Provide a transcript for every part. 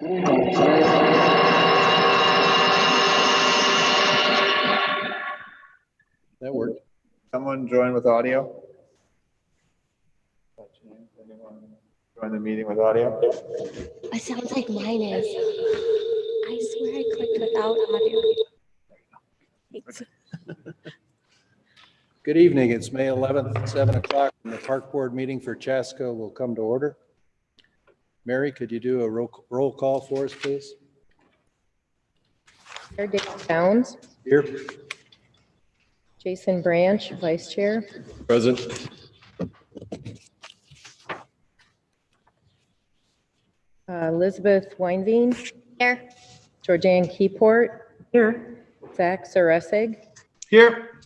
That worked. Someone join with audio? Anyone join the meeting with audio? It sounds like mine is. I swear I clicked without audio. Thanks. Good evening. It's May 11th, 7 o'clock, and the Park Board meeting for Chaska will come to order. Mary, could you do a roll call for us, please? Chair Dave Downs, Here. Jason Branch, Vice Chair, Present. Elizabeth Weinveen, Here. Georgianne Keyport, Here. Zach Saressig, Here.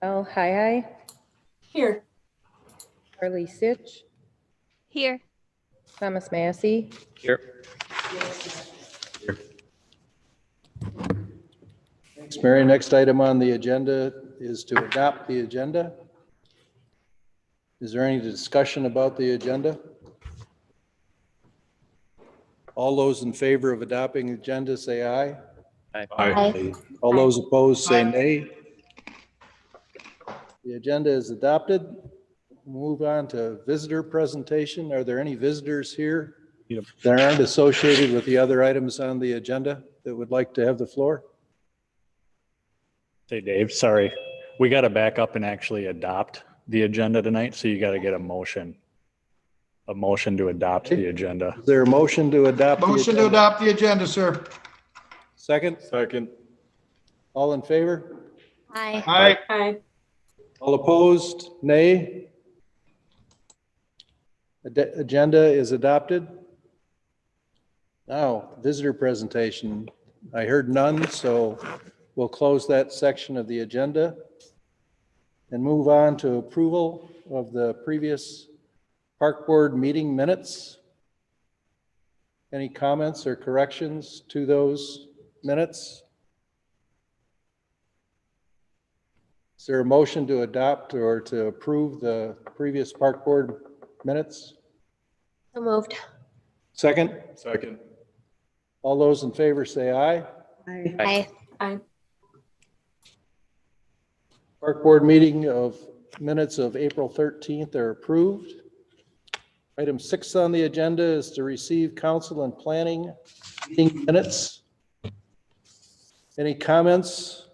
El Hai, Here. Carly Sitch, Here. Thomas Massey, Here. Thanks, Mary. Next item on the agenda is to adopt the agenda. Is there any discussion about the agenda? All those in favor of adopting the agenda say aye. Aye. All those opposed say nay. The agenda is adopted. Move on to visitor presentation. Are there any visitors here that aren't associated with the other items on the agenda that would like to have the floor? Hey, Dave, sorry. We got to back up and actually adopt the agenda tonight, so you got to get a motion to adopt the agenda. Is there a motion to adopt? Motion to adopt the agenda, sir. Second? Second. All in favor? Aye. Aye. Aye. All opposed? Nay? Agenda is adopted. Now, visitor presentation. I heard none, so we'll close that section of the agenda and move on to approval of the previous Park Board meeting minutes. Any comments or corrections to those minutes? Is there a motion to adopt or to approve the previous Park Board minutes? So moved. Second? Second. All those in favor say aye. Aye. Aye. Park Board meeting of minutes of April 13th are approved. Item 6 on the agenda is to receive council and planning meeting minutes. Any comments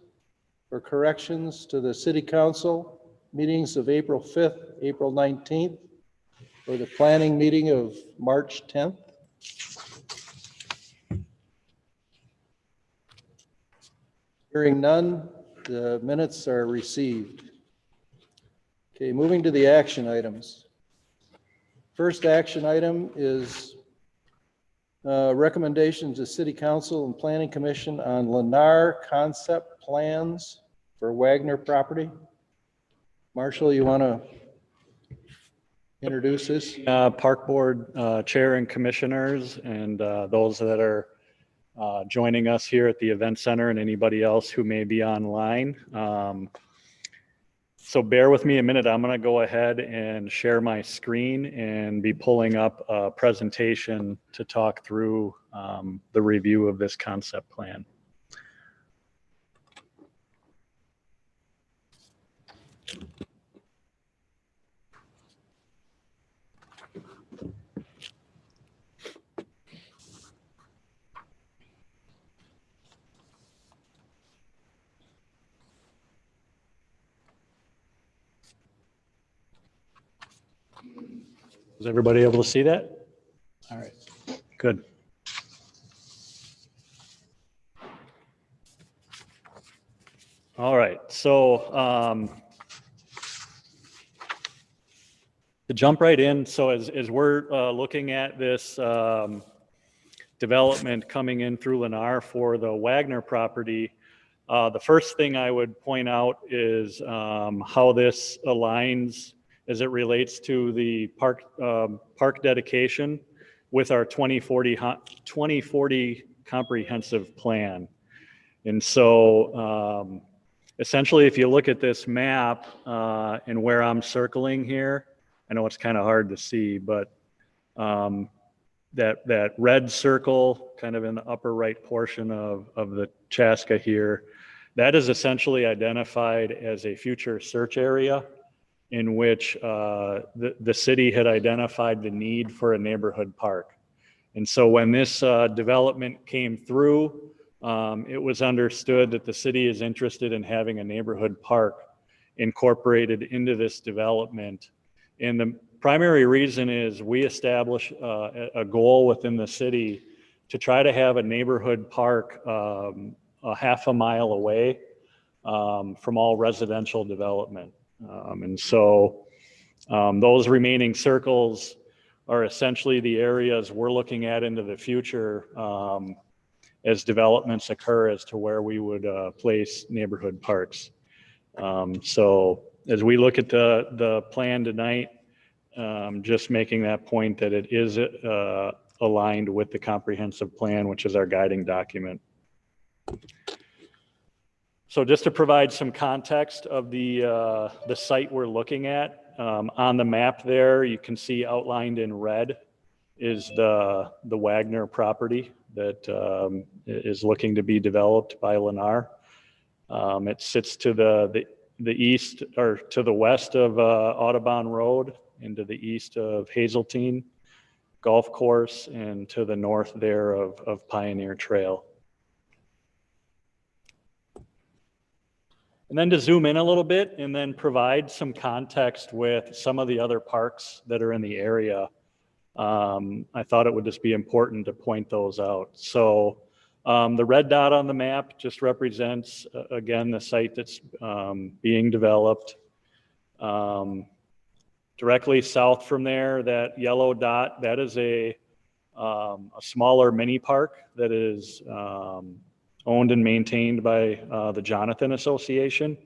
or corrections to the city council meetings of April 5th, April 19th, or the planning meeting of March 10th? Hearing none, the minutes are received. Okay, moving to the action items. First action item is recommendations to City Council and Planning Commission on Lennar concept plans for Wagner property. Marshall, you want to introduce this? Park Board Chair and Commissioners, and those that are joining us here at the event center, and anybody else who may be online. So bear with me a minute. I'm going to go ahead and share my screen and be pulling up a presentation to talk through the review of this concept plan. Was everybody able to see that? All right, good. All right, so to jump right in, so as we're looking at this development coming in through Lennar for the Wagner property, the first thing I would point out is how this aligns as it relates to the park dedication with our 2040 comprehensive plan. And so essentially, if you look at this map and where I'm circling here, I know it's kind of hard to see, but that red circle kind of in the upper right portion of the Chaska here, that is essentially identified as a future search area in which the city had identified the need for a neighborhood park. And so when this development came through, it was understood that the city is interested in having a neighborhood park incorporated into this development. And the primary reason is we establish a goal within the city to try to have a neighborhood park a half a mile away from all residential development. And so those remaining circles are essentially the areas we're looking at into the future as developments occur as to where we would place neighborhood parks. So as we look at the plan tonight, just making that point that it is aligned with the comprehensive plan, which is our guiding document. So just to provide some context of the site we're looking at, on the map there, you can see outlined in red is the Wagner property that is looking to be developed by Lennar. It sits to the east or to the west of Audubon Road and to the east of Hazeltine Golf Course and to the north there of Pioneer Trail. And then to zoom in a little bit and then provide some context with some of the other parks that are in the area, I thought it would just be important to point those out. So the red dot on the map just represents, again, the site that's being developed. Directly south from there, that yellow dot, that is a smaller mini park that is owned and maintained by the Jonathan Association.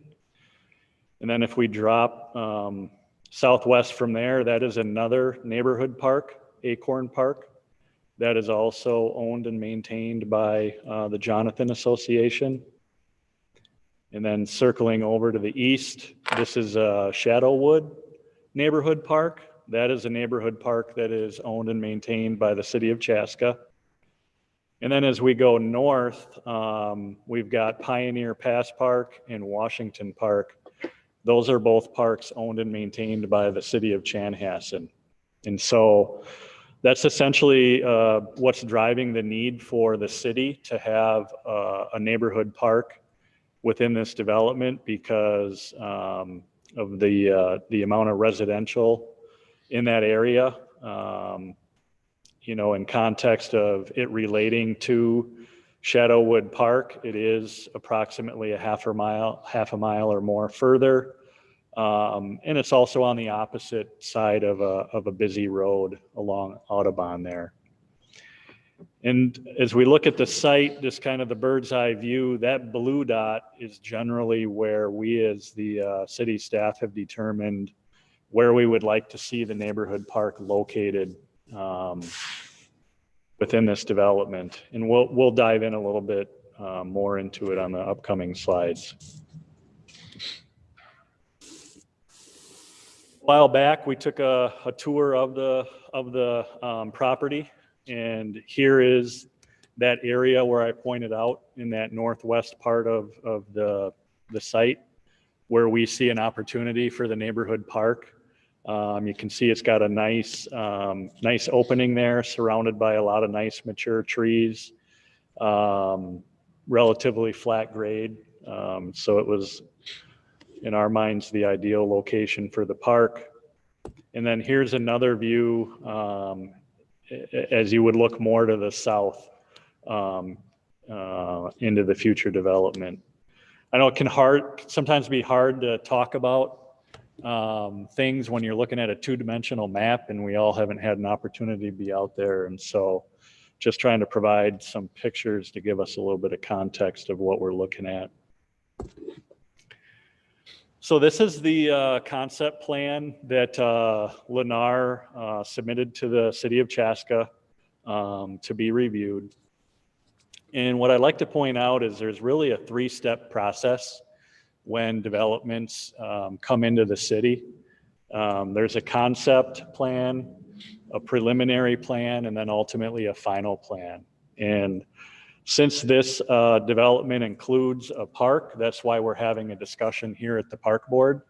And then if we drop southwest from there, that is another neighborhood park, Acorn Park, that is also owned and maintained by the Jonathan Association. And then circling over to the east, this is Shadowwood Neighborhood Park. That is a neighborhood park that is owned and maintained by the city of Chaska. And then as we go north, we've got Pioneer Pass Park and Washington Park. Those are both parks owned and maintained by the city of Chanhassen. And so that's essentially what's driving the need for the city to have a neighborhood park within this development because of the amount of residential in that area. You know, in context of it relating to Shadowwood Park, it is approximately a half a mile or more further. And it's also on the opposite side of a busy road along Audubon there. And as we look at the site, just kind of the bird's eye view, that blue dot is generally where we as the city staff have determined where we would like to see the neighborhood park located within this development. And we'll dive in a little bit more into it on the upcoming slides. A while back, we took a tour of the property, and here is that area where I pointed out in that northwest part of the site where we see an opportunity for the neighborhood park. You can see it's got a nice opening there, surrounded by a lot of nice mature trees, relatively flat grade. So it was, in our minds, the ideal location for the park. And then here's another view as you would look more to the south into the future development. I know it can sometimes be hard to talk about things when you're looking at a two-dimensional map, and we all haven't had an opportunity to be out there. And so just trying to provide some pictures to give us a little bit of context of what we're looking at. So this is the concept plan that Lennar submitted to the city of Chaska to be reviewed. And what I'd like to point out is there's really a three-step process when developments come into the city. There's a concept plan, a preliminary plan, and then ultimately a final plan. And since this development includes a park, that's why we're having a discussion here at the park board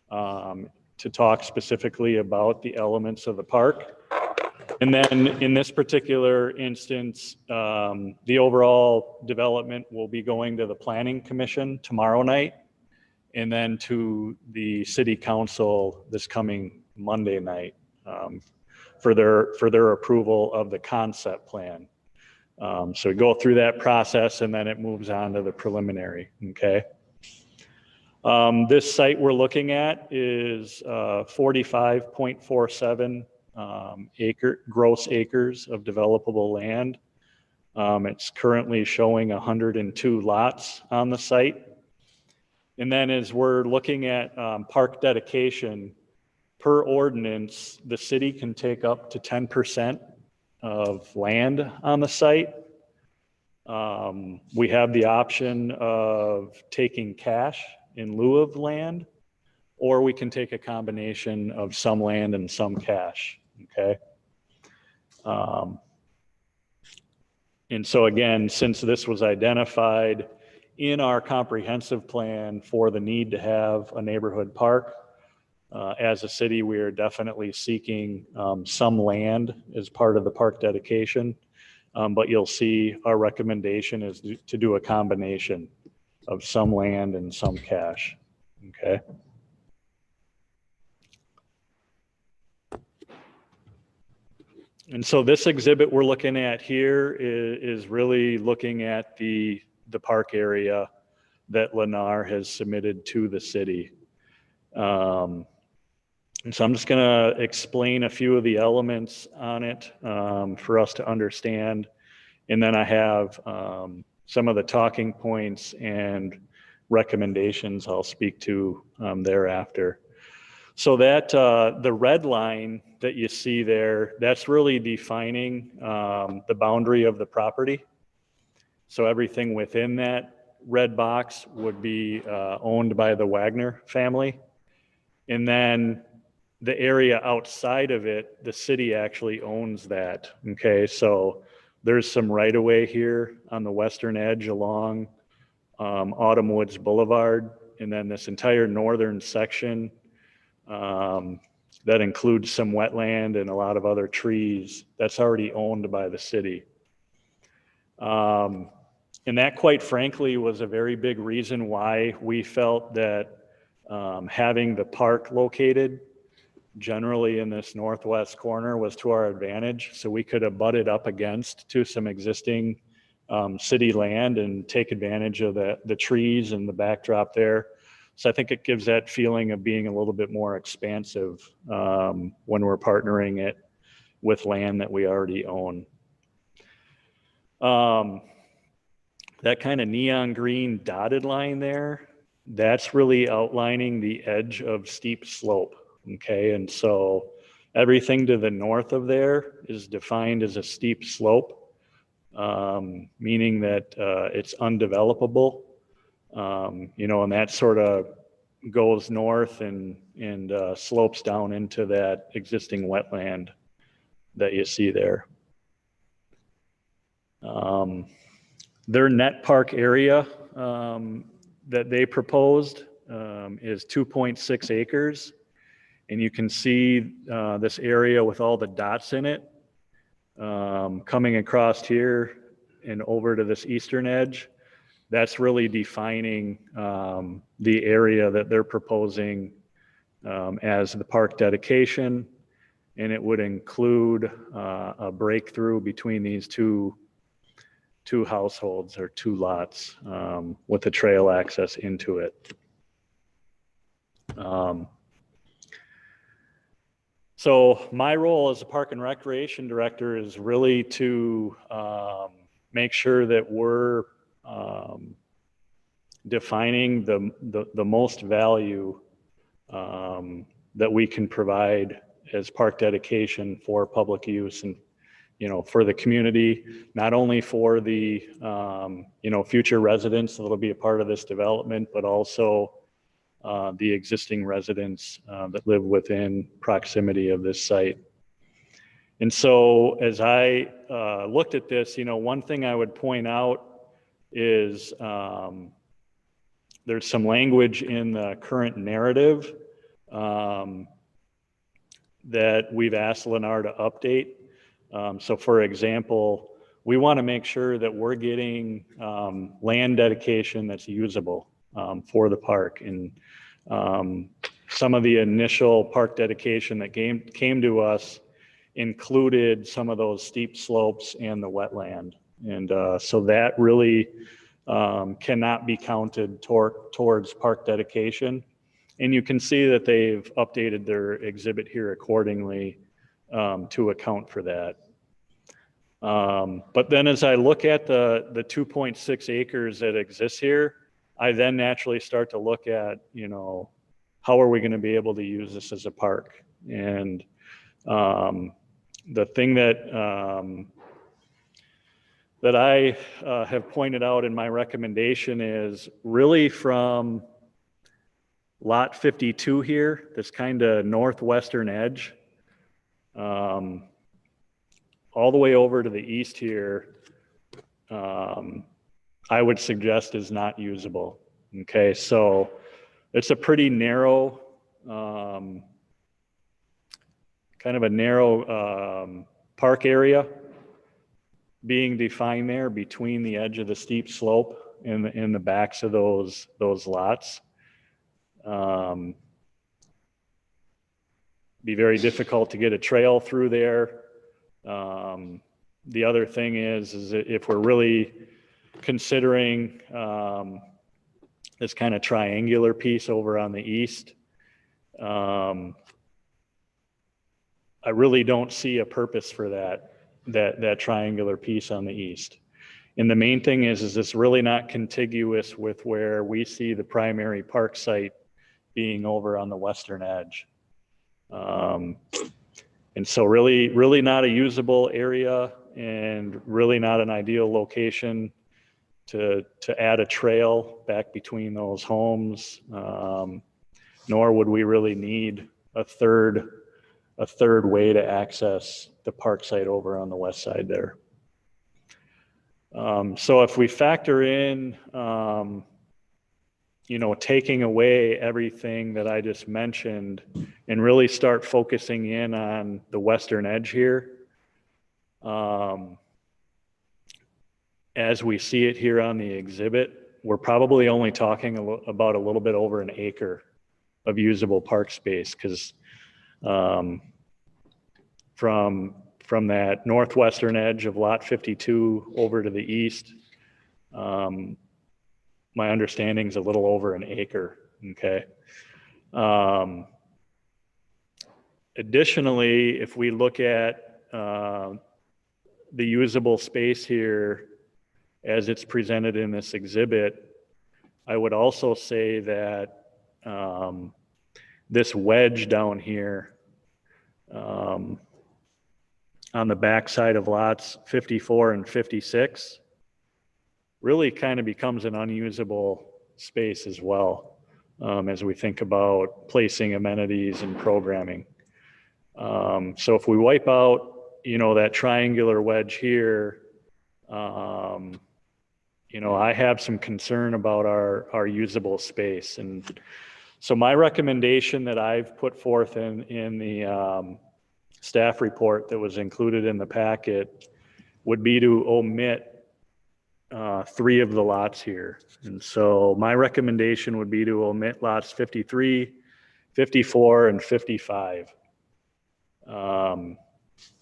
to talk specifically about the elements of the park. And then in this particular instance, the overall development will be going to the Planning Commission tomorrow night, and then to the City Council this coming Monday night for their approval of the concept plan. So we go through that process, and then it moves on to the preliminary, okay? This site we're looking at is 45.47 gross acres of developable land. It's currently showing 102 lots on the site. And then as we're looking at park dedication, per ordinance, the city can take up to 10% of land on the site. We have the option of taking cash in lieu of land, or we can take a combination of some land and some cash, okay? And so again, since this was identified in our comprehensive plan for the need to have a neighborhood park, as a city, we are definitely seeking some land as part of the park dedication. But you'll see our recommendation is to do a combination of some land and some cash, okay? And so this exhibit we're looking at here is really looking at the park area that Lennar has submitted to the city. And so I'm just gonna explain a few of the elements on it for us to understand. And then I have some of the talking points and recommendations I'll speak to thereafter. So that the red line that you see there, that's really defining the boundary of the property. So everything within that red box would be owned by the Wagner family. And then the area outside of it, the city actually owns that, okay? So there's some right-of-way here on the western edge along Autumn Woods Boulevard, and then this entire northern section that includes some wetland and a lot of other trees, that's already owned by the city. And that, quite frankly, was a very big reason why we felt that having the park located generally in this northwest corner was to our advantage. So we could have butted up against to some existing city land and take advantage of the trees and the backdrop there. So I think it gives that feeling of being a little bit more expansive when we're partnering it with land that we already own. That kind of neon green dotted line there, that's really outlining the edge of steep slope, okay? And so everything to the north of there is defined as a steep slope, meaning that it's undevelopable. You know, and that sort of goes north and slopes down into that existing wetland that you see there. Their net park area that they proposed is 2.6 acres. And you can see this area with all the dots in it coming across here and over to this eastern edge. That's really defining the area that they're proposing as the park dedication. And it would include a breakthrough between these two households or two lots with the trail access into it. So my role as a park and recreation director is really to make sure that we're defining the most value that we can provide as park dedication for public use and, you know, for the community, not only for the, you know, future residents that'll be a part of this development, but also the existing residents that live within proximity of this site. And so as I looked at this, one thing I would point out is there's some language in the current narrative that we've asked Lennar to update. So for example, we want to make sure that we're getting land dedication that's usable for the park. And some of the initial park dedication that came to us included some of those steep slopes and the wetland. And so that really cannot be counted towards park dedication. And you can see that they've updated their exhibit here accordingly to account for that. But then as I look at the 2.6 acres that exists here, I then naturally start to look at, how are we going to be able to use this as a park? And the thing that I have pointed out in my recommendation is really from lot 52 here, this kind of northwestern edge, all the way over to the east here, I would suggest is not usable. Okay, so it's a pretty narrow, kind of a narrow park area being defined there between the edge of the steep slope and the backs of those lots. Be very difficult to get a trail through there. The other thing is that if we're really considering this kind of triangular piece over on the east, I really don't see a purpose for that triangular piece on the east. And the main thing is it's really not contiguous with where we see the primary park site being over on the western edge. And so really not a usable area and really not an ideal location to add a trail back between those homes, nor would we really need a third way to access the park site over on the west side there. So if we factor in, taking away everything that I just mentioned and really start focusing in on the western edge here, as we see it here on the exhibit, we're probably only talking about a little bit over an acre of usable park space, because from that northwestern edge of lot 52 over to the east, my understanding is a little over an acre. Okay. Additionally, if we look at the usable space here as it's presented in this exhibit, I would also say that this wedge down here on the backside of lots 54 and 56 really kind of becomes an unusable space as well, as we think about placing amenities and programming. So if we wipe out, that triangular wedge here, I have some concern about our usable space. And so my recommendation that I've put forth in the staff report that was included in the packet would be to omit 3 of the lots here. And so my recommendation would be to omit lots 53, 54, and 55.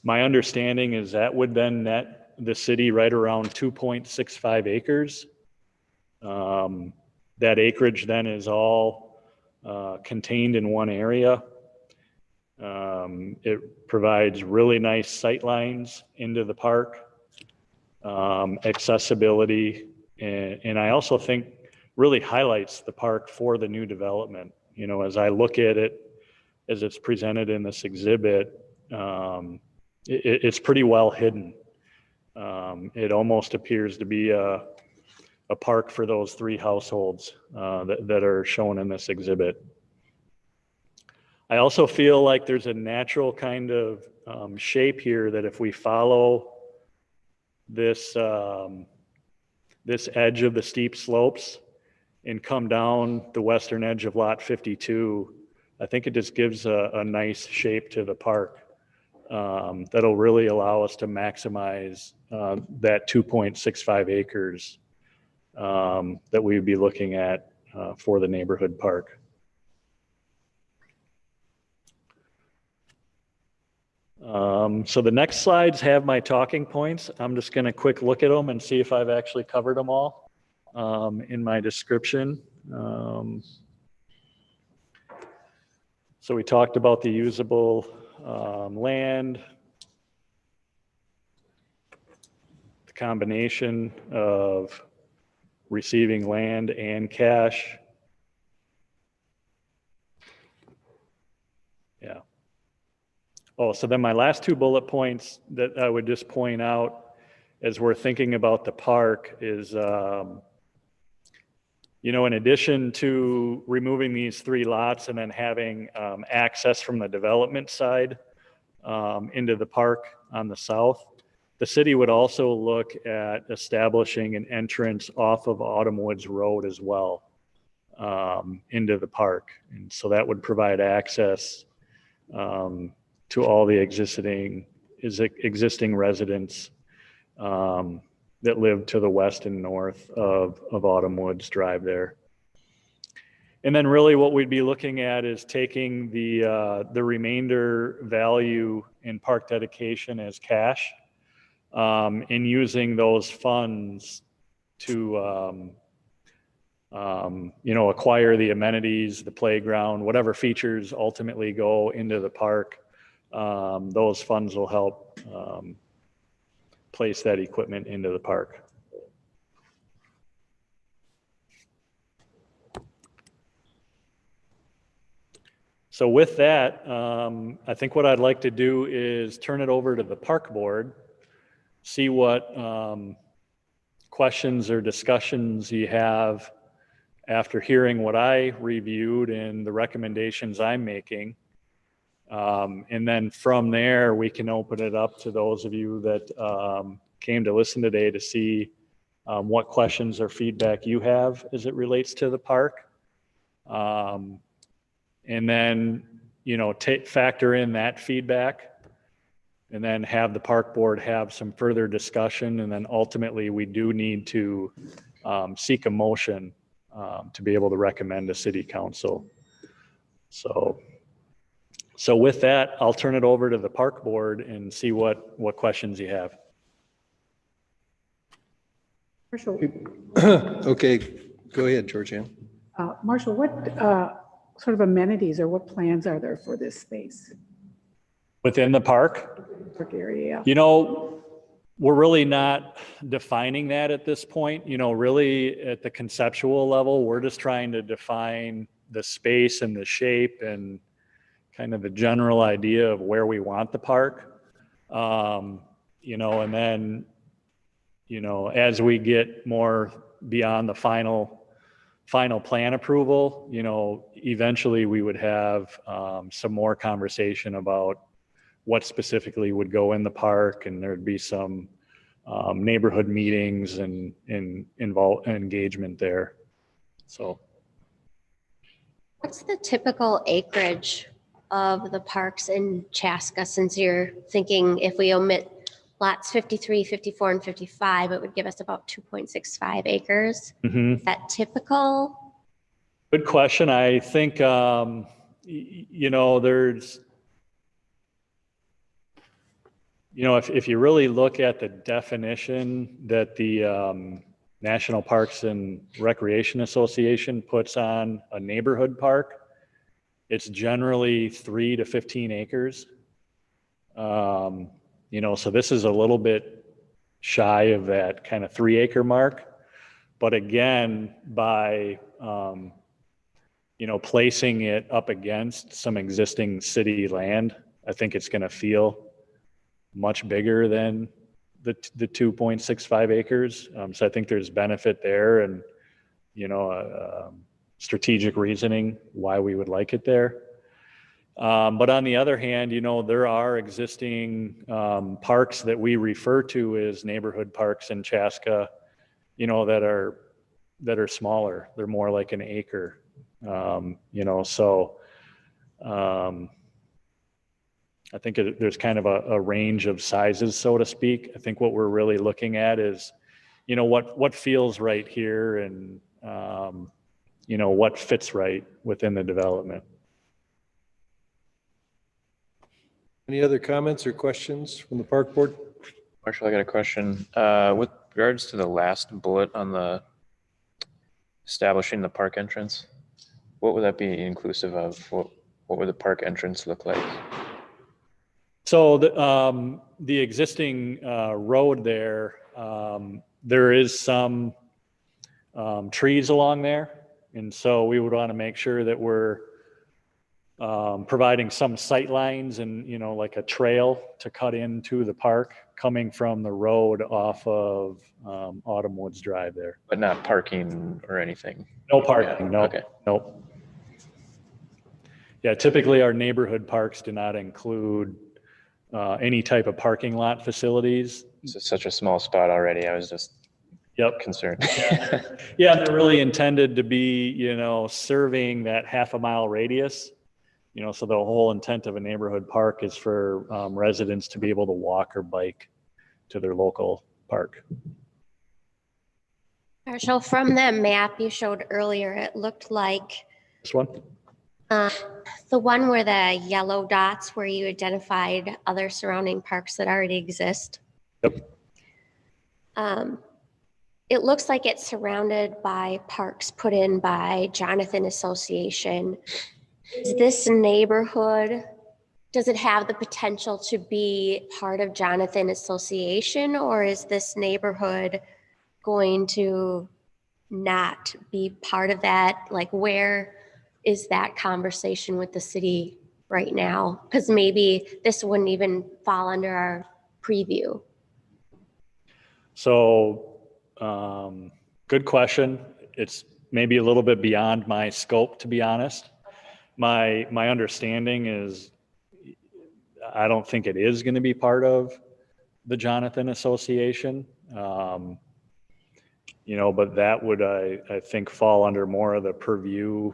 My understanding is that would then net the city right around 2.65 acres. That acreage then is all contained in one area. It provides really nice sight lines into the park, accessibility, and I also think really highlights the park for the new development. As I look at it, as it's presented in this exhibit, it's pretty well hidden. It almost appears to be a park for those 3 households that are shown in this exhibit. I also feel like there's a natural kind of shape here that if we follow this, this edge of the steep slopes and come down the western edge of lot 52, I think it just gives a nice shape to the park that'll really allow us to maximize that 2.65 acres that we'd be looking at for the neighborhood park. So the next slides have my talking points. I'm just going to quick look at them and see if I've actually covered them all in my description. So we talked about the usable land, the combination of receiving land and cash. Yeah. Oh, so then my last two bullet points that I would just point out as we're thinking about the park is, you know, in addition to removing these 3 lots and then having access from the development side into the park on the south, the city would also look at establishing an entrance off of Autumn Woods Road as well into the park. And so that would provide access to all the existing residents that live to the west and north of Autumn Woods Drive there. And then really what we'd be looking at is taking the remainder value in park dedication as cash and using those funds to you know, acquire the amenities, the playground, whatever features ultimately go into the park. Those funds will help place that equipment into the park. So with that, I think what I'd like to do is turn it over to the park board, see what questions or discussions you have after hearing what I reviewed and the recommendations I'm making. And then from there, we can open it up to those of you that came to listen today to see what questions or feedback you have as it relates to the park. And then, you know, factor in that feedback and then have the park board have some further discussion. And then ultimately, we do need to seek a motion to be able to recommend to city council. So with that, I'll turn it over to the park board and see what questions you have. Marshall, Okay, go ahead, Georgianne. Marshall, what sort of amenities or what plans are there for this space? Within the park? Park area. You know, we're really not defining that at this point. You know, really at the conceptual level, we're just trying to define the space and the shape and kind of the general idea of where we want the park. You know, and then, you know, as we get more beyond the final plan approval, you know, eventually we would have some more conversation about what specifically would go in the park, and there'd be some neighborhood meetings and engagement there. So, What's the typical acreage of the parks in Chaska, since you're thinking if we omit lots 53, 54, and 55, it would give us about 2.65 acres. Is that typical? Good question. I think, you know, there's, you know, if you really look at the definition that the National Parks and Recreation Association puts on a neighborhood park, it's generally 3 to 15 acres. You know, so this is a little bit shy of that kind of 3 acre mark. But again, by, you know, placing it up against some existing city land, I think it's going to feel much bigger than the 2.65 acres. So I think there's benefit there, and, you know, strategic reasoning why we would like it there. But on the other hand, there are existing parks that we refer to as neighborhood parks in Chaska, that are smaller. They're more like an acre, so I think there's kind of a range of sizes, so to speak. I think what we're really looking at is, what feels right here and, what fits right within the development. Any other comments or questions from the park board? Marshall, I got a question. With regards to the last bullet on the establishing the park entrance, what would that be inclusive of? What would the park entrance look like? So the existing road there, there is some trees along there. And so we would want to make sure that we're providing some sight lines and, like a trail to cut into the park coming from the road off of Autumn Woods Drive there. But not parking or anything? No parking, no. Okay. Nope. Yeah, typically our neighborhood parks do not include any type of parking lot facilities. It's such a small spot already. I was just concerned. Yeah, they're really intended to be, serving that half a mile radius. So the whole intent of a neighborhood park is for residents to be able to walk or bike to their local park. Marshall, from that map you showed earlier, it looked like This one? the one where the yellow dots where you identified other surrounding parks that already exist. Yep. It looks like it's surrounded by parks put in by Jonathan Association. Is this neighborhood, does it have the potential to be part of Jonathan Association, or is this neighborhood going to not be part of that? Like, where is that conversation with the city right now? Because maybe this wouldn't even fall under our preview. So, good question. It's maybe a little bit beyond my scope, to be honest. My understanding is I don't think it is going to be part of the Jonathan Association. But that would, I think, fall under more of the purview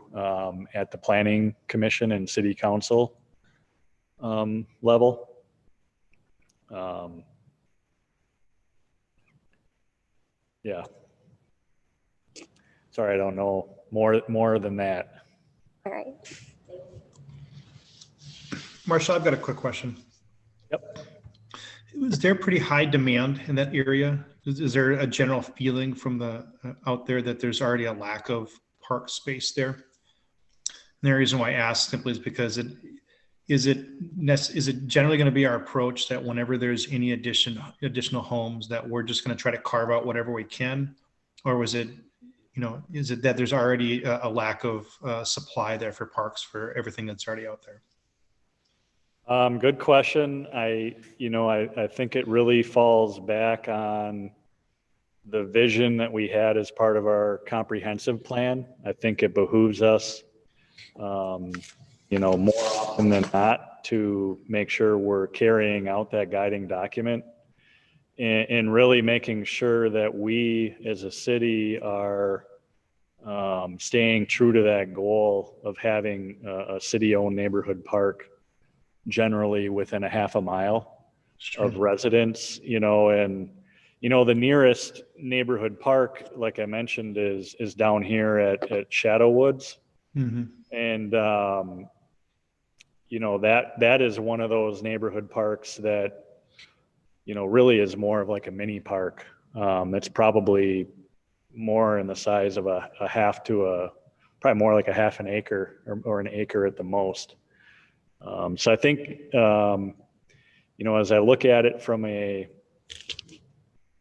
at the Planning Commission and City Council level. Yeah. Sorry, I don't know more than that. All right. Marshall, I've got a quick question. Yep. Is there pretty high demand in that area? Is there a general feeling from the out there that there's already a lack of park space there? And the reason why I ask simply is because is it generally going to be our approach that whenever there's any additional homes that we're just going to try to carve out whatever we can, or was it, is it that there's already a lack of supply there for parks for everything that's already out there? Good question. I think it really falls back on the vision that we had as part of our comprehensive plan. I think it behooves us, more often than not, to make sure we're carrying out that guiding document and really making sure that we as a city are staying true to that goal of having a city-owned neighborhood park generally within a half a mile of residents, and the nearest neighborhood park, like I mentioned, is down here at Shadow Woods. Mm-hmm. And that is one of those neighborhood parks that really is more of like a mini park. It's probably more in the size of a half to probably more like a half an acre or an acre at the most. So I think, as I look at it from a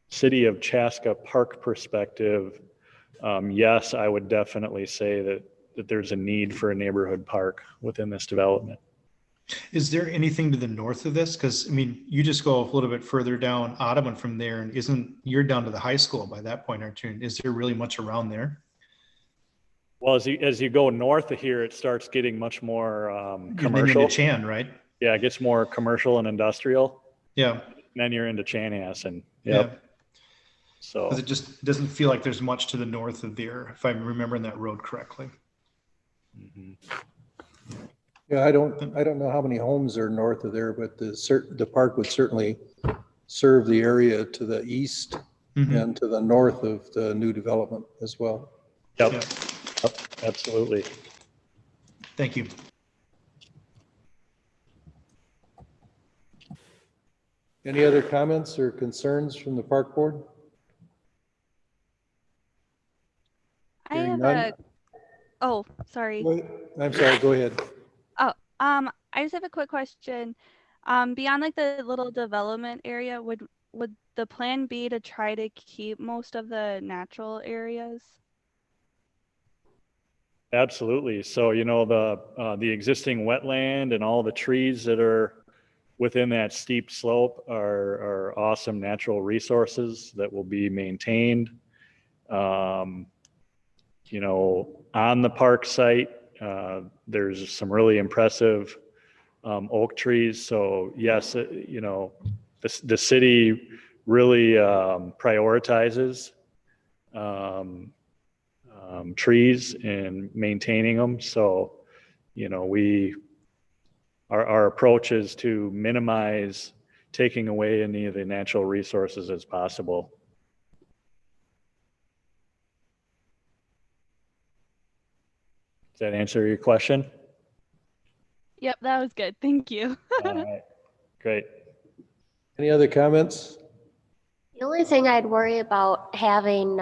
city of Chaska park perspective, yes, I would definitely say that there's a need for a neighborhood park within this development. Is there anything to the north of this? Because, you just go a little bit further down Autumn and from there, and you're down to the high school by that point, aren't you? Is there really much around there? Well, as you go north of here, it starts getting much more You're then commercial. into Chan, right? Yeah, it gets more commercial and industrial. Yeah. And then you're into Chanhassen. Yeah. Yep. So Because it doesn't feel like there's much to the north of there, if I'm remembering that road correctly. mhm. Yeah, I don't know how many homes are north of there, but the park would certainly serve the area to the east Mhm. and to the north of the new development as well. Yep. Yeah. Yep, absolutely. Thank you. Any other comments or concerns from the park board? I Hearing have none. a, oh, sorry. I'm sorry, go ahead. Oh, I just have a quick question. Beyond like the little development area, would the plan be to try to keep most of the natural areas? Absolutely. So, the existing wetland and all the trees that are within that steep slope are awesome natural resources that will be maintained. On the park site, there's some really impressive oak trees. So yes, the city really prioritizes trees and maintaining them. So, our approach is to minimize taking away any of the natural resources as possible. Does that answer your question? Yep, that was good. Thank you. All right, great. Any other comments? The only thing I'd worry about having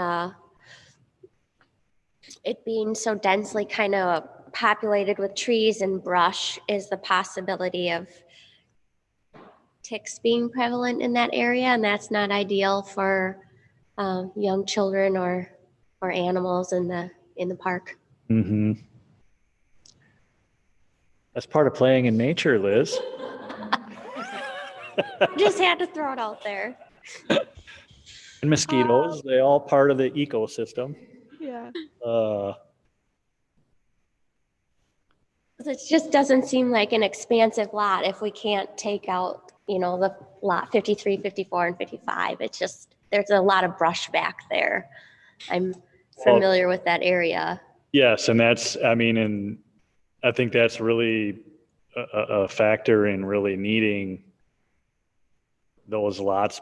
it being so densely kind of populated with trees and brush is the possibility of ticks being prevalent in that area, and that's not ideal for young children or animals in the park. Mm-hmm. That's part of playing in nature, Liz. Just had to throw it out there. And mosquitoes, they all part of the ecosystem. Yeah. It just doesn't seem like an expansive lot if we can't take out, the lot 53, 54, and 55. It's just, there's a lot of brush back there. I'm familiar with that area. Yes, and and I think that's really a factor in really needing those lots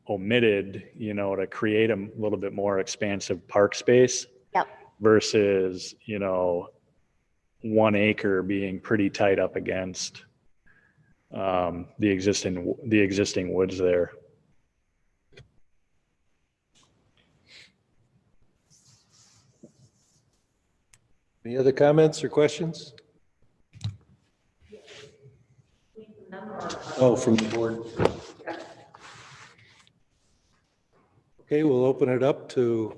omitted, to create a little bit more expansive park space. Yep. Versus, 1 acre being pretty tight up against the existing woods there. Any other comments or questions? Oh, from the board. Okay, we'll open it up to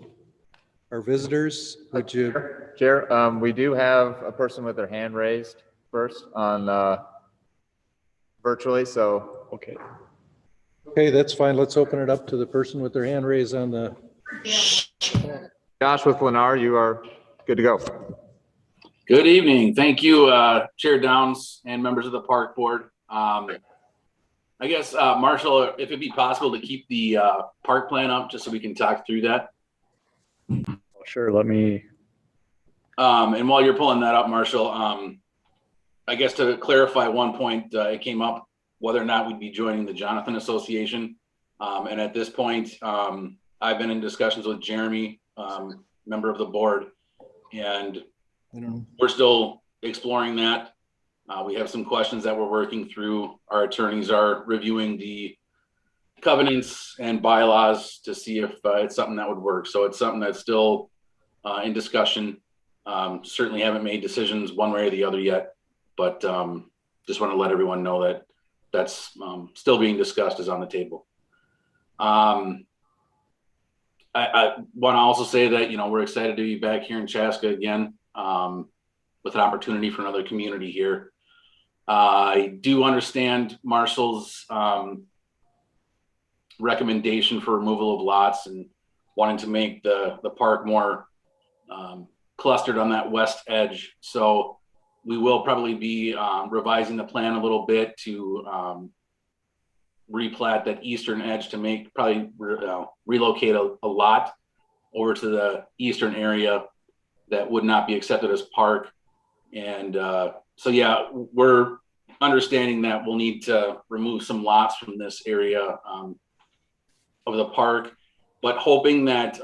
our visitors. Would you? Chair, we do have a person with their hand raised first on virtually, so. Okay. Okay, that's fine. Let's open it up to the person with their hand raised on the. Josh with Lennar, you are good to go. Good evening. Thank you, Chair Downs and members of the Park Board. I guess, Marshall, if it'd be possible to keep the park plan up just so we can talk through that. Sure, let me. And while you're pulling that up, Marshall, I guess to clarify one point, it came up whether or not we'd be joining the Jonathan Association. And at this point, I've been in discussions with Jeremy, member of the board, and we're still exploring that. We have some questions that we're working through. Our attorneys are reviewing the covenants and bylaws to see if it's something that would work. So it's something that's still in discussion. Certainly haven't made decisions one way or the other yet, but just want to let everyone know that that's still being discussed, is on the table. I want to also say that, we're excited to be back here in Chaska again with an opportunity for another community here. I do understand Marshall's recommendation for removal of lots and wanting to make the park more clustered on that west edge. So we will probably be revising the plan a little bit to replat that eastern edge to make relocate a lot over to the eastern area that would not be accepted as park. And so, yeah, we're understanding that we'll need to remove some lots from this area of the park, but hoping that,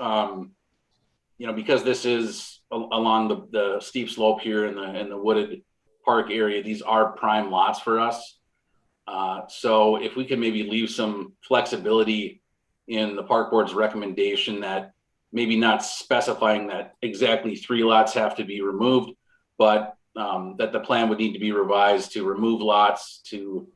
because this is along the steep slope here in the wooded park area, these are prime lots for us. So if we can maybe leave some flexibility in the park board's recommendation that maybe not specifying that exactly 3 lots have to be removed, but that the plan would need to be revised to remove lots to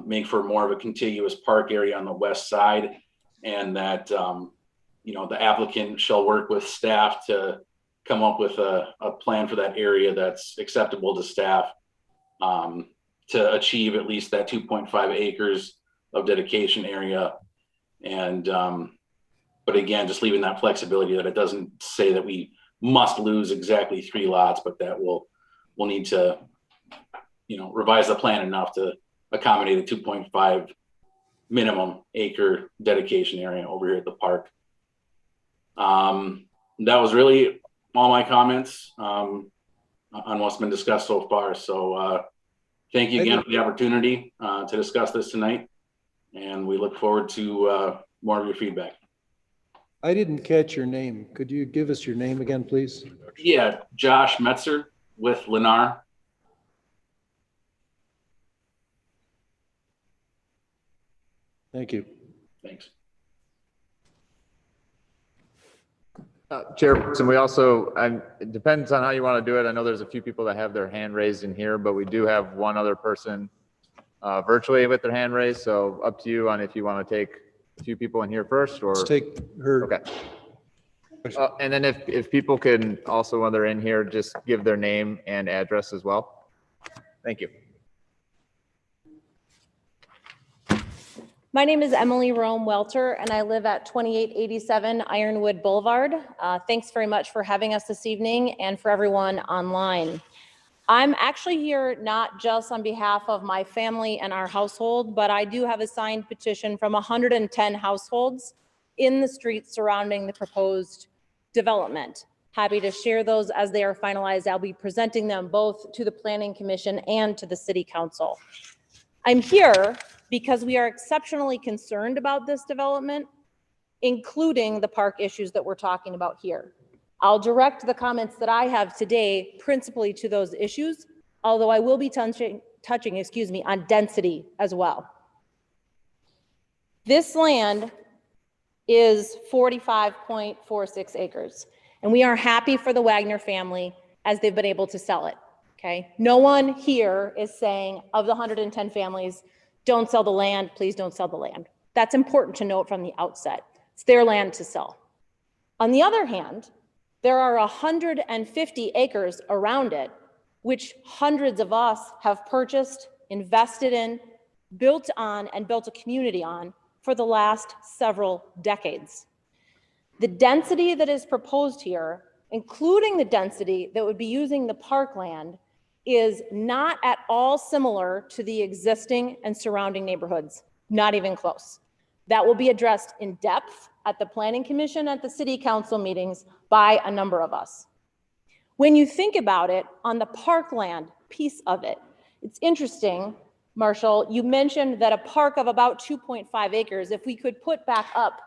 make for more of a contiguous park area on the west side, and that the applicant shall work with staff to come up with a plan for that area that's acceptable to staff to achieve at least that 2.5 acres of dedication area. And but again, just leaving that flexibility that it doesn't say that we must lose exactly 3 lots, but that we'll need to, revise the plan enough to accommodate a 2.5 minimum acre dedication area over here at the park. That was really all my comments on what's been discussed so far. So thank you again for the opportunity to discuss this tonight, and we look forward to more of your feedback. I didn't catch your name. Could you give us your name again, please? Yeah, Josh Metzer with Lennar. Thank you. Thanks. Chairperson, we also, it depends on how you want to do it. I know there's a few people that have their hand raised in here, but we do have one other person virtually with their hand raised. So up to you on if you want to take a few people in here first, or Let's take her. Okay. And then if people can also, when they're in here, just give their name and address as well. Thank you. My name is Emily Rome Welter, and I live at 2887 Ironwood Boulevard. Thanks very much for having us this evening, and for everyone online. I'm actually here not just on behalf of my family and our household, but I do have a signed petition from 110 households in the streets surrounding the proposed development. Happy to share those as they are finalized. I'll be presenting them both to the Planning Commission and to the City Council. I'm here because we are exceptionally concerned about this development, including the park issues that we're talking about here. I'll direct the comments that I have today principally to those issues, although I will be touching, on density as well. This land is 45.46 acres, and we are happy for the Wagner family as they've been able to sell it, okay? No one here is saying, of the 110 families, don't sell the land, please don't sell the land. That's important to note from the outset. It's their land to sell. On the other hand, there are 150 acres around it, which hundreds of us have purchased, invested in, built on, and built a community on for the last several decades. The density that is proposed here, including the density that would be using the parkland, is not at all similar to the existing and surrounding neighborhoods, not even close. That will be addressed in depth at the Planning Commission, at the City Council meetings by a number of us. When you think about it, on the parkland piece of it, it's interesting, Marshall, you mentioned that a park of about 2.5 acres, if we could put back up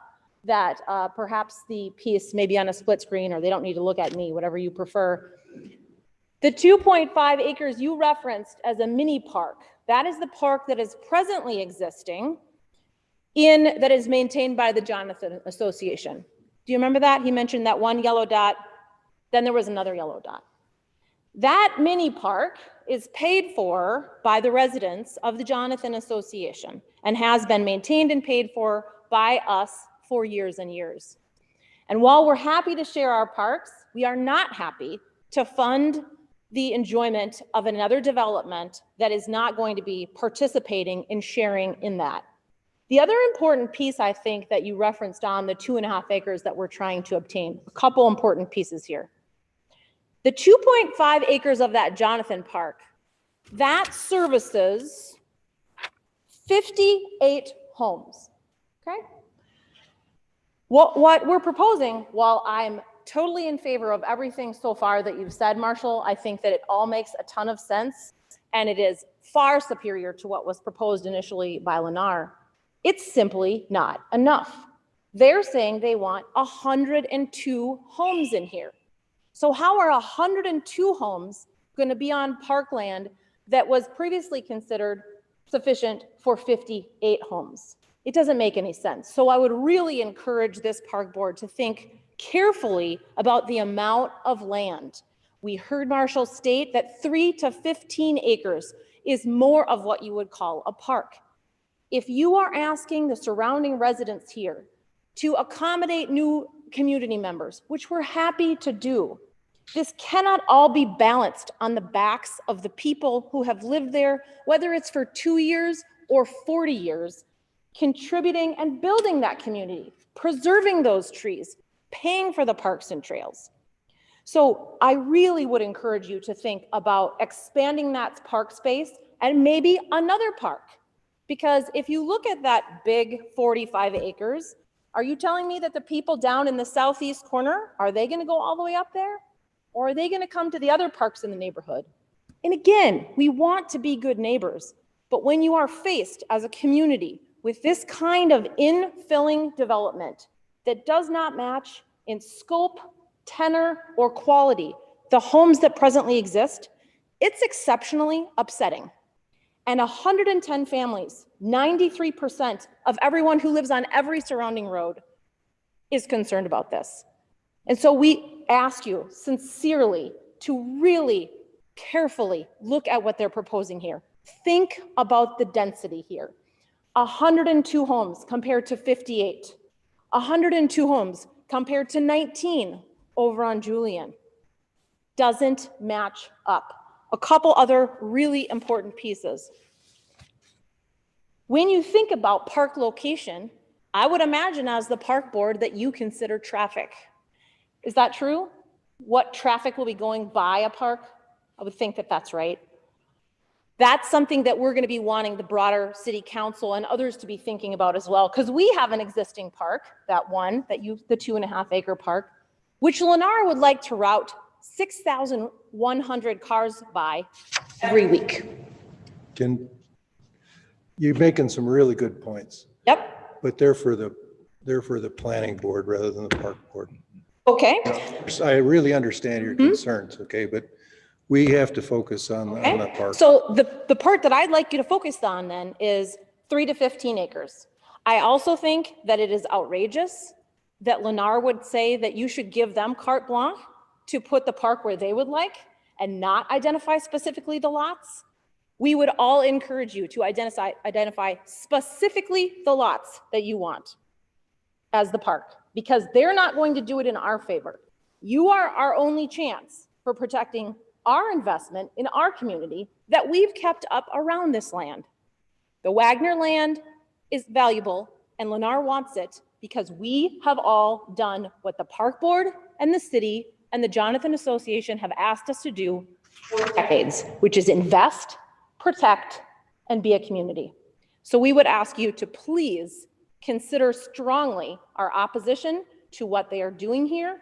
that perhaps the piece maybe on a split screen, or they don't need to look at me, whatever you prefer. The 2.5 acres you referenced as a mini park, that is the park that is presently existing that is maintained by the Jonathan Association. Do you remember that? He mentioned that one yellow dot, then there was another yellow dot. That mini park is paid for by the residents of the Jonathan Association and has been maintained and paid for by us for years and years. And while we're happy to share our parks, we are not happy to fund the enjoyment of another development that is not going to be participating in sharing in that. The other important piece, I think, that you referenced on the 2.5 acres that we're trying to obtain, a couple important pieces here. The 2.5 acres of that Jonathan Park, that services 58 homes, okay? What we're proposing, while I'm totally in favor of everything so far that you've said, Marshall, I think that it all makes a ton of sense, and it is far superior to what was proposed initially by Lennar. It's simply not enough. They're saying they want 102 homes in here. So how are 102 homes going to be on parkland that was previously considered sufficient for 58 homes? It doesn't make any sense. So I would really encourage this park board to think carefully about the amount of land. We heard Marshall state that 3 to 15 acres is more of what you would call a park. If you are asking the surrounding residents here to accommodate new community members, which we're happy to do, this cannot all be balanced on the backs of the people who have lived there, whether it's for 2 years or 40 years, contributing and building that community, preserving those trees, paying for the parks and trails. So I really would encourage you to think about expanding that park space and maybe another park. Because if you look at that big 45 acres, are you telling me that the people down in the southeast corner, are they going to go all the way up there? Or are they going to come to the other parks in the neighborhood? And again, we want to be good neighbors. But when you are faced as a community with this kind of infilling development that does not match in scope, tenor, or quality the homes that presently exist, it's exceptionally upsetting. And 110 families, 93% of everyone who lives on every surrounding road is concerned about this. And so we ask you sincerely to really carefully look at what they're proposing here. Think about the density here. 102 homes compared to 58. 102 homes compared to 19 over on Julian. Doesn't match up. A couple other really important pieces. When you think about park location, I would imagine as the park board that you consider traffic. Is that true? What traffic will be going by a park? I would think that that's right. That's something that we're going to be wanting the broader city council and others to be thinking about as well, because we have an existing park, the 2.5 acre park, which Lennar would like to route 6,100 cars by every week. You're making some really good points. Yep. But they're for the planning board rather than the park board. Okay. I really understand your concerns, okay, but we have to focus on the park. So the part that I'd like you to focus on then is 3 to 15 acres. I also think that it is outrageous that Lennar would say that you should give them carte blanche to put the park where they would like and not identify specifically the lots. We would all encourage you to identify specifically the lots that you want as the park, because they're not going to do it in our favor. You are our only chance for protecting our investment in our community that we've kept up around this land. The Wagner land is valuable and Lennar wants it because we have all done what the park board and the city and the Jonathan Association have asked us to do for decades, which is invest, protect, and be a community. So we would ask you to please consider strongly our opposition to what they are doing here.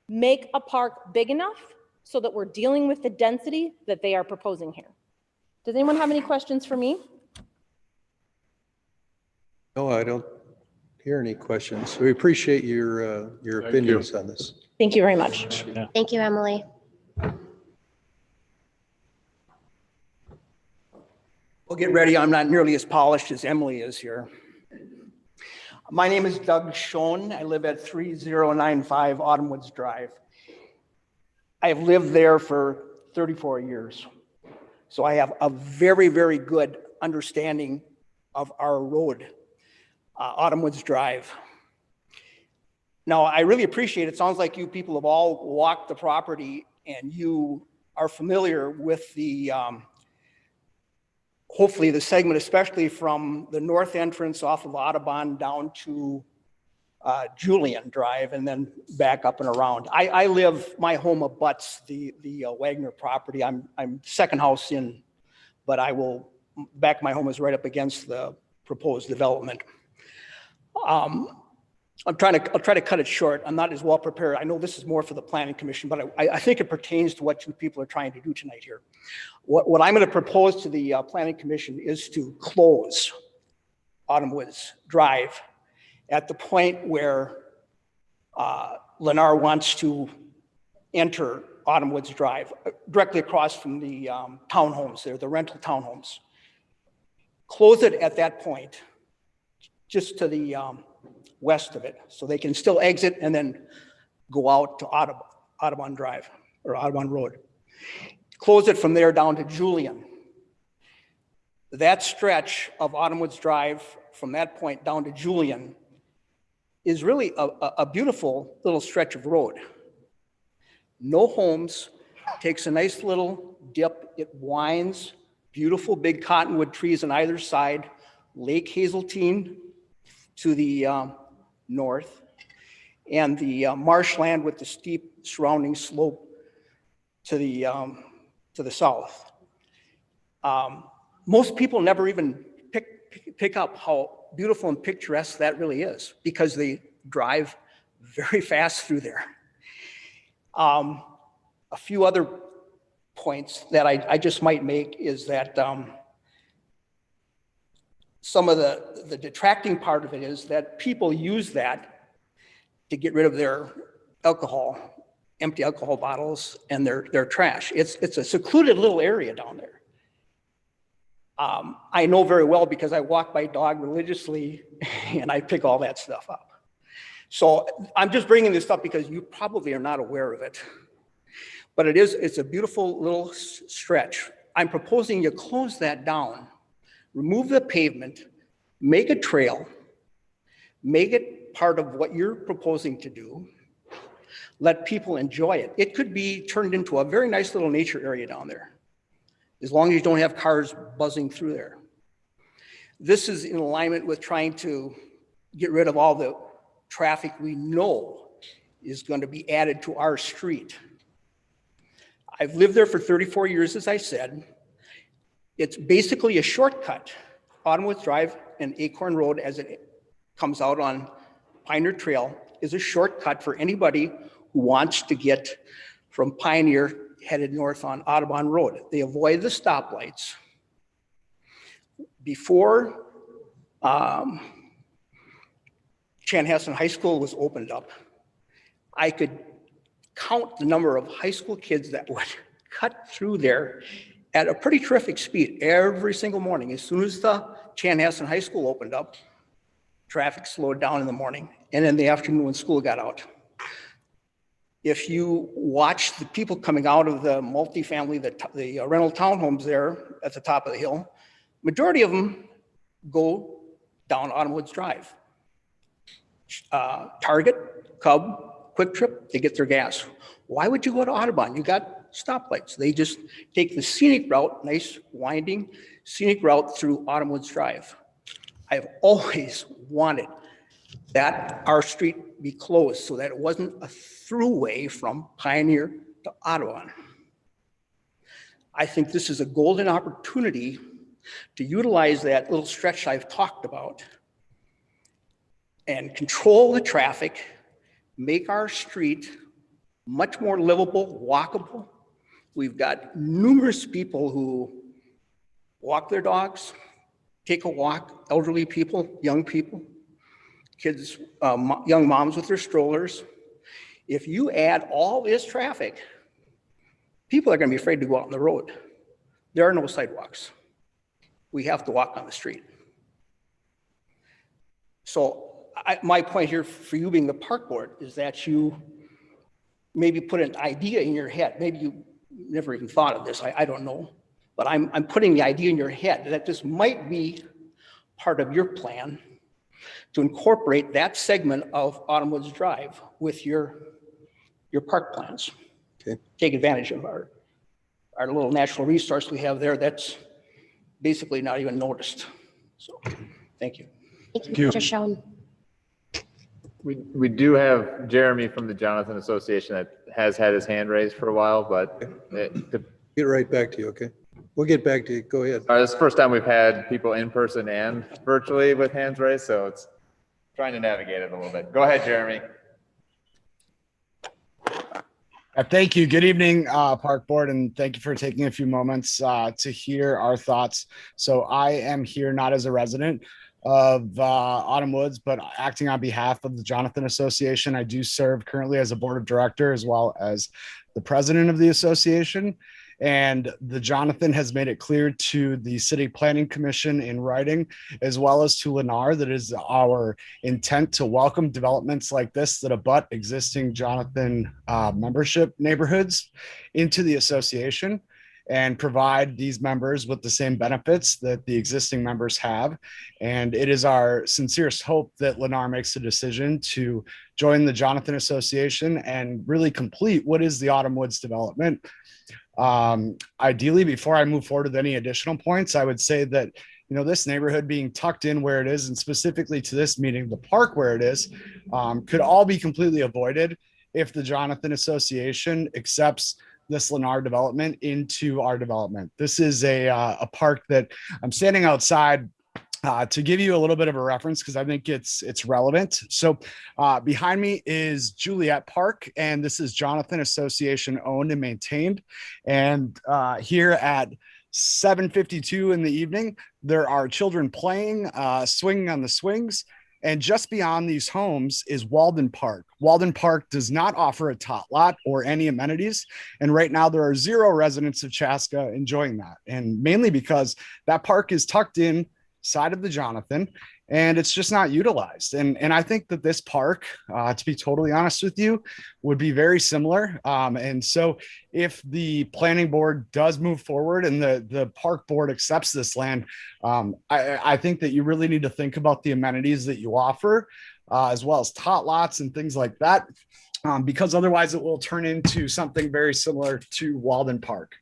Make a park big enough so that we're dealing with the density that they are proposing here. Does anyone have any questions for me? No, I don't hear any questions. We appreciate your opinions on this. Thank you very much. Thank you, Emily. Well, get ready. I'm not nearly as polished as Emily is here. My name is Doug Schoen. I live at 3095 Autumnwoods Drive. I have lived there for 34 years. So I have a very, very good understanding of our road, Autumnwoods Drive. Now, I really appreciate it. Sounds like you people have all walked the property and you are familiar with the hopefully the segment, especially from the north entrance off of Audubon down to Julian Drive and then back up and around. My home abuts the Wagner property. I'm second house in, but back my home is right up against the proposed development. I'll try to cut it short. I'm not as well prepared. I know this is more for the planning commission, but I think it pertains to what you people are trying to do tonight here. What I'm going to propose to the planning commission is to close Autumn Woods Drive at the point where Lennar wants to enter Autumn Woods Drive, directly across from the townhomes there, the rental townhomes. Close it at that point, just to the west of it, so they can still exit and then go out to Audubon Drive or Audubon Road. Close it from there down to Julian. That stretch of Autumn Woods Drive from that point down to Julian is really a beautiful little stretch of road. No homes, takes a nice little dip, it winds, beautiful big cottonwood trees on either side, Lake Hazeltine to the north, and the marshland with the steep surrounding slope to the south. Most people never even pick up how beautiful and picturesque that really is, because they drive very fast through there. A few other points that I just might make is that some of the detracting part of it is that people use that to get rid of their alcohol, empty alcohol bottles and their trash. It's a secluded little area down there. I know very well because I walk my dog religiously and I pick all that stuff up. So I'm just bringing this up because you probably are not aware of it. But it's a beautiful little stretch. I'm proposing you close that down, remove the pavement, make a trail, make it part of what you're proposing to do, let people enjoy it. It could be turned into a very nice little nature area down there, as long as you don't have cars buzzing through there. This is in alignment with trying to get rid of all the traffic we know is going to be added to our street. I've lived there for 34 years, as I said. It's basically a shortcut. Autumn Woods Drive and Acorn Road, as it comes out on Pioneer Trail, is a shortcut for anybody who wants to get from Pioneer headed north on Audubon Road. They avoid the stoplights. Before Chanhassen High School was opened up, I could count the number of high school kids that would cut through there at a pretty terrific speed every single morning. As soon as the Chanhassen High School opened up, traffic slowed down in the morning and in the afternoon when school got out. If you watch the people coming out of the multifamily, the rental townhomes there at the top of the hill, majority of them go down Autumn Woods Drive. Target, Cub, Quick Trip, they get their gas. Why would you go to Audubon? You got stoplights. They just take the scenic route, nice winding scenic route through Autumn Woods Drive. I've always wanted that our street be closed so that it wasn't a throughway from Pioneer to Audubon. I think this is a golden opportunity to utilize that little stretch I've talked about and control the traffic, make our street much more livable, walkable. We've got numerous people who walk their dogs, take a walk, elderly people, young people, kids, young moms with their strollers. If you add all this traffic, people are going to be afraid to go out on the road. There are no sidewalks. We have to walk on the street. So my point here for you being the park board is that you maybe put an idea in your head. Maybe you never even thought of this. I don't know. But I'm putting the idea in your head that this might be part of your plan to incorporate that segment of Autumn Woods Drive with your park plans. Okay. Take advantage of our little natural resource we have there that's basically not even noticed. So, thank you. Thank you, Mr. Schoen. We do have Jeremy from the Jonathan Association that has had his hand raised for a while, but Get right back to you, okay? We'll get back to you. Go ahead. this is the first time we've had people in person and virtually with hands raised, so it's trying to navigate it a little bit. Go ahead, Jeremy. Thank you. Good evening, Park Board, and thank you for taking a few moments to hear our thoughts. So I am here not as a resident of Autumn Woods, but acting on behalf of the Jonathan Association. I do serve currently as a board of director as well as the president of the association. And the Jonathan has made it clear to the City Planning Commission in writing, as well as to Lennar, that is our intent to welcome developments like this that abut existing Jonathan membership neighborhoods into the association and provide these members with the same benefits that the existing members have. And it is our sincerest hope that Lennar makes a decision to join the Jonathan Association and really complete what is the Autumn Woods development. Ideally, before I move forward with any additional points, I would say that, you know, this neighborhood being tucked in where it is, and specifically to this meeting, the park where it is, could all be completely avoided if the Jonathan Association accepts this Lennar development into our development. This is a park that I'm standing outside to give you a little bit of a reference, because I think it's relevant. So behind me is Juliet Park, and this is Jonathan Association owned and maintained. And here at 7:52 in the evening, there are children playing, swinging on the swings. And just beyond these homes is Walden Park. Walden Park does not offer a tot lot or any amenities. And right now there are 0 residents of Chaska enjoying that. And mainly because that park is tucked in side of the Jonathan, and it's just not utilized. And I think that this park, to be totally honest with you, would be very similar. And so if the planning board does move forward and the park board accepts this land, I think that you really need to think about the amenities that you offer, as well as tot lots and things like that, because otherwise it will turn into something very similar to Walden Park.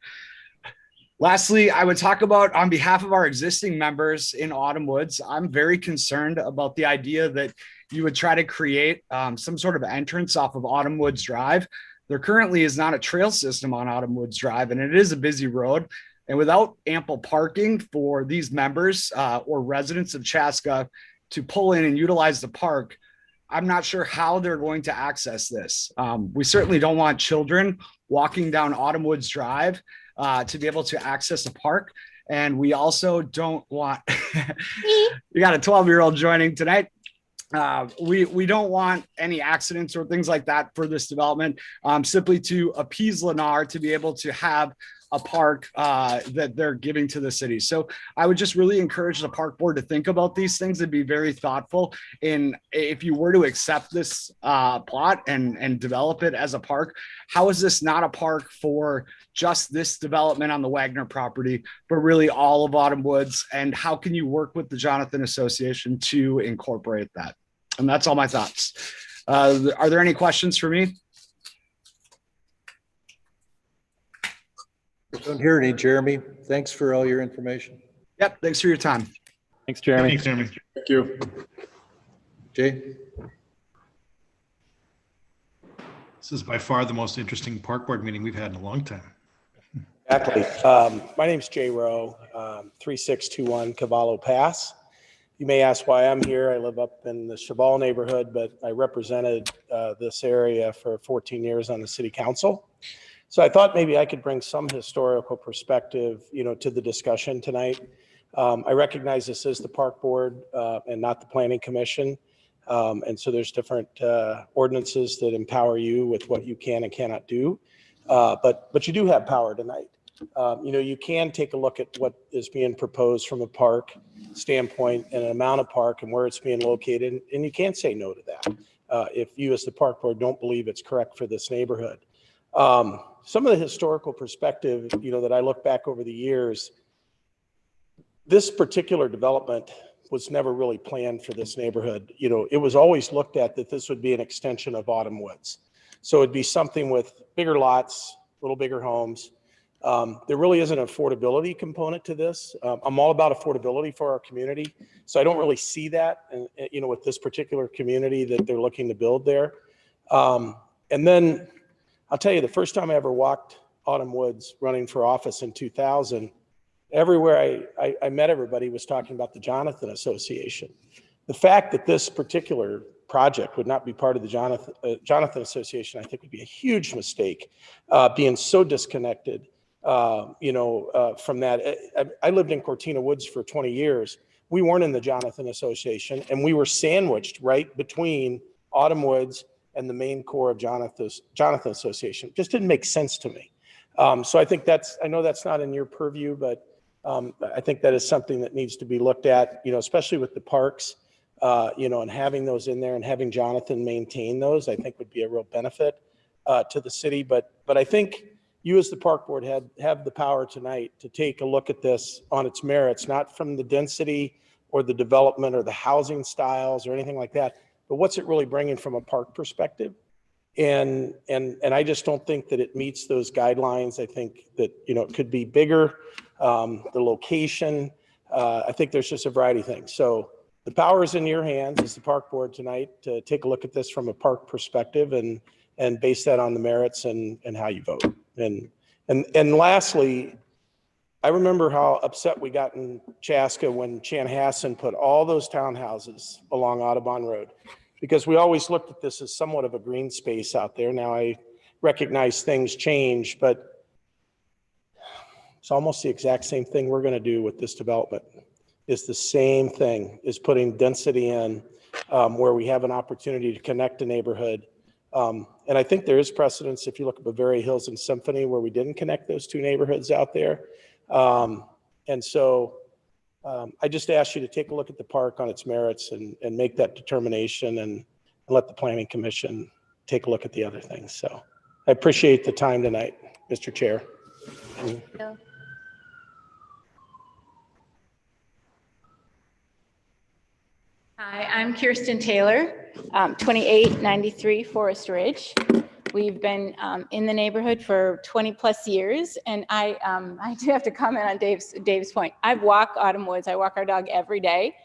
Lastly, I would talk about, on behalf of our existing members in Autumn Woods, I'm very concerned about the idea that you would try to create some sort of entrance off of Autumn Woods Drive. There currently is not a trail system on Autumn Woods Drive, and it is a busy road. And without ample parking for these members or residents of Chaska to pull in and utilize the park, I'm not sure how they're going to access this. We certainly don't want children walking down Autumn Woods Drive to be able to access a park. And we also don't want, you got a 12-year-old joining tonight. We don't want any accidents or things like that for this development, simply to appease Lennar to be able to have a park that they're giving to the city. So I would just really encourage the park board to think about these things and be very thoughtful in, if you were to accept this plot and develop it as a park, how is this not a park for just this development on the Wagner property, but really all of Autumn Woods? And how can you work with the Jonathan Association to incorporate that? And that's all my thoughts. Are there any questions for me? I don't hear any, Jeremy. Thanks for all your information. Yep. Thanks for your time. Thanks, Jeremy. Thanks, Jeremy. Thank you. Jay? This is by far the most interesting park board meeting we've had in a long time. Exactly. My name's Jay Rowe, 3621 Cavallo Pass. You may ask why I'm here. I live up in the Cheval neighborhood, but I represented this area for 14 years on the city council. So I thought maybe I could bring some historical perspective, to the discussion tonight. I recognize this is the park board and not the planning commission. And so there's different ordinances that empower you with what you can and cannot do. But you do have power tonight. You can take a look at what is being proposed from a park standpoint and an amount of park and where it's being located. And you can say no to that if you as the park board don't believe it's correct for this neighborhood. Some of the historical perspective, that I look back over the years, this particular development was never really planned for this neighborhood. It was always looked at that this would be an extension of Autumn Woods. So it'd be something with bigger lots, a little bigger homes, There really is an affordability component to this. I'm all about affordability for our community, so I don't really see that, with this particular community that they're looking to build there. And then I'll tell you, the first time I ever walked Autumn Woods running for office in 2000, everywhere I met everybody was talking about the Jonathan Association. The fact that this particular project would not be part of the Jonathan Association, I think would be a huge mistake, being so disconnected, from that. I lived in Cortina Woods for 20 years. We weren't in the Jonathan Association, and we were sandwiched right between Autumn Woods and the main core of Jonathan Association. It just didn't make sense to me. So I think I know that's not in your purview, but I think that is something that needs to be looked at, especially with the parks, and having those in there and having Jonathan maintain those, I think would be a real benefit to the city. But I think you as the park board have the power tonight to take a look at this on its merits, not from the density or the development or the housing styles or anything like that, but what's it really bringing from a park perspective? And I just don't think that it meets those guidelines. I think that, it could be bigger, the location. I think there's just a variety of things. So the power is in your hands as the park board tonight to take a look at this from a park perspective and base that on the merits and how you vote. And lastly, I remember how upset we got in Chaska when Chanhassen put all those townhouses along Audubon Road, because we always looked at this as somewhat of a green space out there. Now I recognize things change, but it's almost the exact same thing we're going to do with this development. It's the same thing, is putting density in where we have an opportunity to connect a neighborhood. And I think there is precedence if you look at Bavaria Hills and Symphony where we didn't connect those two neighborhoods out there. And so I just ask you to take a look at the park on its merits and make that determination and let the Planning Commission take a look at the other things. So I appreciate the time tonight, Mr. Chair. Hi, I'm Kirsten Taylor, 2893 Forest Ridge. We've been in the neighborhood for 20 plus years, and I do have to comment on Dave's point. I walk Autumn Woods. I walk our dog every day,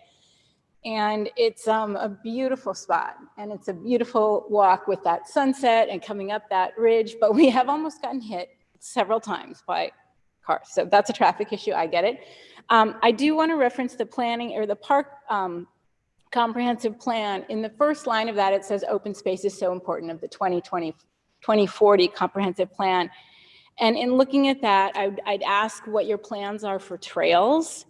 and it's a beautiful spot, and it's a beautiful walk with that sunset and coming up that ridge. But we have almost gotten hit several times by cars, so that's a traffic issue. I get it. I do want to reference the planning or the park comprehensive plan. In the first line of that, it says open space is so important of the 2040 comprehensive plan. And in looking at that, I'd ask what your plans are for trails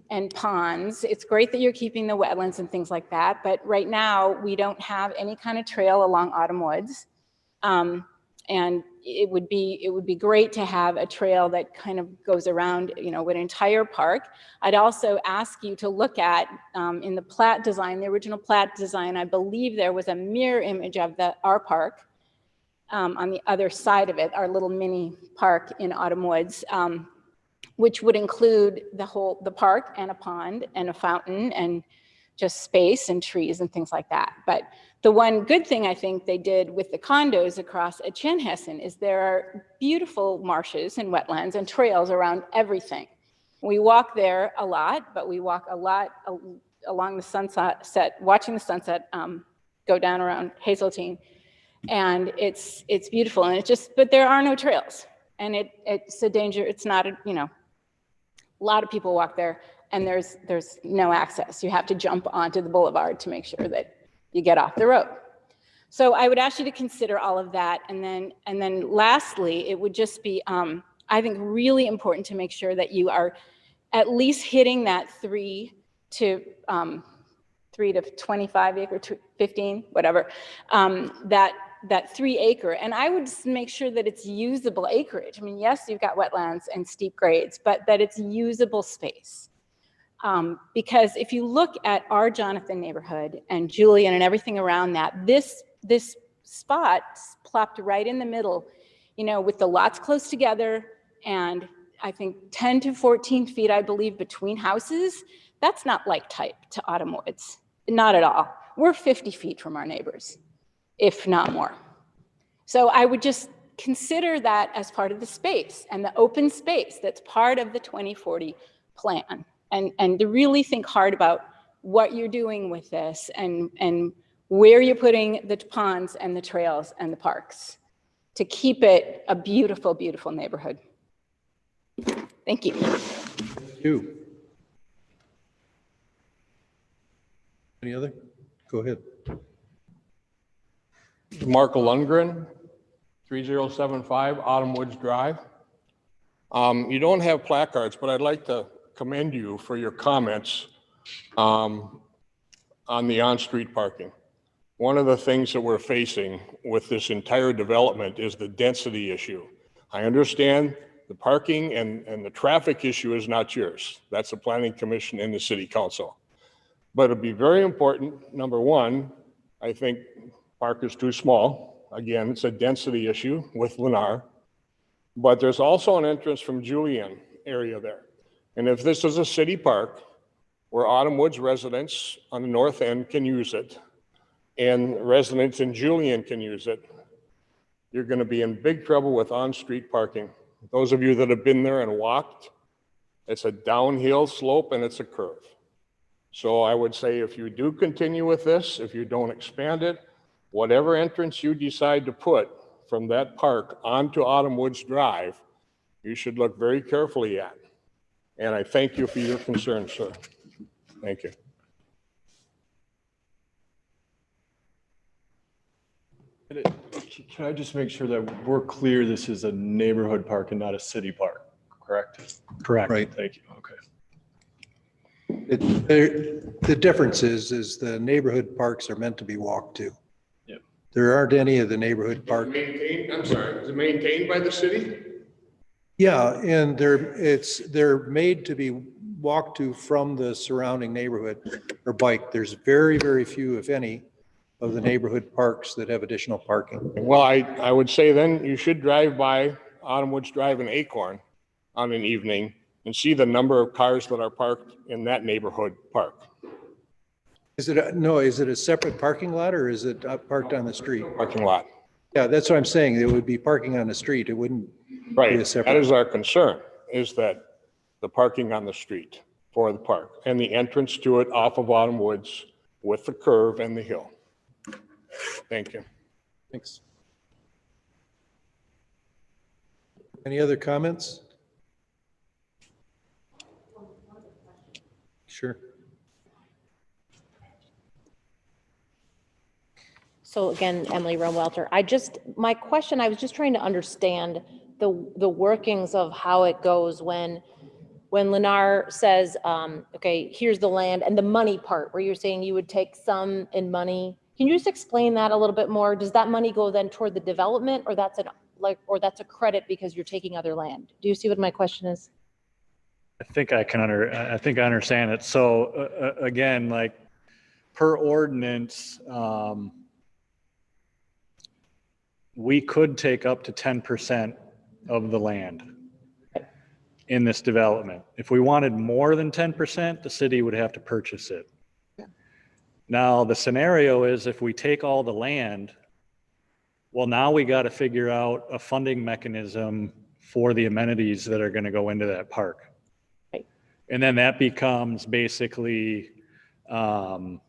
and ponds. It's great that you're keeping the wetlands and things like that, but right now we don't have any kind of trail along Autumn Woods. And it would be great to have a trail that kind of goes around, an entire park. I'd also ask you to look at, in the plat design, the original plat design, I believe there was a mirror image of our park on the other side of it, our little mini park in Autumn Woods, which would include the park and a pond and a fountain and just space and trees and things like that. But the one good thing I think they did with the condos across at Chanhassen is there are beautiful marshes and wetlands and trails around everything. We walk there a lot, but we walk a lot along the sunset, watching the sunset go down around Hazeltine. And it's beautiful, and but there are no trails, and it's a danger. It's not a lot of people walk there, and there's no access. You have to jump onto the boulevard to make sure that you get off the road. So I would ask you to consider all of that, and then lastly, it would just be I think really important to make sure that you are at least hitting that 3 to 25 acre, 15, whatever, that 3 acre. And I would just make sure that it's usable acreage. I mean, yes, you've got wetlands and steep grades, but that it's usable space. Because if you look at our Jonathan neighborhood and Julian and everything around that, this spot plopped right in the middle, with the lots close together, and I think 10 to 14 feet, I believe, between houses. That's not like type to Autumn Woods, not at all. We're 50 feet from our neighbors, if not more. So I would just consider that as part of the space and the open space that's part of the 2040 plan. And to really think hard about what you're doing with this and where you're putting the ponds and the trails and the parks to keep it a beautiful, beautiful neighborhood. Thank you. Thank you. Any other? Go ahead. Marco Lundgren, 3075 Autumn Woods Drive. You don't have placards, but I'd like to commend you for your comments on the on-street parking. One of the things that we're facing with this entire development is the density issue. I understand the parking and the traffic issue is not yours. That's the Planning Commission and the City Council. But it'd be very important, number one, I think park is too small. Again, it's a density issue with Lennar. But there's also an entrance from Julian area there. And if this is a city park where Autumn Woods residents on the north end can use it, and residents in Julian can use it, you're going to be in big trouble with on-street parking. Those of you that have been there and walked, it's a downhill slope and it's a curve. So I would say if you do continue with this, if you don't expand it, whatever entrance you decide to put from that park onto Autumn Woods Drive, you should look very carefully at. And I thank you for your concern, sir. Thank you. Can I just make sure that we're clear, this is a neighborhood park and not a city park, correct? Correct. Right. Thank you. Okay. The difference is the neighborhood parks are meant to be walked to. Yep. There aren't any of the neighborhood parks. I'm sorry, is it maintained by the city? Yeah, and they're made to be walked to from the surrounding neighborhood or bike. There's very, very few, if any, of the neighborhood parks that have additional parking. Well, I would say then you should drive by Autumn Woods Drive in Acorn on an evening and see the number of cars that are parked in that neighborhood park. Is it a separate parking lot or is it parked on the street? Parking lot. Yeah, that's what I'm saying. It would be parking on the street. It wouldn't be a separate. That is our concern, is that the parking on the street for the park and the entrance to it off of Autumn Woods with the curve and the hill. Thank you. Thanks. Any other comments? Sure. So again, Emily Rohn-Welter, my question, I was just trying to understand the workings of how it goes when Lennar says, okay, here's the land and the money part where you're saying you would take some in money. Can you just explain that a little bit more? Does that money go then toward the development or that's a credit because you're taking other land? Do you see what my question is? I think I understand it. So again, like per ordinance, we could take up to 10% of the land in this development. If we wanted more than 10%, the city would have to purchase it. Now, the scenario is if we take all the land, well, now we got to figure out a funding mechanism for the amenities that are going to go into that park. Right. And then that becomes basically, something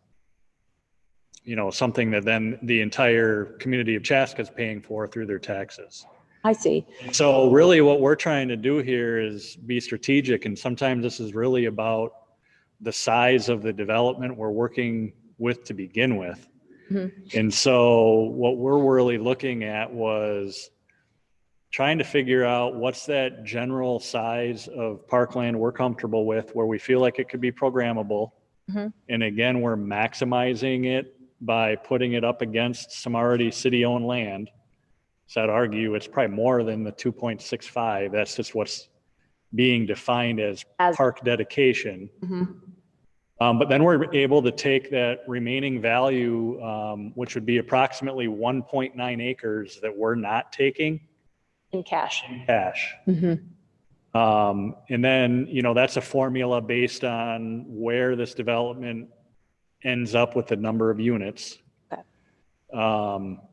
that then the entire community of Chaska is paying for through their taxes. I see. So really what we're trying to do here is be strategic. And sometimes this is really about the size of the development we're working with to begin with. Mm-hmm. And so what we're really looking at was trying to figure out what's that general size of parkland we're comfortable with where we feel like it could be programmable. Mm-hmm. And again, we're maximizing it by putting it up against some already city-owned land. So I'd argue it's probably more than the 2.65. That's just what's being defined as park dedication. Mm-hmm. But then we're able to take that remaining value, which would be approximately 1.9 acres that we're not taking. In cash. Mm-hmm. And then, that's a formula based on where this development ends up with the number of units. Okay.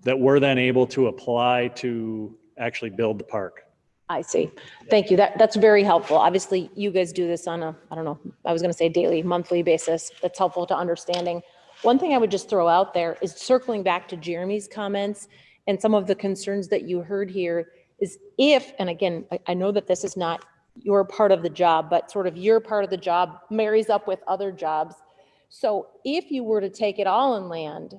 That we're then able to apply to actually build the park. I see. Thank you. That's very helpful. Obviously, you guys do this on a, I don't know, I was going to say daily, monthly basis. That's helpful to understanding. One thing I would just throw out there is circling back to Jeremy's comments and some of the concerns that you heard here is if, and again, I know that this is not your part of the job, but sort of your part of the job marries up with other jobs. So if you were to take it all in land,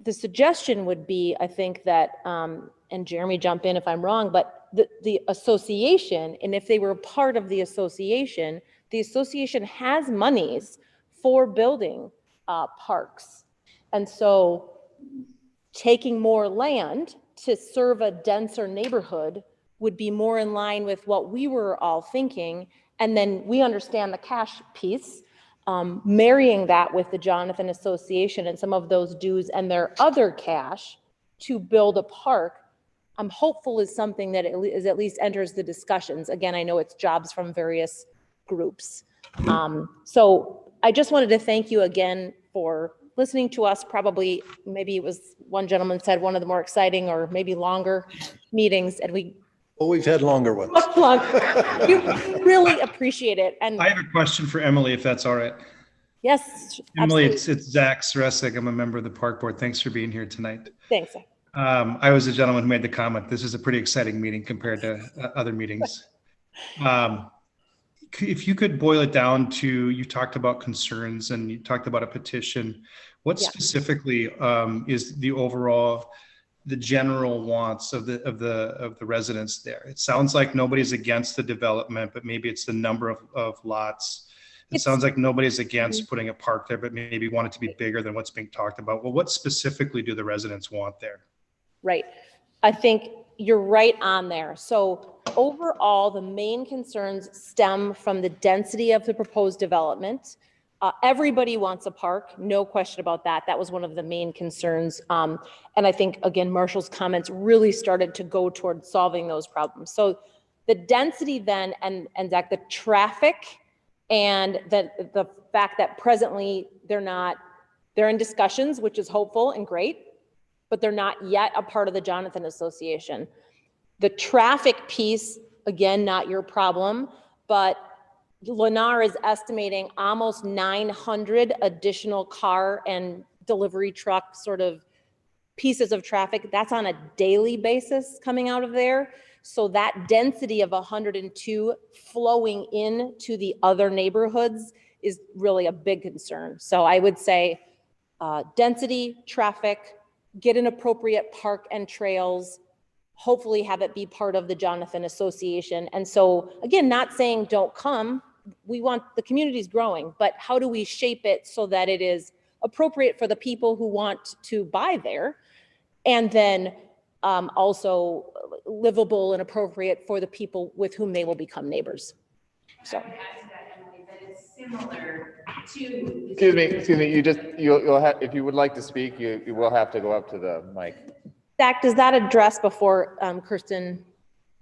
the suggestion would be, I think that, and Jeremy, jump in if I'm wrong, but the association, and if they were part of the association has monies for building parks. And so taking more land to serve a denser neighborhood would be more in line with what we were all thinking. And then we understand the cash piece, marrying that with the Jonathan Association and some of those dues and their other cash to build a park, I'm hopeful is something that is at least enters the discussions. Again, I know it's jobs from various groups. So I just wanted to thank you again for listening to us. Probably, maybe it was one gentleman said one of the more exciting or maybe longer meetings, and we've had longer ones. Much longer. We really appreciate it. And I have a question for Emily, if that's all right. Yes, Emily, absolutely. it's Zach Saresik. I'm a member of the park board. Thanks for being here tonight. Thanks. I was the gentleman who made the comment. This is a pretty exciting meeting compared to other meetings. If you could boil it down to, you talked about concerns and you talked about a petition. What specifically is the overall, the general wants of the residents there? It sounds like nobody's against the development, but maybe it's the number of lots. It sounds like nobody's against putting a park there, but maybe want it to be bigger than what's being talked about. Well, what specifically do the residents want there? Right. I think you're right on there. So overall, the main concerns stem from the density of the proposed development. Everybody wants a park, no question about that. That was one of the main concerns. And I think, again, Marshall's comments really started to go towards solving those problems. So the density then, and Zach, the traffic, and the fact that presently they're in discussions, which is hopeful and great, but they're not yet a part of the Jonathan Association. The traffic piece, again, not your problem, but Lennar is estimating almost 900 additional car and delivery truck sort of pieces of traffic. That's on a daily basis coming out of there. So that density of 102 flowing into the other neighborhoods is really a big concern. So I would say density, traffic, get an appropriate park and trails, hopefully have it be part of the Jonathan Association. And so again, not saying don't come, we want the community's growing, but how do we shape it so that it is appropriate for the people who want to buy there, and then also livable and appropriate for the people with whom they will become neighbors. So. Excuse me. You'll have, if you would like to speak, you will have to go up to the mic. Zach, does that address before Kirsten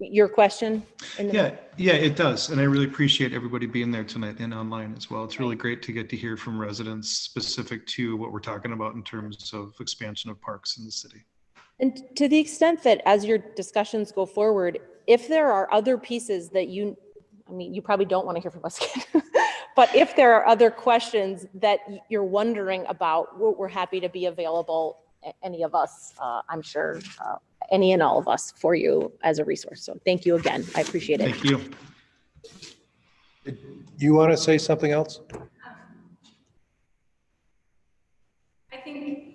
your question? Yeah, it does. And I really appreciate everybody being there tonight and online as well. It's really great to get to hear from residents specific to what we're talking about in terms of expansion of parks in the city. And to the extent that as your discussions go forward, if there are other pieces that you probably don't want to hear from us again, but if there are other questions that you're wondering about, we're happy to be available, any of us, I'm sure, any and all of us, for you as a resource. So thank you again. I appreciate it. Thank you. You want to say something else? I think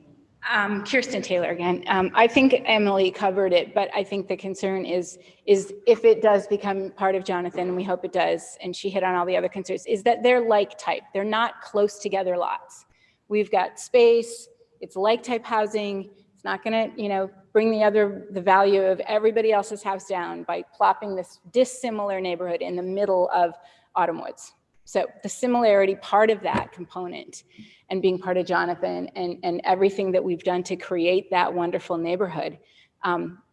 Kirsten Taylor again. I think Emily covered it, but I think the concern is if it does become part of Jonathan, and we hope it does, and she hit on all the other concerns, is that they're like type. They're not close together lots. We've got space. It's like type housing. It's not going to, bring the value of everybody else's house down by plopping this dissimilar neighborhood in the middle of Autumn Woods. So the similarity part of that component and being part of Jonathan and everything that we've done to create that wonderful neighborhood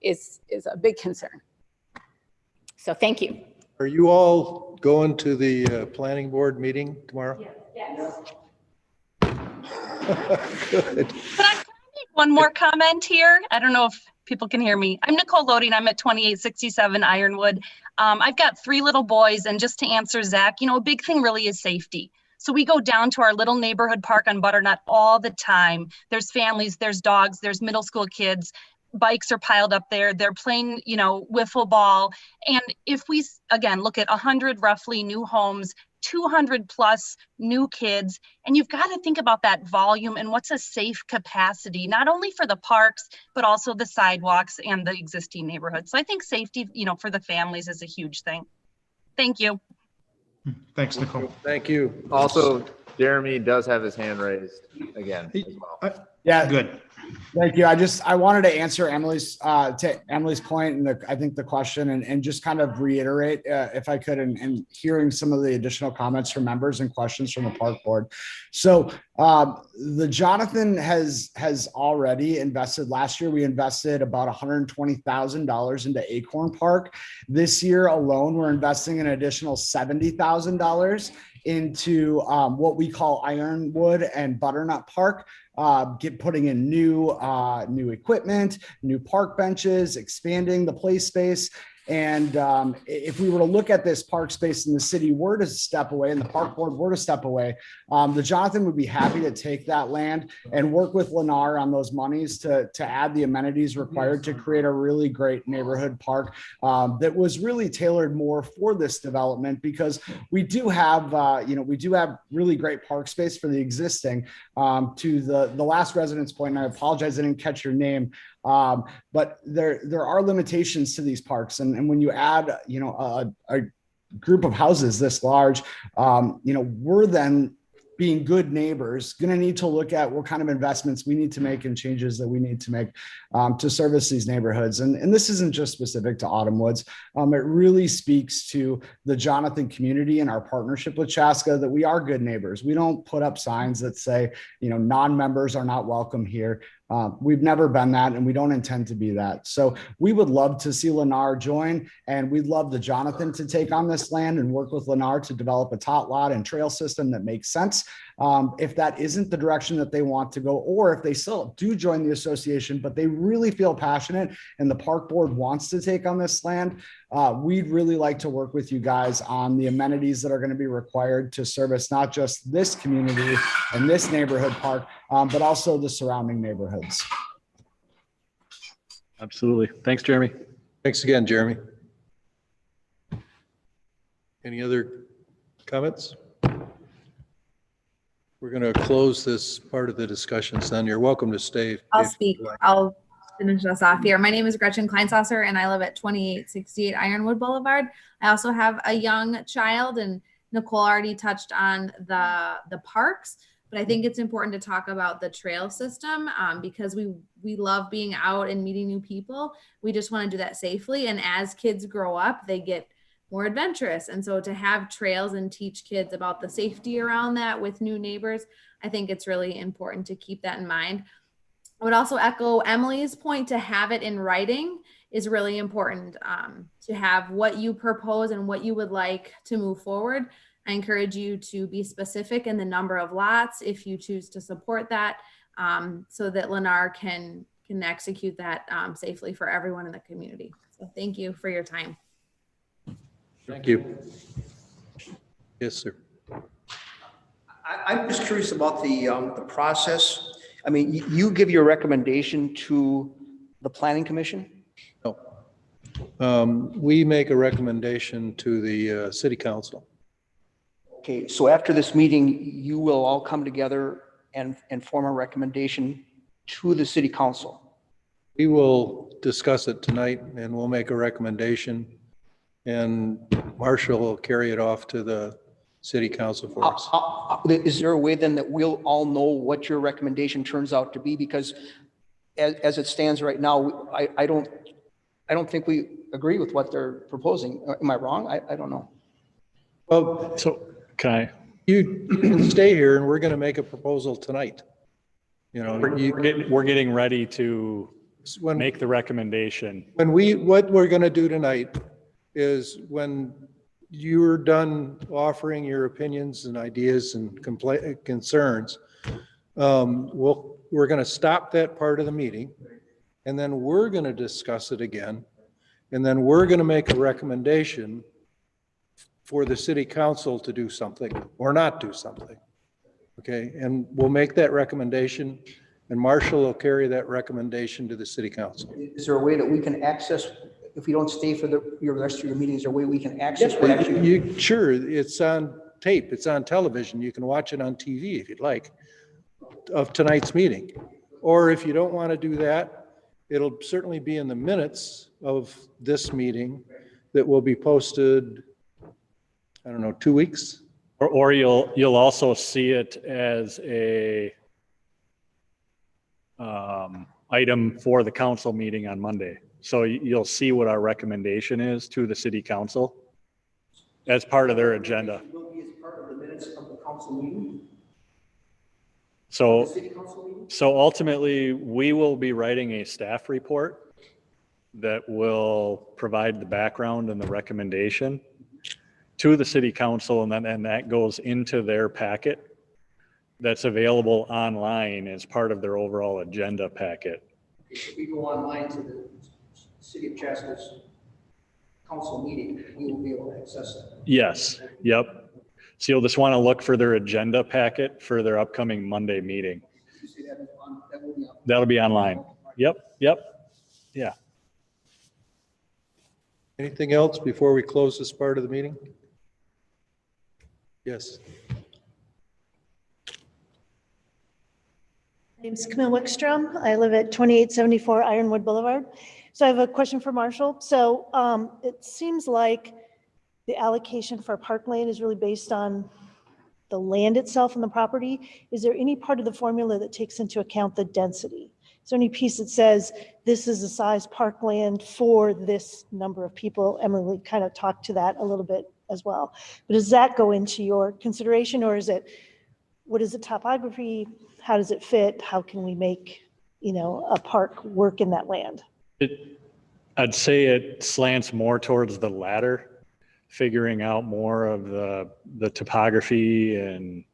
is a big concern. So thank you. Are you all going to the planning board meeting tomorrow? Yes. Good. Can I make one more comment here? I don't know if people can hear me. I'm Nicole Loading. I'm at 2867 Ironwood. I've got 3 little boys, and just to answer Zach, a big thing really is safety. So we go down to our little neighborhood park on Butternut all the time. There's families, there's dogs, there's middle school kids. Bikes are piled up there. They're playing, wiffle ball. And if we, again, look at 100 roughly new homes, 200 plus new kids, and you've got to think about that volume and what's a safe capacity, not only for the parks, but also the sidewalks and the existing neighborhoods. So I think safety, for the families is a huge thing. Thank you. Thanks, Nicole. Thank you. Also, Jeremy does have his hand raised again as well. Yeah, good. Thank you. I wanted to answer Emily's point and I think the question and just kind of reiterate if I could and hearing some of the additional comments from members and questions from the park board. So the Jonathan has already invested. Last year we invested about $120,000 into Acorn Park. This year alone we're investing an additional $70,000 into what we call Ironwood and Butternut Park. Putting in new equipment, new park benches, expanding the play space. And if we were to look at this park space in the city were to step away and the park board were to step away, the Jonathan would be happy to take that land and work with Lennar on those monies to add the amenities required to create a really great neighborhood park that was really tailored more for this development, because we do have really great park space for the existing. To the last resident's point, and I apologize, I didn't catch your name. But there are limitations to these parks, and when you add a group of houses this large, we're then being good neighbors going to need to look at what kind of investments we need to make and changes that we need to make to service these neighborhoods. And this isn't just specific to Autumn Woods. It really speaks to the Jonathan community and our partnership with Chaska that we are good neighbors. We don't put up signs that say, non-members are not welcome here. We've never been that, and we don't intend to be that. So we would love to see Lennar join, and we'd love the Jonathan to take on this land and work with Lennar to develop a tot lot and trail system that makes sense. If that isn't the direction that they want to go, or if they still do join the association, but they really feel passionate and the park board wants to take on this land, we'd really like to work with you guys on the amenities that are going to be required to service not just this community and this neighborhood park, but also the surrounding neighborhoods. Absolutely. Thanks, Jeremy. Thanks again, Jeremy. Any other comments? We're going to close this part of the discussions then. You're welcome to stay. I'll speak. I'll finish us off here. My name is Gretchen Kleinsasser, and I live at 2868 Ironwood Boulevard. I also have a young child, and Nicole already touched on the parks, but I think it's important to talk about the trail system because we love being out and meeting new people. We just want to do that safely. And as kids grow up, they get more adventurous. And so to have trails and teach kids about the safety around that with new neighbors, I think it's really important to keep that in mind. I would also echo Emily's point, to have it in writing is really important, to have what you propose and what you would like to move forward. I encourage you to be specific in the number of lots if you choose to support that, so that Lennar can execute that safely for everyone in the community. So thank you for your time. Thank you. Yes, sir. I'm just curious about the process. I mean, you give your recommendation to the Planning Commission? No. We make a recommendation to the City Council. Okay, so after this meeting, you will all come together and form a recommendation to the City Council? We will discuss it tonight and we'll make a recommendation, and Marshall will carry it off to the City Council for us. Is there a way then that we'll all know what your recommendation turns out to be? Because as it stands right now, I don't think we agree with what they're proposing. Am I wrong? I don't know. Well, so can I? You can stay here and we're going to make a proposal tonight. You know, we're getting ready to make the recommendation. What we're going to do tonight is, when you're done offering your opinions and ideas and concerns, we're going to stop that part of the meeting, and then we're going to discuss it again, and then we're going to make a recommendation for the city council to do something or not do something. Okay, and we'll make that recommendation, and Marshall will carry that recommendation to the city council. Is there a way that we can access, if we don't stay for your rest of your meetings, is there a way we can access what actually? Sure, it's on tape, it's on television, you can watch it on TV if you'd like, of tonight's meeting. Or if you don't want to do that, it'll certainly be in the minutes of this meeting that will be posted, I don't know, 2 weeks? Or you'll also see it as a item for the council meeting on Monday. So you'll see what our recommendation is to the city council as part of their agenda. Will be as part of the minutes of the council meeting? So, The city council meeting? so ultimately, we will be writing a staff report that will provide the background and the recommendation to the city council, and that goes into their packet that's available online as part of their overall agenda packet. If we go online to the city of Chaska's council meeting, we will be able to access that. Yes, yep. So you'll just want to look for their agenda packet for their upcoming Monday meeting. You say that will be on. That'll be online. Yep, yeah. Anything else before we close this part of the meeting? Yes. My name's Camille Wickstrom. I live at 2874 Ironwood Boulevard. So I have a question for Marshall. So it seems like the allocation for park lane is really based on the land itself and the property. Is there any part of the formula that takes into account the density? Is there any piece that says this is the size parkland for this number of people? Emily kind of talked to that a little bit as well. But does that go into your consideration, or is it, what is the topography? How does it fit? How can we make, a park work in that land? I'd say it slants more towards the latter, figuring out more of the topography and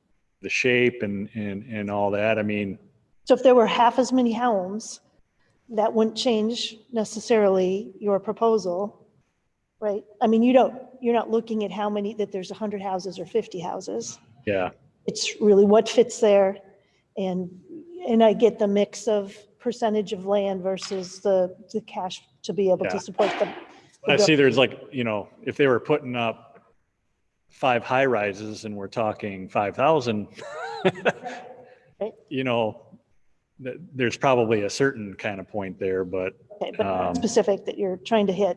the shape and all that. I mean, So if there were half as many homes, that wouldn't change necessarily your proposal, right? I mean, you're not looking at how many, that there's 100 houses or 50 houses. yeah. It's really what fits there. And I get the mix of percentage of land versus the cash to be able Yeah. to support them. I see there's like, if they were putting up 5 high rises and we're talking 5,000, Right. there's probably a certain kind of point there, but Okay, but not specific that you're trying to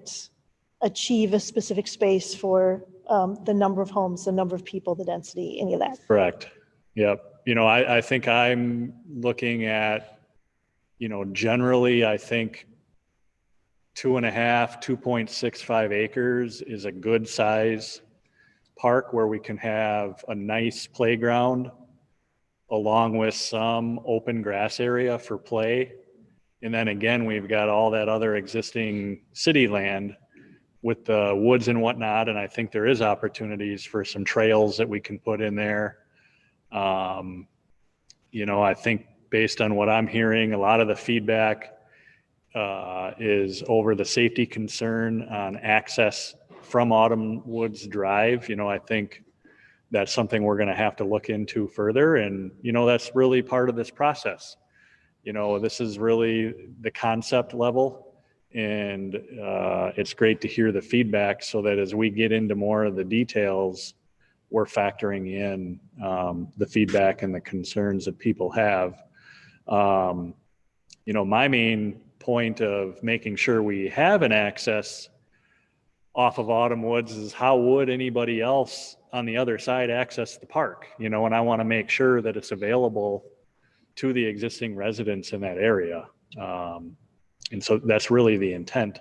achieve a specific space for the number of homes, the number of people, the density, any of that. correct. Yep. I think I'm looking at, generally, I think 2.65 acres is a good size park where we can have a nice playground along with some open grass area for play. And then again, we've got all that other existing city land with the woods and whatnot. And I think there is opportunities for some trails that we can put in there. I think based on what I'm hearing, a lot of the feedback is over the safety concern on access from Autumn Woods Drive. I think that's something we're going to have to look into further. And, that's really part of this process. This is really the concept level, and it's great to hear the feedback so that as we get into more of the details, we're factoring in the feedback and the concerns that people have. My main point of making sure we have an access off of Autumn Woods is how would anybody else on the other side access the park? And I want to make sure that it's available to the existing residents in that area. And so that's really the intent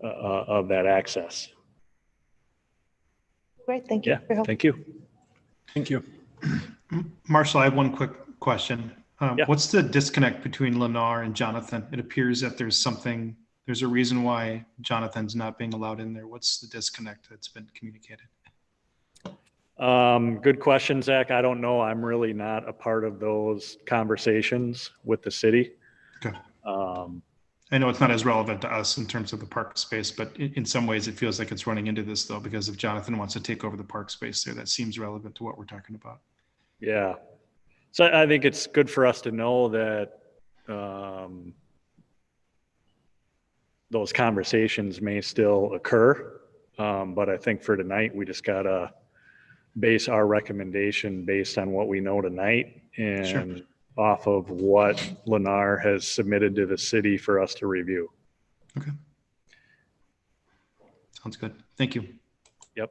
of that access. Great, thank you. Yeah, thank you. Thank you. Marshall, I have one quick question. Yeah. What's the disconnect between Lennar and Jonathan? It appears that there's a reason why Jonathan's not being allowed in there. What's the disconnect that's been communicated? Good question, Zach. I don't know. I'm really not a part of those conversations with the city. Okay. I know it's not as relevant to us in terms of the park space, but in some ways it feels like it's running into this though, because if Jonathan wants to take over the park space there, that seems relevant to what we're talking about. Yeah. So I think it's good for us to know that those conversations may still occur. But I think for tonight, we just gotta base our recommendation based on what we know tonight and off of what Lennar has submitted to the city for us to review. Okay. Sounds good. Thank you. Yep.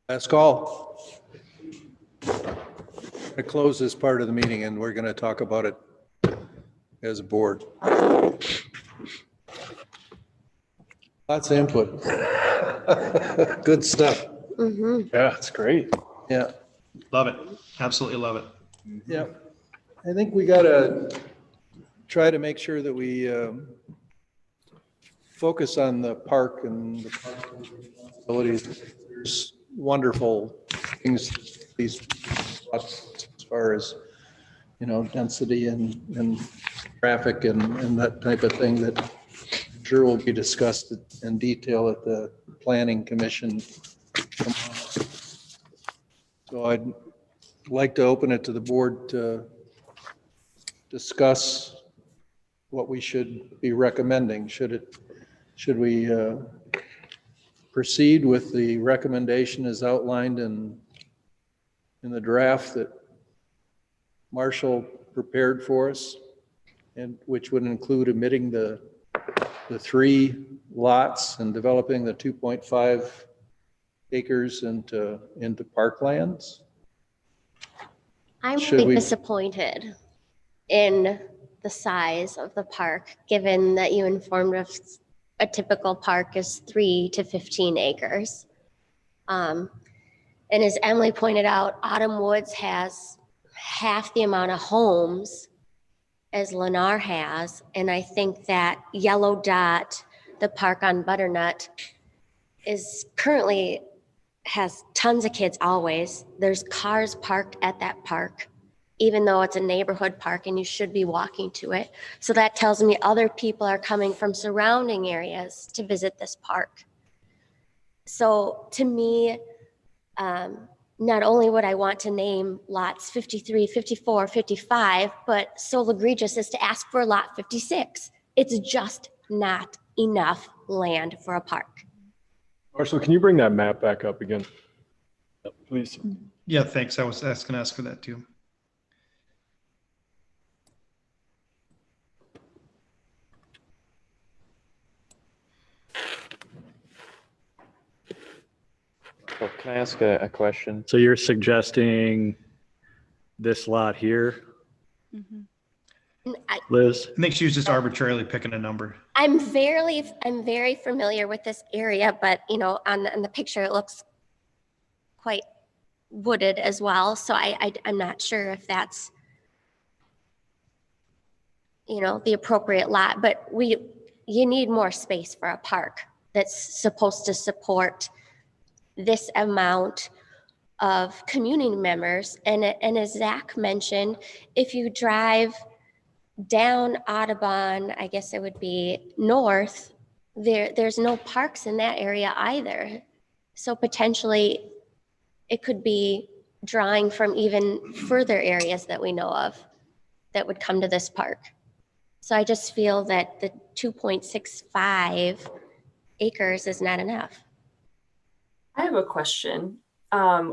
Last call. I close this part of the meeting and we're going to talk about it as a board. Lots of input. Good stuff. Yeah, it's great. Yeah. Love it. Absolutely love it. Yeah. I think we got to try to make sure that we focus on the park and the park responsibilities. There's wonderful things these as far as, you know, density and traffic and that type of thing that I'm sure will be discussed in detail at the Planning Commission. So I'd like to open it to the board to discuss what we should be recommending. Should we proceed with the recommendation as outlined in the draft that Marshall prepared for us, and which would include omitting the 3 lots and developing the 2.5 acres into parklands? I'm Should really we- disappointed in the size of the park, given that you informed us a typical park is 3 to 15 acres. And as Emily pointed out, Autumn Woods has half the amount of homes as Lennar has. And I think that yellow dot, the park on Butternut, is currently has tons of kids always. There's cars parked at that park, even though it's a neighborhood park and you should be walking to it. So that tells me other people are coming from surrounding areas to visit this park. So to me, not only would I want to name lots 53, 54, 55, but so egregious as to ask for lot 56. It's just not enough land for a park. Marshall, can you bring that map back up again, please? Yeah, thanks. I was going to ask for that too. Well, can I ask a question? So you're suggesting this lot here, Liz? I think she was just arbitrarily picking a number. I'm very familiar with this area, but you know, on the picture, it looks quite wooded as well. So I'm not sure if that's, you know, the appropriate lot, but you need more space for a park that's supposed to support this amount of community members. And as Zach mentioned, if you drive down Audubon, I guess it would be north, there's no parks in that area either. So potentially it could be drawing from even further areas that we know of that would come to this park. So I just feel that the 2.65 acres is not enough. I have a question.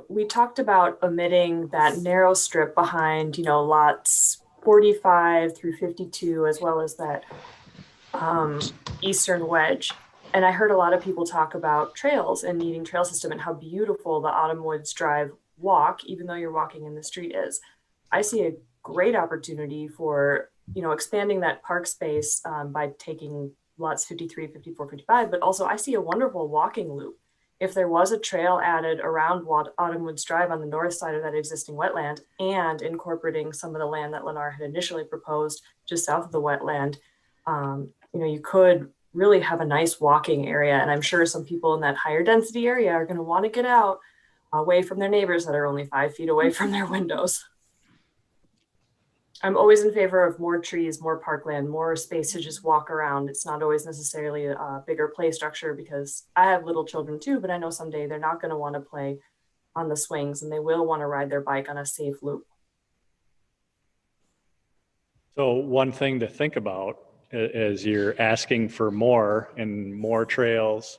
We talked about omitting that narrow strip behind, you know, lots 45 through 52, as well as that eastern wedge. And I heard a lot of people talk about trails and needing trail system and how beautiful the Autumn Woods Drive walk, even though you're walking in the street, is. I see a great opportunity for, you know, expanding that park space by taking lots 53, 54, 55, but also I see a wonderful walking loop. If there was a trail added around Autumn Woods Drive on the north side of that existing wetland and incorporating some of the land that Lennar had initially proposed just south of the wetland, you know, you could really have a nice walking area. And I'm sure some people in that higher density area are going to want to get out away from their neighbors that are only 5 feet away from their windows. I'm always in favor of more trees, more parkland, more space to just walk around. It's not always necessarily a bigger play structure, because I have little children too, but I know someday they're not going to want to play on the swings and they will want to ride their bike on a safe loop. So one thing to think about as you're asking for more and more trails,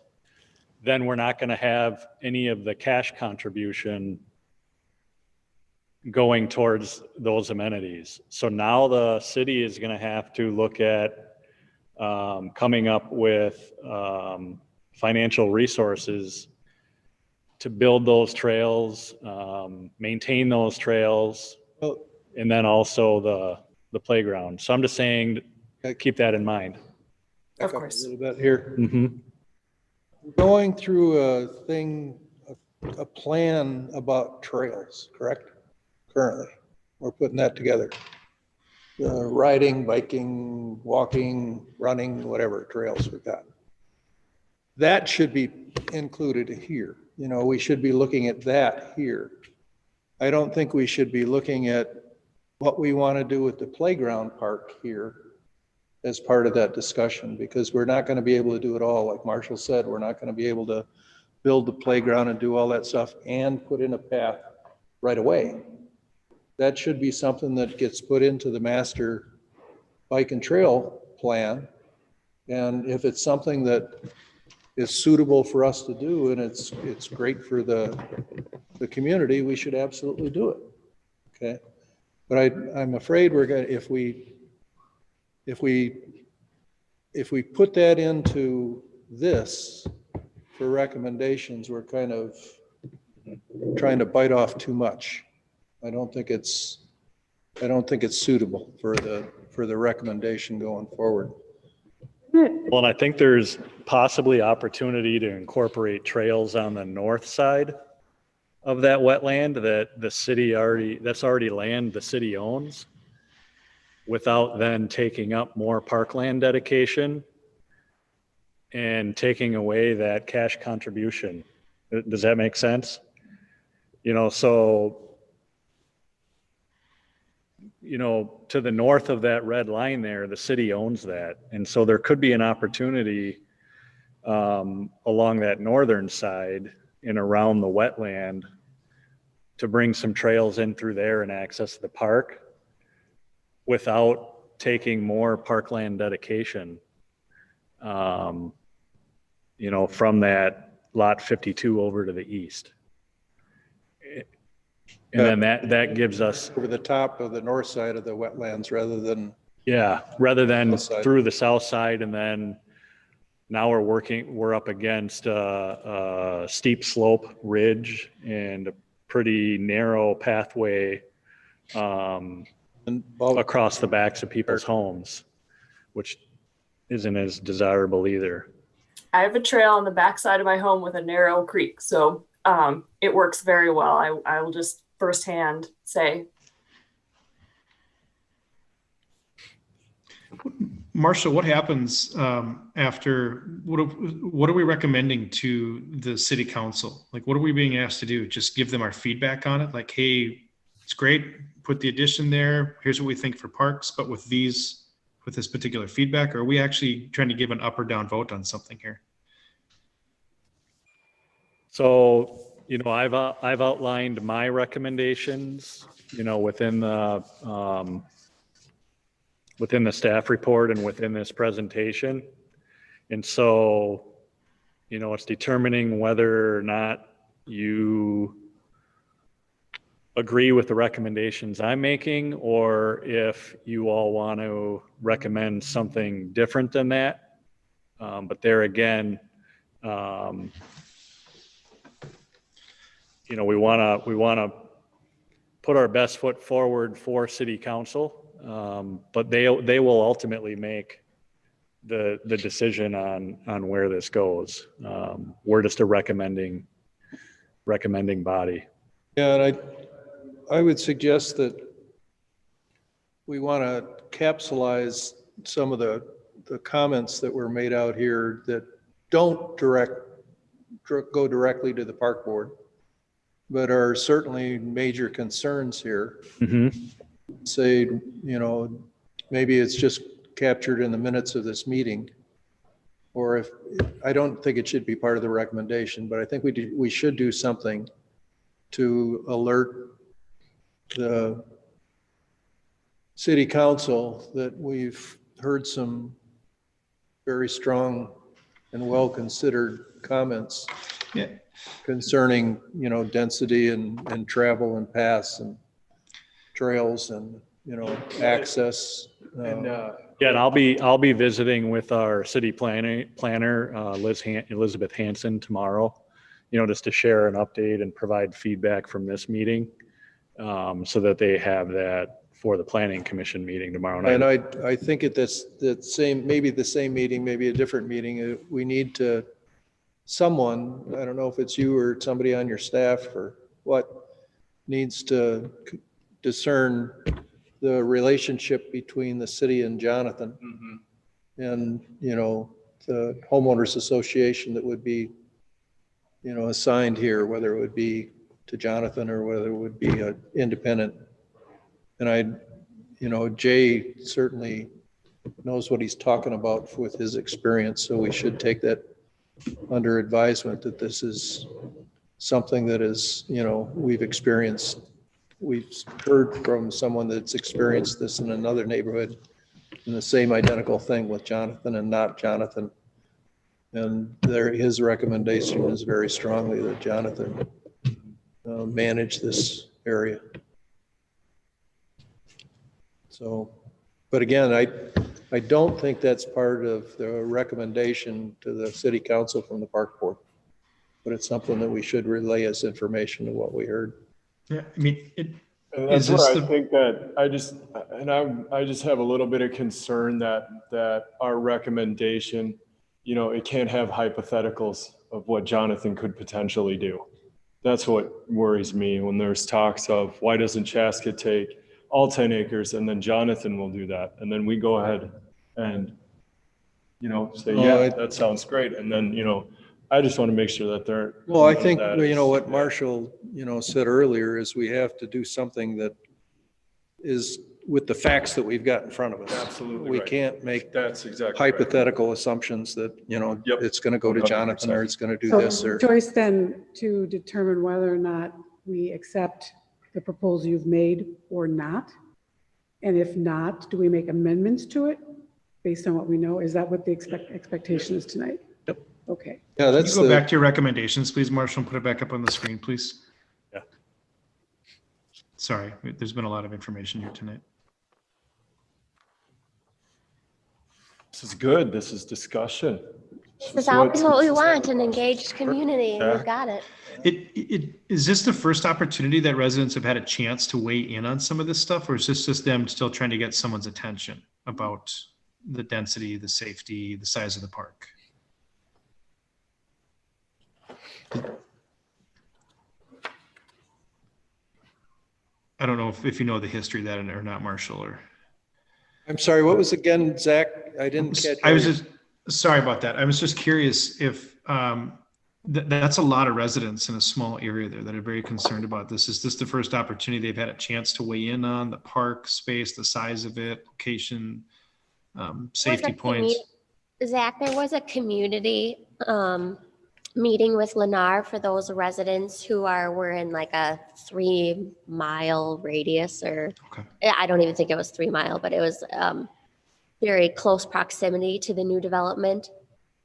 then we're not going to have any of the cash contribution going towards those amenities. So now the city is going to have to look at coming up with financial resources to build those trails, maintain those trails, and then also the playground. So I'm just saying, keep that in mind. Of course. A little bit here. Mm-hmm. Going through a plan about trails, correct? Currently, we're putting that together. Riding, biking, walking, running, whatever trails we've got. That should be included here. You know, we should be looking at that here. I don't think we should be looking at what we want to do with the playground park here as part of that discussion, because we're not going to be able to do it all. Like Marshall said, we're not going to be able to build the playground and do all that stuff and put in a path right away. That should be something that gets put into the master bike and trail plan. And if it's something that is suitable for us to do and it's great for the community, we should absolutely do it. Okay. But I'm afraid we're going to, if we put that into this for recommendations, we're kind of trying to bite off too much. I don't think it's suitable for the recommendation going forward. Well, and I think there's possibly opportunity to incorporate trails on the north side of that wetland that the city that's already land the city owns, without then taking up more parkland dedication and taking away that cash contribution. Does that make sense? You know, so, you know, to the north of that red line there, the city owns that. And so there could be an opportunity along that northern side and around the wetland to bring some trails in through there and access the park without taking more parkland dedication, you know, from that lot 52 over to the east. And then that gives us over the top of the north side of the wetlands rather than through the south side. And then now we're up against a steep slope ridge and a pretty narrow pathway across the backs of people's homes, which isn't as desirable either. I have a trail on the backside of my home with a narrow creek, so it works very well. I will just firsthand say. Marshall, what happens after, what are we recommending to the city council? Like, what are we being asked to do? Just give them our feedback on it? Like, hey, it's great, put the addition there. Here's what we think for parks, but with this particular feedback, or are we actually trying to give an up or down vote on something here? So, you know, I've outlined my recommendations, you know, within the staff report and within this presentation. And so, you know, it's determining whether or not you agree with the recommendations I'm making, or if you all want to recommend something different than that. But there again, you know, we want to put our best foot forward for city council, but they will ultimately make the decision on where this goes. We're just a recommending body. Yeah, and I would suggest that we want to capsulize some of the comments that were made out here that don't go directly to the park board, but are certainly major concerns here. Mm-hmm. say, maybe it's just captured in the minutes of this meeting. Or if, I don't think it should be part of the recommendation, but I think we should do something to alert the city council that we've heard some very strong and well-considered comments concerning, density and travel and paths and trails and, access. Yeah, and I'll be visiting with our city planner, Elizabeth Hanson tomorrow, just to share an update and provide feedback from this meeting, so that they have that for the planning commission meeting tomorrow night. And I think at that same, maybe the same meeting, maybe a different meeting, we need to, someone, I don't know if it's you or somebody on your staff or what, needs to discern the relationship between the city and Jonathan. And, the homeowners association that would be, assigned here, whether it would be to Jonathan or whether it would be an independent. And Jay certainly knows what he's talking about with his experience. So we should take that under advisement that this is something that is, we've experienced. We've heard from someone that's experienced this in another neighborhood and the same identical thing with Jonathan and not Jonathan. And his recommendation is very strongly that Jonathan manage this area. So, but again, I don't think that's part of the recommendation to the city council from the park board, but it's something that we should relay as information to what we heard. Yeah, I mean, and that's where I think that I just have a little bit of concern that our recommendation, it can't have hypotheticals of what Jonathan could potentially do. That's what worries me when there's talks of why doesn't Chaska take all 10 acres and then Jonathan will do that. And then we go ahead and, say, that sounds great. And then, I just want to make sure that they're. Well, I think, what Marshall, said earlier is we have to do something that is with the facts that we've got in front of us. Absolutely. We right. can't make that's exactly hypothetical assumptions that, it's going to go to Jonathan or it's going to do So this or. choice then to determine whether or not we accept the proposal you've made or not. And if not, do we make amendments to it based on what we know? Is that what the expectation is tonight? Yep. Okay. Yeah, Can you go back to your recommendations, please, Marshall, and put it back up on the screen, please? Yeah. Sorry, there's been a lot of information here tonight. This is good. This is discussion. This is always what we want, an engaged community, and we've got it. Is this the first opportunity that residents have had a chance to weigh in on some of this stuff, or is this just them still trying to get someone's attention about the density, the safety, the size of the park? I don't know if you know the history of that or not, Marshall, or. I'm sorry, what was again, Zach? I didn't catch. I was just, sorry about that. I was just curious if that's a lot of residents in a small area there that are very concerned about this. Is this the first opportunity they've had a chance to weigh in on the park space, the size of it, location, safety points? Zach, there was a community meeting with Lennar for those residents who were in like a 3-mile radius, or I don't even think it was 3 mile, but it was very close proximity to the new development.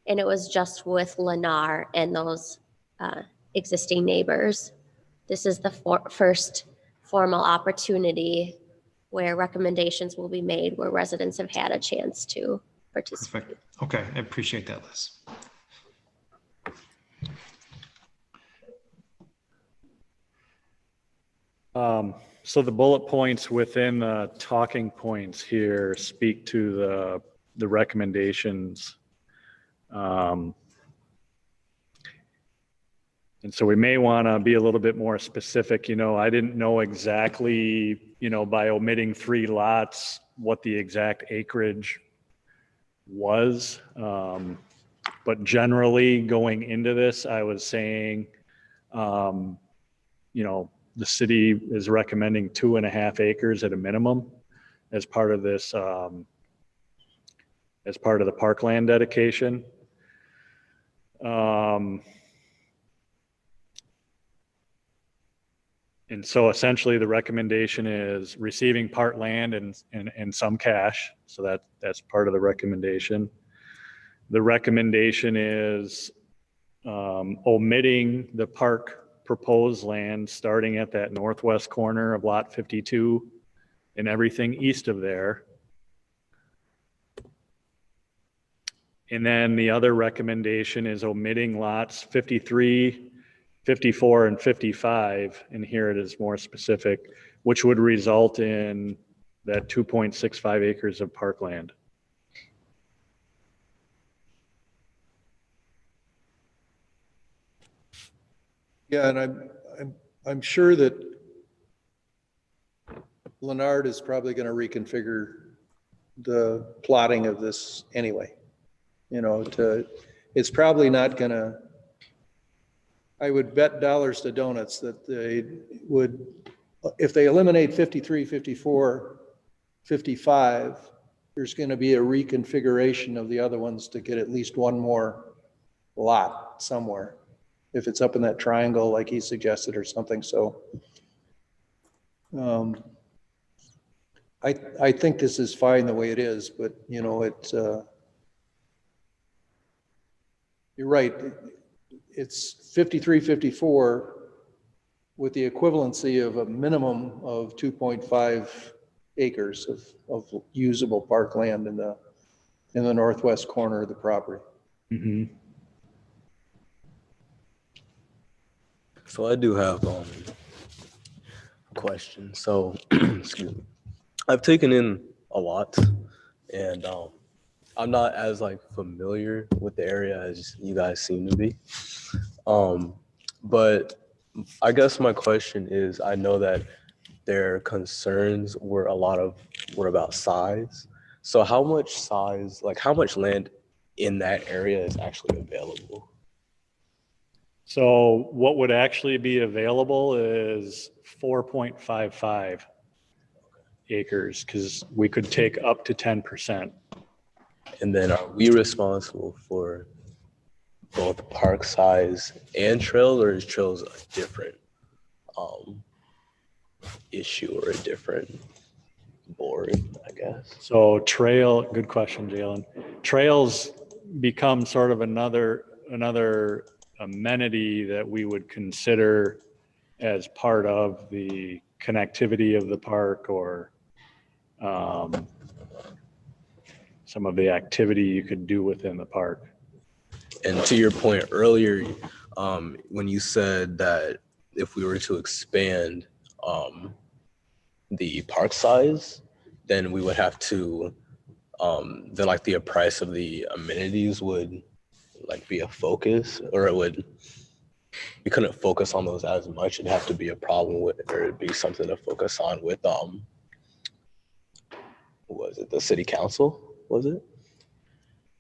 And it was just with Lennar and those existing neighbors. This is the first formal opportunity where recommendations will be made, where residents have had a chance to participate. Perfect. Okay, I appreciate that, Liz. So the bullet points within the talking points here speak to the recommendations. And so we may want to be a little bit more specific. I didn't know exactly, by omitting 3 lots, what the exact acreage was. But generally going into this, I was saying, the city is recommending 2.5 acres at a minimum as part of this, as part of the parkland dedication. And so essentially the recommendation is receiving part land and some cash. So that's part of the recommendation. The recommendation is omitting the park proposed land starting at that northwest corner of lot 52 and everything east of there. And then the other recommendation is omitting lots 53, 54, and 55, and here it is more specific, which would result in that 2.65 acres of parkland. Yeah, and I'm sure that Lennar is probably going to reconfigure the plotting of this anyway. You know, it's probably not going to. I would bet dollars to donuts that they would, if they eliminate 53, 54, 55, there's going to be a reconfiguration of the other ones to get at least one more lot somewhere. If it's up in that triangle like he suggested or something. So I think this is fine the way it is, but you know, you're right. It's 53, 54 with the equivalency of a minimum of 2.5 acres of usable parkland in the northwest corner of the property. Mm-hmm. So I do have a question. So excuse me. I've taken in a lot, and I'm not as like familiar with the area as you guys seem to be. But I guess my question is, I know that their concerns were about size. So how much size, like how much land in that area is actually available? So what would actually be available is 4.55 acres, because we could take up to 10%. And then are we responsible for both park size and trails, or is trails a different issue or a different board, I guess? So good question, Jalen. Trails become sort of another amenity that we would consider as part of the connectivity of the park, or some of the activity you could do within the park. And to your point earlier, when you said that if we were to expand the park size, then we would have to, then like the price of the amenities would like be a focus, or we couldn't focus on those as much. It'd have to be a problem with, or it'd be something to focus on with, was it the city council? Was it?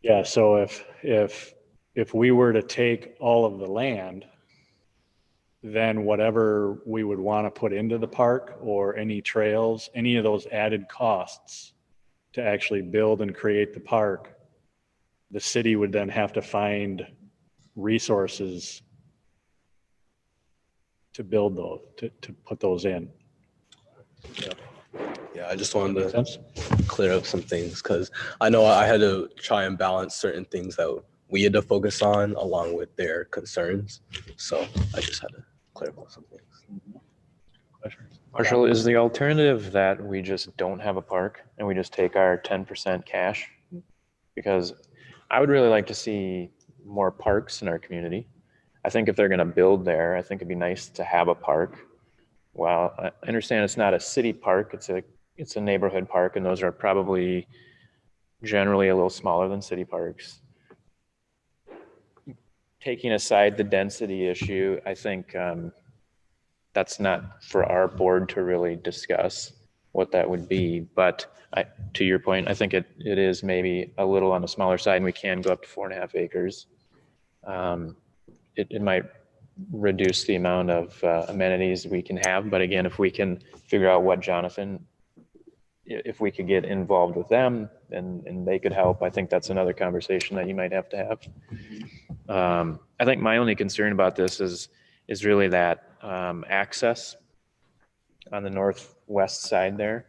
Yeah, so if we were to take all of the land, then whatever we would want to put into the park, or any trails, any of those added costs to actually build and create the park, the city would then have to find resources to build those, to put those in. Yeah, I just wanted to clear up some things, because I know I had to try and balance certain things that we had to focus on along with their concerns. So I just had to clarify some things. Marshall, is the alternative that we just don't have a park and we just take our 10% cash? Because I would really like to see more parks in our community. I think if they're going to build there, I think it'd be nice to have a park. Well, I understand it's not a city park, it's a neighborhood park, and those are probably generally a little smaller than city parks. Taking aside the density issue, I think that's not for our board to really discuss what that would be. But to your point, I think it is maybe a little on the smaller side, and we can go up to 4.5 acres. It might reduce the amount of amenities we can have. But again, if we can figure out what Jonathan, if we could get involved with them and they could help, I think that's another conversation that you might have to have. I think my only concern about this is really that access on the northwest side there,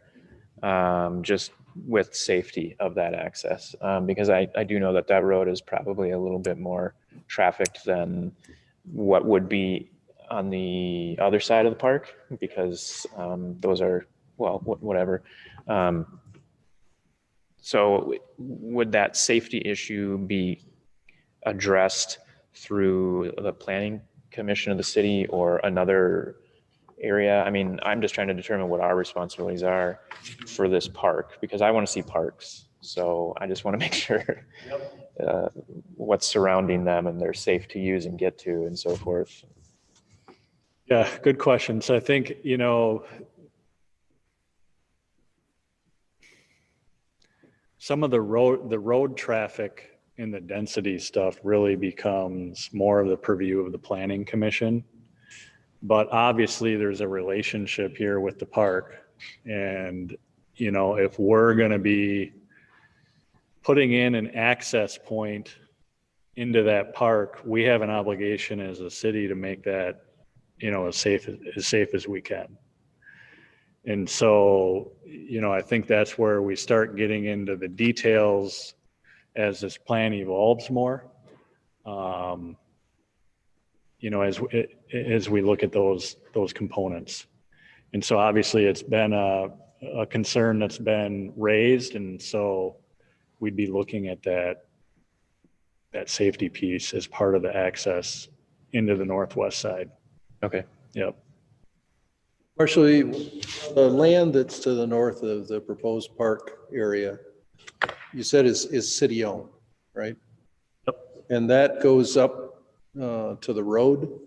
just with safety of that access, because I do know that road is probably a little bit more trafficked than what would be on the other side of the park, because those are, well, whatever. So would that safety issue be addressed through the planning commission of the city or another area? I mean, I'm just trying to determine what our responsibilities are for this park, because I want to see parks. So I just want to make sure what's surrounding them and they're safe to use and get to and so forth. Yeah, good question. So I think, you know, some of the road traffic and the density stuff really becomes more of the purview of the planning commission. But obviously there's a relationship here with the park. And, you know, if we're going to be putting in an access point into that park, we have an obligation as a city to make that, you know, as safe as we can. And so, you know, I think that's where we start getting into the details as this plan evolves more. You know, as we look at those components. And so obviously it's been a concern that's been raised. And so we'd be looking at that safety piece as part of the access into the northwest side. Okay. Yep. Partially, the land that's to the north of the proposed park area, you said is city owned, right? Yep. And that goes up to the road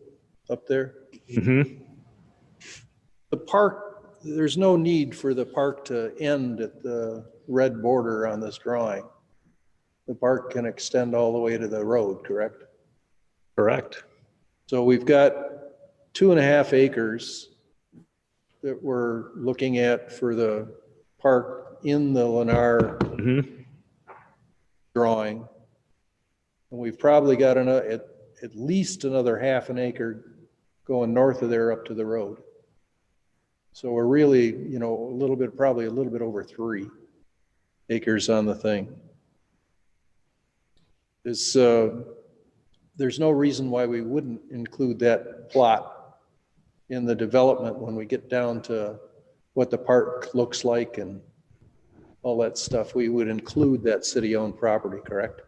up there? Mm-hmm. The park, there's no need for the park to end at the red border on this drawing. The park can extend all the way to the road, correct? Correct. So we've got 2.5 acres that we're looking at for the park in the Lennar drawing. And we've probably got at least another 1/2 acre going north of there up to the road. So we're really, you know, probably a little bit over 3 acres on the thing. There's no reason why we wouldn't include that plot in the development when we get down to what the park looks like and all that stuff. We would include that city-owned property, correct?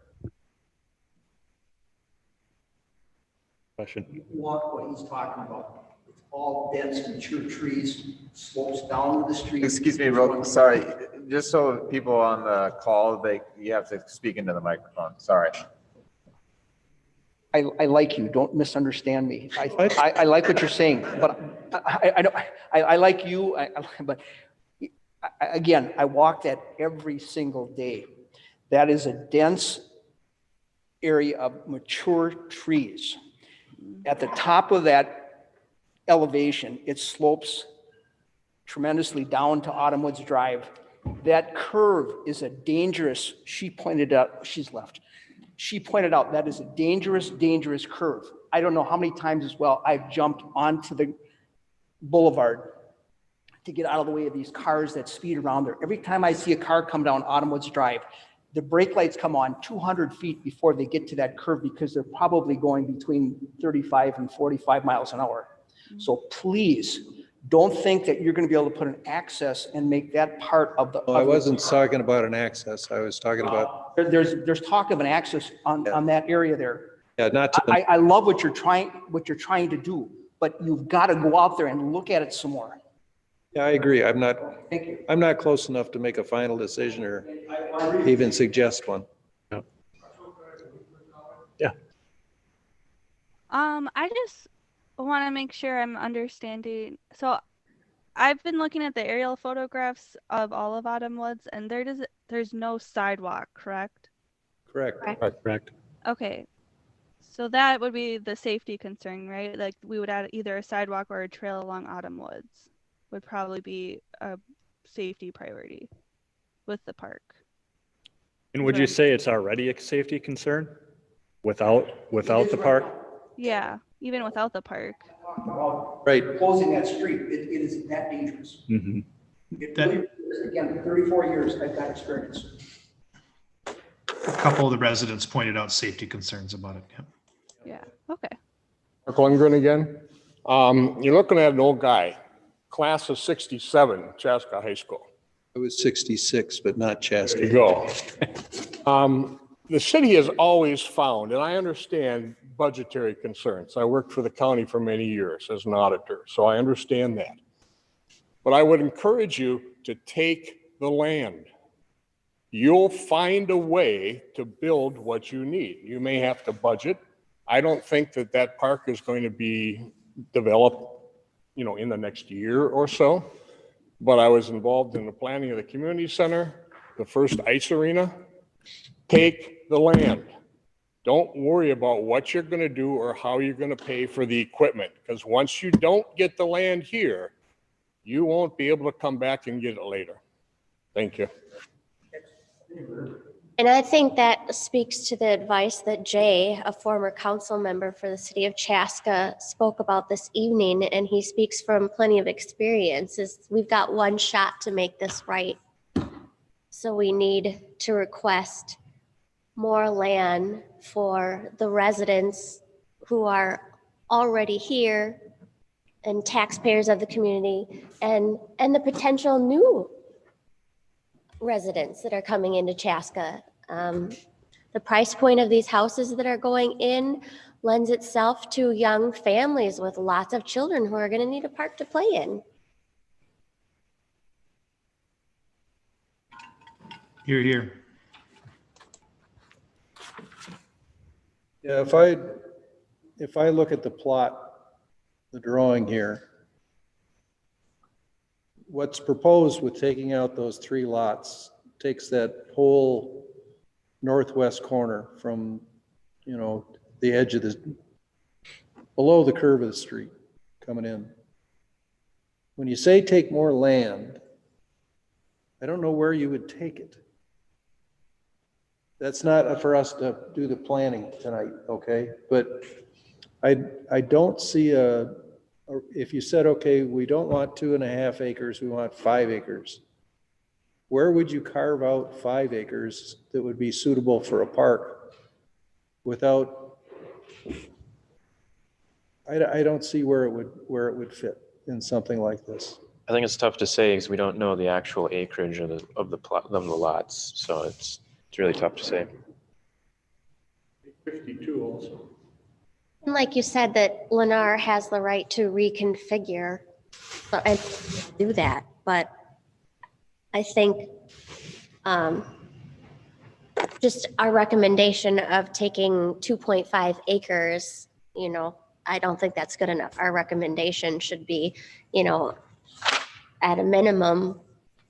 Question. You walk what he's talking about. It's all dense, mature trees, slopes down to the street. Excuse me, sorry. Just so people on the call, you have to speak into the microphone. Sorry. I like you. Don't misunderstand me. I like what you're saying, but I like you. But again, I walk that every single day. That is a dense area of mature trees. At the top of that elevation, it slopes tremendously down to Autumn Woods Drive. That curve is a dangerous, she pointed out, she's left. She pointed out that is a dangerous, dangerous curve. I don't know how many times as well I've jumped onto the boulevard to get out of the way of these cars that speed around there. Every time I see a car come down Autumn Woods Drive, the brake lights come on 200 feet before they get to that curve because they're probably going between 35 and 45 miles an hour. So please don't think that you're going to be able to put an access and make that part of the. Well, I wasn't talking about an access. I was talking about. There's talk of an access on that area there. Yeah, not to I love what you're trying to do, but you've got to go out there and look at it some more. Yeah, I agree. I'm not close enough to make a final decision or even suggest one. Yeah. I just want to make sure I'm understanding. So I've been looking at the aerial photographs of all of Autumn Woods, and there's no sidewalk, correct? Correct. Correct. Okay. So that would be the safety concern, right? Like we would add either a sidewalk or a trail along Autumn Woods would probably be a safety priority with the park. And would you say it's already a safety concern without the park? Yeah, even without the park. Right. Closing that street, it is that dangerous. Mm-hmm. It really is. Again, 34 years I've got experience. A couple of the residents pointed out safety concerns about it. Yeah, okay. Mark Lundgren again. You're looking at an old guy, class of 67, Chaska High School. I was 66, but not Chaska. There you go. The city has always found, and I understand budgetary concerns. I worked for the county for many years as an auditor, so I understand that. But I would encourage you to take the land. You'll find a way to build what you need. You may have to budget. I don't think that that park is going to be developed, in the next year or so. But I was involved in the planning of the community center, the first ice arena. Take the land. Don't worry about what you're going to do or how you're going to pay for the equipment, because once you don't get the land here, you won't be able to come back and get it later. Thank you. And I think that speaks to the advice that Jay, a former council member for the city of Chaska, spoke about this evening, and he speaks from plenty of experience. We've got one shot to make this right. So we need to request more land for the residents who are already here and taxpayers of the community and the potential new residents that are coming into Chaska. The price point of these houses that are going in lends itself to young families with lots of children who are going to need a park to play in. Hear, hear. Yeah, if I look at the plot, the drawing here, what's proposed with taking out those 3 lots takes that whole northwest corner from, the edge of below the curve of the street coming in. When you say take more land, I don't know where you would take it. That's not for us to do the planning tonight, okay? But I don't see if you said, okay, we don't want 2.5 acres, we want 5 acres. Where would you carve out 5 acres that would be suitable for a park without, I don't see where it would fit in something like this. I think it's tough to say because we don't know the actual acreage of the lots, so it's really tough to say. 52 also. And like you said, that Lennar has the right to reconfigure and do that, but I think just our recommendation of taking 2.5 acres, I don't think that's good enough. Our recommendation should be, at a minimum,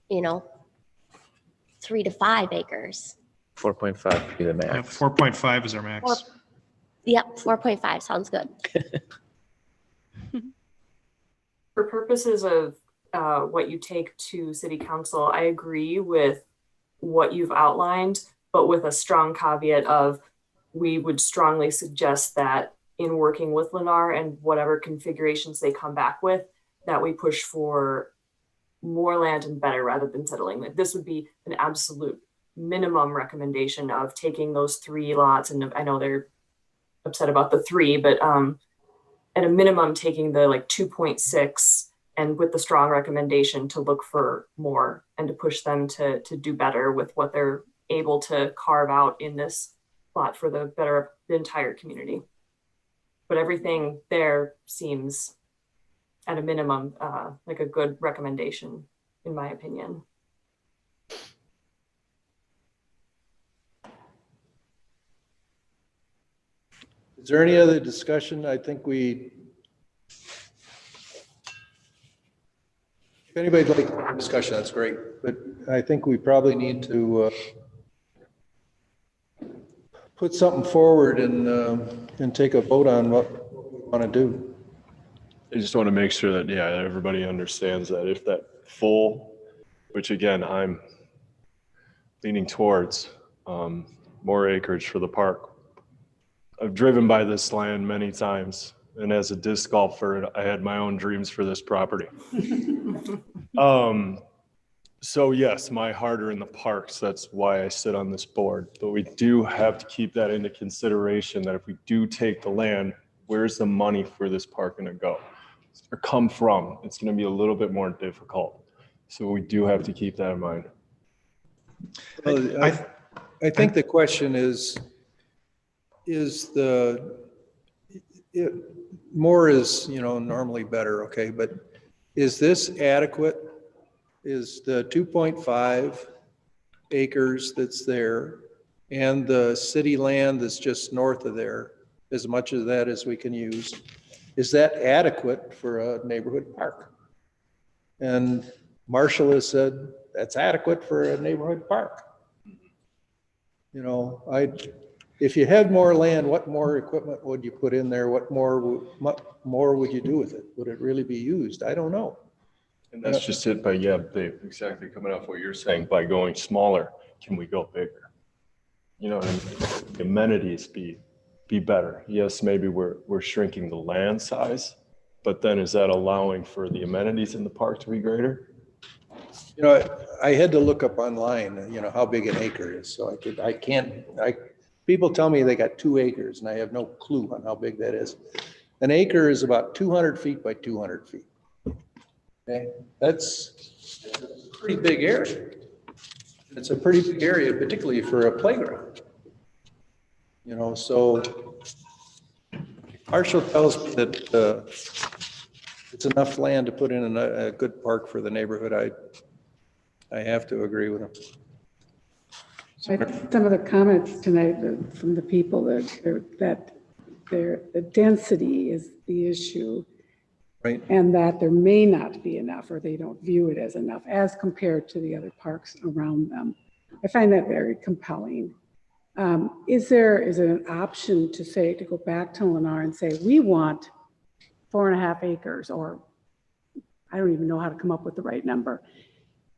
3 to 5 acres. 4.5 would be the max. 4.5 is our max. Yep, 4.5 sounds good. For purposes of what you take to city council, I agree with what you've outlined, but with a strong caveat of we would strongly suggest that in working with Lennar and whatever configurations they come back with, that we push for more land and better rather than settling. This would be an absolute minimum recommendation of taking those 3 lots. And I know they're upset about the 3, but at a minimum, taking the 2.6 and with the strong recommendation to look for more and to push them to do better with what they're able to carve out in this plot for the better of the entire community. But everything there seems at a minimum like a good recommendation, in my opinion. Is there any other discussion? I think if anybody'd like to have a discussion, that's great. But I think we probably need to put something forward and take a vote on what we want to do. I just want to make sure that, yeah, everybody understands that if that full, which again, I'm leaning towards more acreage for the park. I've driven by this land many times, and as a disc golfer, I had my own dreams for this property. So yes, my heart are in the parks. That's why I sit on this board. But we do have to keep that into consideration that if we do take the land, where's the money for this park going to go? Or come from? It's going to be a little bit more difficult. So we do have to keep that in mind. Well, I think the question is more is, normally better, okay, but is this adequate? Is the 2.5 acres that's there and the city land that's just north of there, as much of that as we can use, is that adequate for a neighborhood park? And Marshall has said that's adequate for a neighborhood park. If you had more land, what more equipment would you put in there? What more would you do with it? Would it really be used? I don't know. And that's just it, but yeah, Dave, exactly coming off what you're saying, by going smaller, can we go bigger? And the amenities be better. Yes, maybe we're shrinking the land size, but then is that allowing for the amenities in the park to be greater? I had to look up online, how big an acre is. So people tell me they got 2 acres and I have no clue on how big that is. An acre is about 200 feet by 200 feet. Okay, that's a pretty big area. It's a pretty big area, particularly for a playground. So Marshall tells me that it's enough land to put in a good park for the neighborhood. I have to agree with him. Some of the comments tonight from the people that the density is the issue. Right. And that there may not be enough, or they don't view it as enough as compared to the other parks around them. I find that very compelling. Is it an option to go back to Lennar and say, we want 4.5 acres, or I don't even know how to come up with the right number.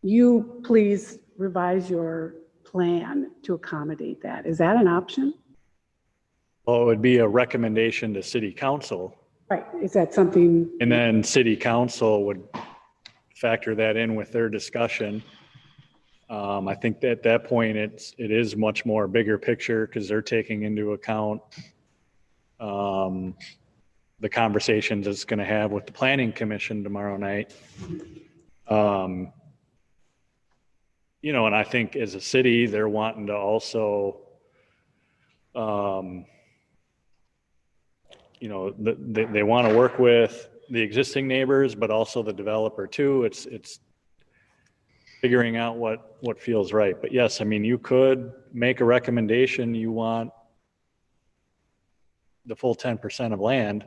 You please revise your plan to accommodate that. Is that an option? Well, it would be a recommendation to city council. Right, is that something? And then city council would factor that in with their discussion. I think that at that point, it is much more bigger picture because they're taking into account the conversations it's going to have with the planning commission tomorrow night. And I think as a city, they're wanting to also, they want to work with the existing neighbors, but also the developer too. It's figuring out what feels right. But yes, you could make a recommendation. You want the full 10% of land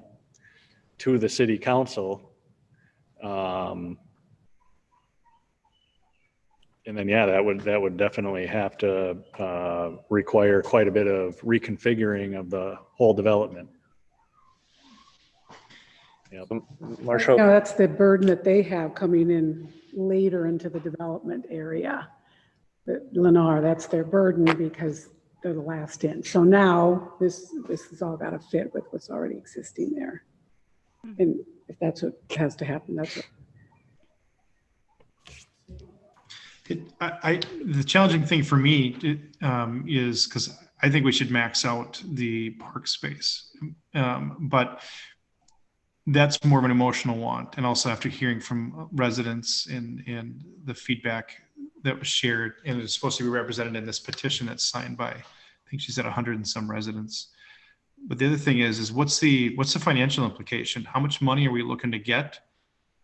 to the city council. And then, yeah, that would definitely have to require quite a bit of reconfiguring of the whole development. Yep. Marshall. That's the burden that they have coming in later into the development area. Lennar, that's their burden because they're the last in. So now this has all got to fit with what's already existing there. And if that's what has to happen, that's what. The challenging thing for me is because I think we should max out the park space, but that's more of an emotional want. And also after hearing from residents and the feedback that was shared, and it's supposed to be represented in this petition that's signed by, I think she said 100 and some residents. But the other thing is what's the financial implication? How much money are we looking to get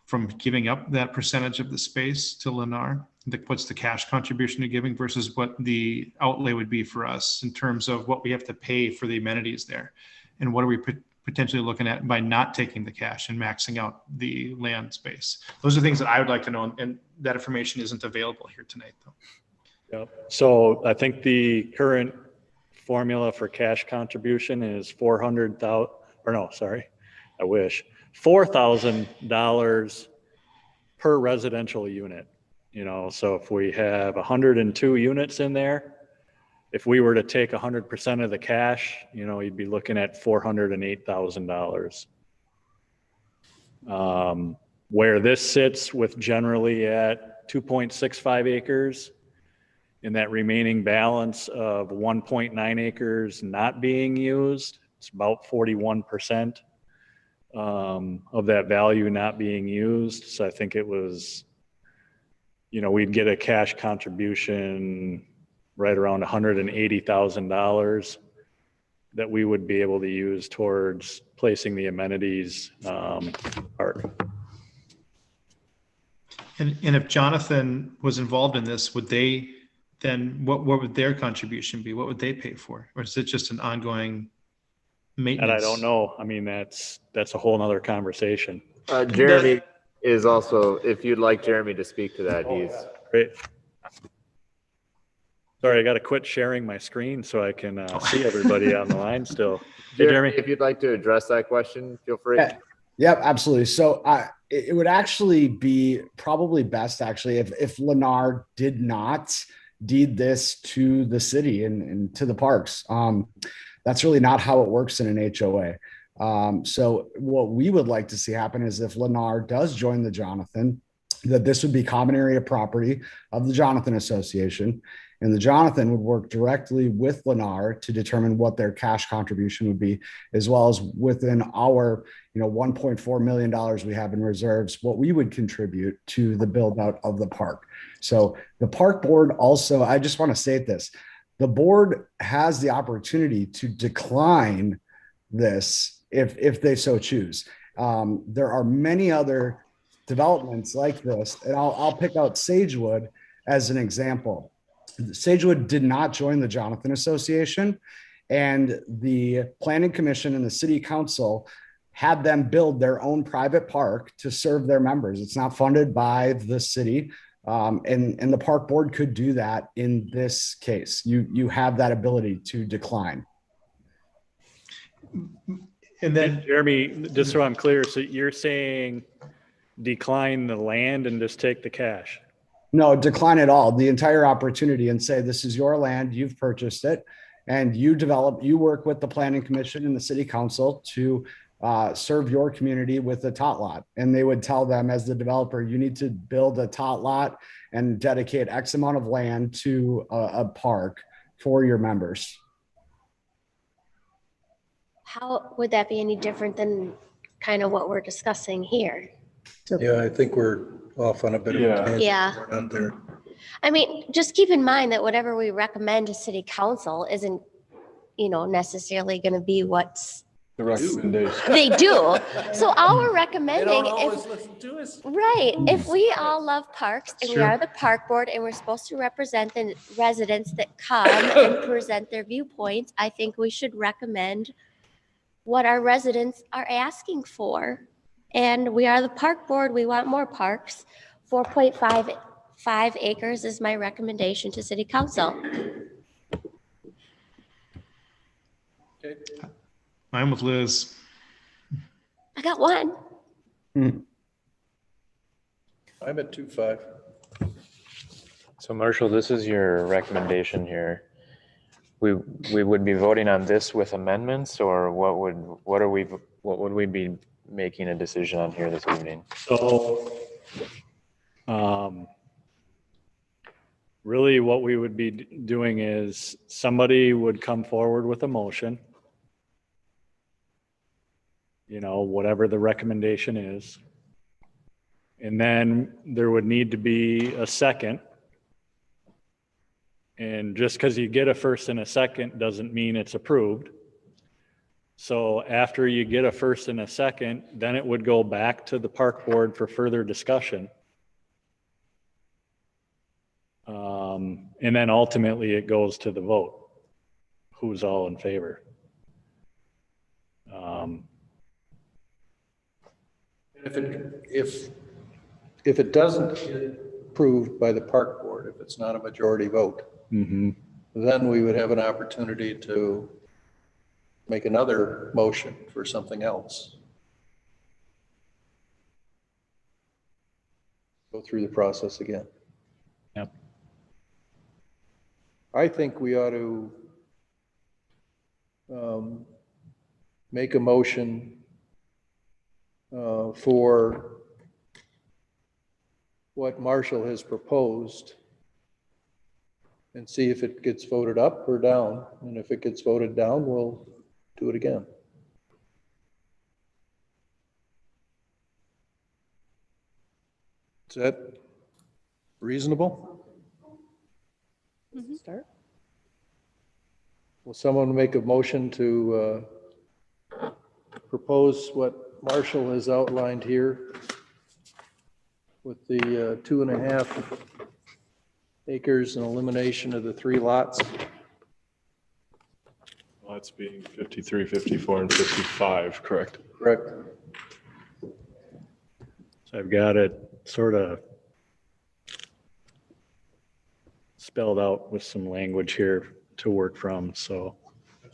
from giving up that percentage of the space to Lennar? What's the cash contribution to giving versus what the outlay would be for us in terms of what we have to pay for the amenities there? And what are we potentially looking at by not taking the cash and maxing out the land space? Those are things that I would like to know, and that information isn't available here tonight, though. Yep. So I think the current formula for cash contribution is $4,000 per residential unit. You know, so if we have 102 units in there, if we were to take 100% of the cash, you know, you'd be looking at $408,000. Where this sits with generally at 2.65 acres, in that remaining balance of 1.9 acres not being used, it's about 41% of that value not being used. So I think it was, you know, we'd get a cash contribution right around $180,000 that we would be able to use towards placing the amenities park. And if Jonathan was involved in this, would they then, what would their contribution be? What would they pay for? Or is it just an ongoing maintenance? And I don't know. I mean, that's a whole nother conversation. Jeremy is also, if you'd like Jeremy to speak to that, he's great. Sorry, I got to quit sharing my screen so I can see everybody on the line still. Hey, Jeremy, if you'd like to address that question, feel free. Yeah. Yep, absolutely. So it would actually be probably best actually if Lennar did not deed this to the city and to the parks. That's really not how it works in an HOA. So what we would like to see happen is if Lennar does join the Jonathan, that this would be common area property of the Jonathan Association. And the Jonathan would work directly with Lennar to determine what their cash contribution would be, as well as within our, $1.4 million we have in reserves, what we would contribute to the build out of the park. So the park board also, I just want to state this, the board has the opportunity to decline this if they so choose. There are many other developments like this, and I'll pick out Sagewood as an example. Sagewood did not join the Jonathan Association, and the Planning Commission and the City Council had them build their own private park to serve their members. It's not funded by the city, and the park board could do that in this case. You have that ability to decline. And then, Jeremy, just so I'm clear, so you're saying decline the land and just take the cash? No, decline it all, the entire opportunity, and say, this is your land, you've purchased it, and you work with the Planning Commission and the City Council to serve your community with a tot lot. And they would tell them, as the developer, you need to build a tot lot and dedicate X amount of land to a park for your members. How would that be any different than kind of what we're discussing here? Yeah, I think we're off on a bit of a tangent. Yeah. Out there. I mean, just keep in mind that whatever we recommend to city council isn't, necessarily going to be what's The recommendation. they do. So all we're recommending, They don't always listen to us. right, if we all love parks and we Sure. are the park board and we're supposed to represent the residents that come and present their viewpoints, I think we should recommend what our residents are asking for. And we are the park board. We want more parks. 4.55 acres is my recommendation to city council. Okay. I'm with Liz. I got one. I'm at 2.5. So Marshall, this is your recommendation here. We would be voting on this with amendments, or what would we be making a decision on here this evening? So, really what we would be doing is somebody would come forward with a motion, whatever the recommendation is. And then there would need to be a second. And just because you get a first and a second doesn't mean it's approved. So after you get a first and a second, then it would go back to the park board for further discussion. And then ultimately it goes to the vote. Who's all in favor? If it doesn't get approved by the park board, if it's not a majority vote, mm-hmm. then we would have an opportunity to make another motion for something else. Go through the process again. Yep. I think we ought to make a motion for what Marshall has proposed and see if it gets voted up or down. And if it gets voted down, we'll do it again. Is that reasonable? Start. Will someone make a motion to propose what Marshall has outlined here with the 2.5 acres and elimination of the 3 lots? Lots being 53, 54, and 55, correct? Correct. So I've got it sort of spelled out with some language here to work from. So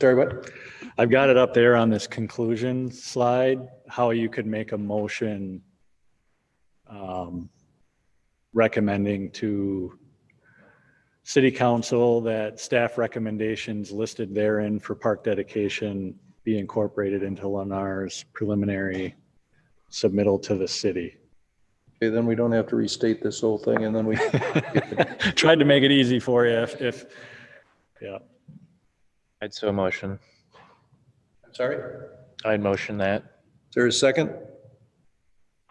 sorry, what? I've got it up there on this conclusion slide, how you could make a motion recommending to City Council that staff recommendations listed therein for park dedication be incorporated into Lennar's preliminary submittal to the city. Okay, then we don't have to restate this whole thing, and then we tried to make it easy for you if yeah. I'd so motion. I'm sorry? I'd motion that. Is there a second?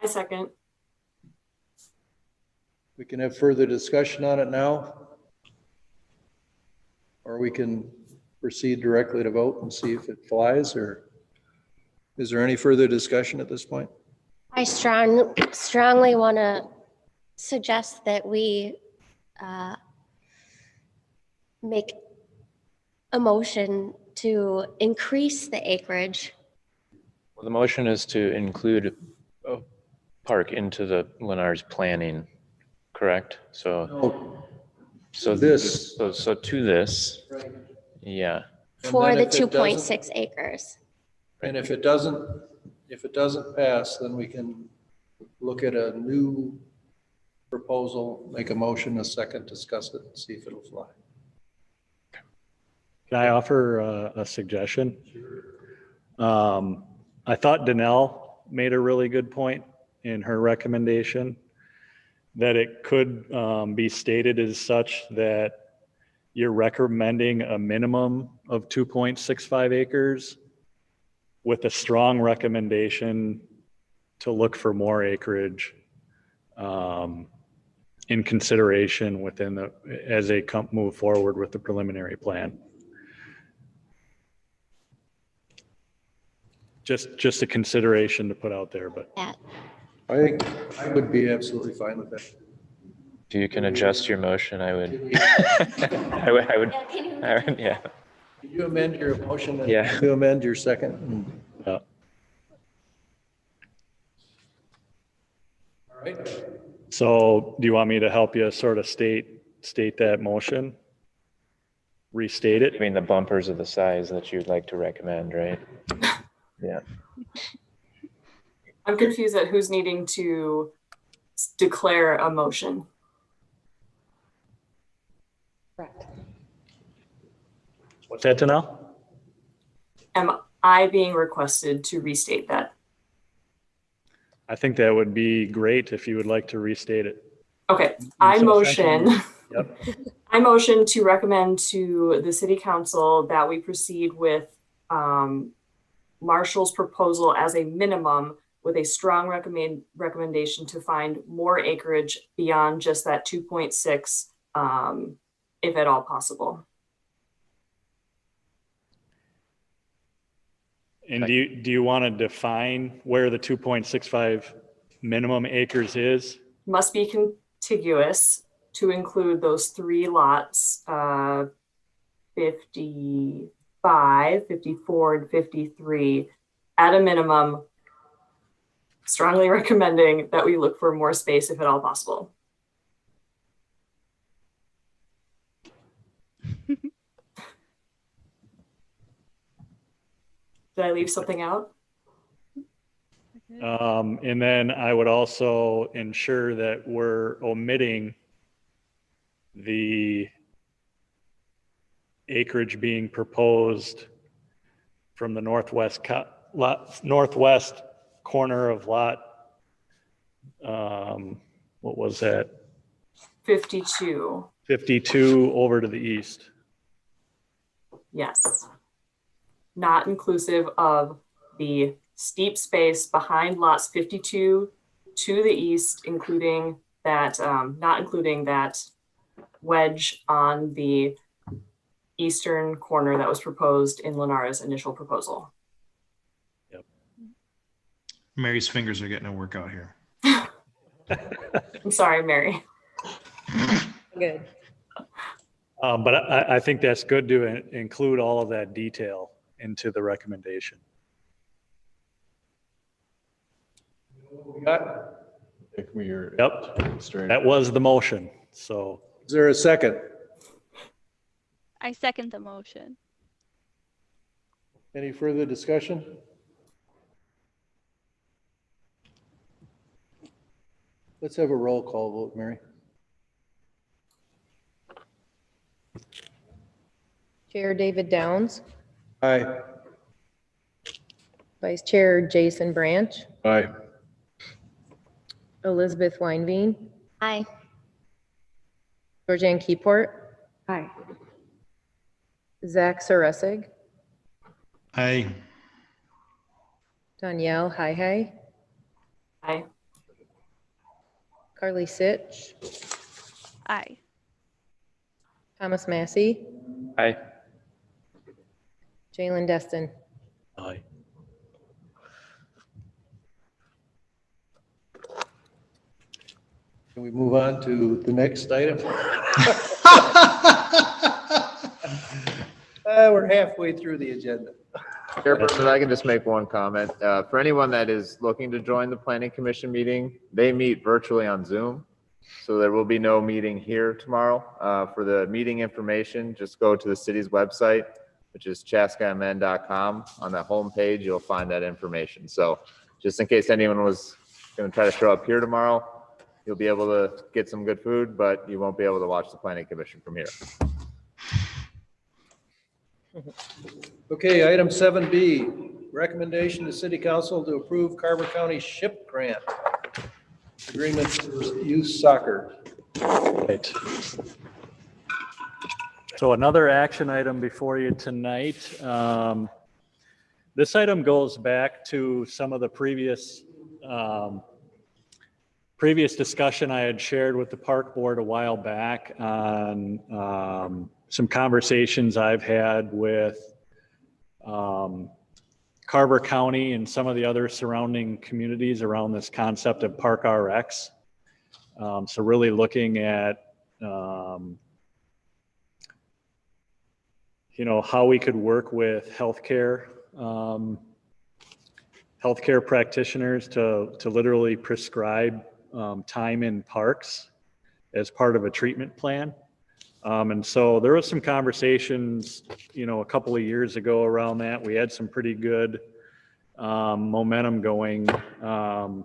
I second. We can have further discussion on it now, or we can proceed directly to vote and see if it flies, or is there any further discussion at this point? I strongly want to suggest that we make a motion to increase the acreage. Well, the motion is to include a park into the Lennar's planning, correct? So, No. so This. so to this, Right. yeah. For the if it 2.6 acres. And if it doesn't pass, then we can look at a new proposal, make a motion, a second, discuss it, and see if it'll fly. Can I offer a suggestion? I thought Danelle made a really good point in her recommendation that it could be stated as such that you're recommending a minimum of 2.65 acres with a strong recommendation to look for more acreage in consideration within the, as they move forward with the preliminary plan. Just a consideration to put out there, but. I think I would be absolutely fine with that. If you can adjust your motion, I would. I would, yeah. Can you amend your motion? And Yeah. you amend your second? Yeah. All right. So do you want me to help you sort of state that motion? Restate it? I mean, the bumpers of the size that you'd like to recommend, right? Yeah. I'm confused at who's needing to declare a motion. Correct. What's that to now? Am I being requested to restate that? I think that would be great if you would like to restate it. Okay, I motion. Yep. I motion to recommend to the city council that we proceed with Marshall's proposal as a minimum with a strong recommendation to find more acreage beyond just that 2.6, if at all possible. And do you want to define where the 2.65 minimum acres is? Must be contiguous to include those 3 lots, 55, 54, and 53 at a minimum, strongly recommending that we look for more space if at all possible. Did I leave something out? And then I would also ensure that we're omitting the acreage being proposed from the northwest corner of lot, what was that? 52. 52 over to the east. Yes. Not inclusive of the steep space behind lots 52 to the east, including that, not including that wedge on the eastern corner that was proposed in Lennar's initial proposal. Mary's fingers are getting a workout here. I'm sorry, Mary. Good. But I think that's good to include all of that detail into the recommendation. Got? Yep. That was the motion. So Is there a second? I second the motion. Any further discussion? Let's have a roll call vote, Mary. Chair David Downs, Aye. Vice Chair Jason Branch, Aye. Elizabeth Weinveen, Aye. Georgianne Keyport, Aye. Zach Saressig, Aye. Danielle Hi. Aye. Carly Sitch, Aye. Thomas Massey, Aye. Jalen Destin. Aye. Can we move on to the next item? We're halfway through the agenda. Chairperson, I can just make one comment. For anyone that is looking to join the planning commission meeting, they meet virtually on Zoom. So there will be no meeting here tomorrow. For the meeting information, just go to the city's website, which is chaskam.com. On the home page, you'll find that information. So just in case anyone was going to try to show up here tomorrow, you'll be able to get some good food, but you won't be able to watch the planning commission from here. Okay, item 7B, recommendation to city council to approve Carver County SHIP grant agreement for youth soccer. Right. So another action item before you tonight. This item goes back to some of the previous discussion I had shared with the park board a while back on some conversations I've had with Carver County and some of the other surrounding communities around this concept of Park RX. So really looking at how we could work with healthcare practitioners to literally prescribe time in parks as part of a treatment plan. And so there was some conversations, a couple of years ago around that. We had some pretty good momentum going. And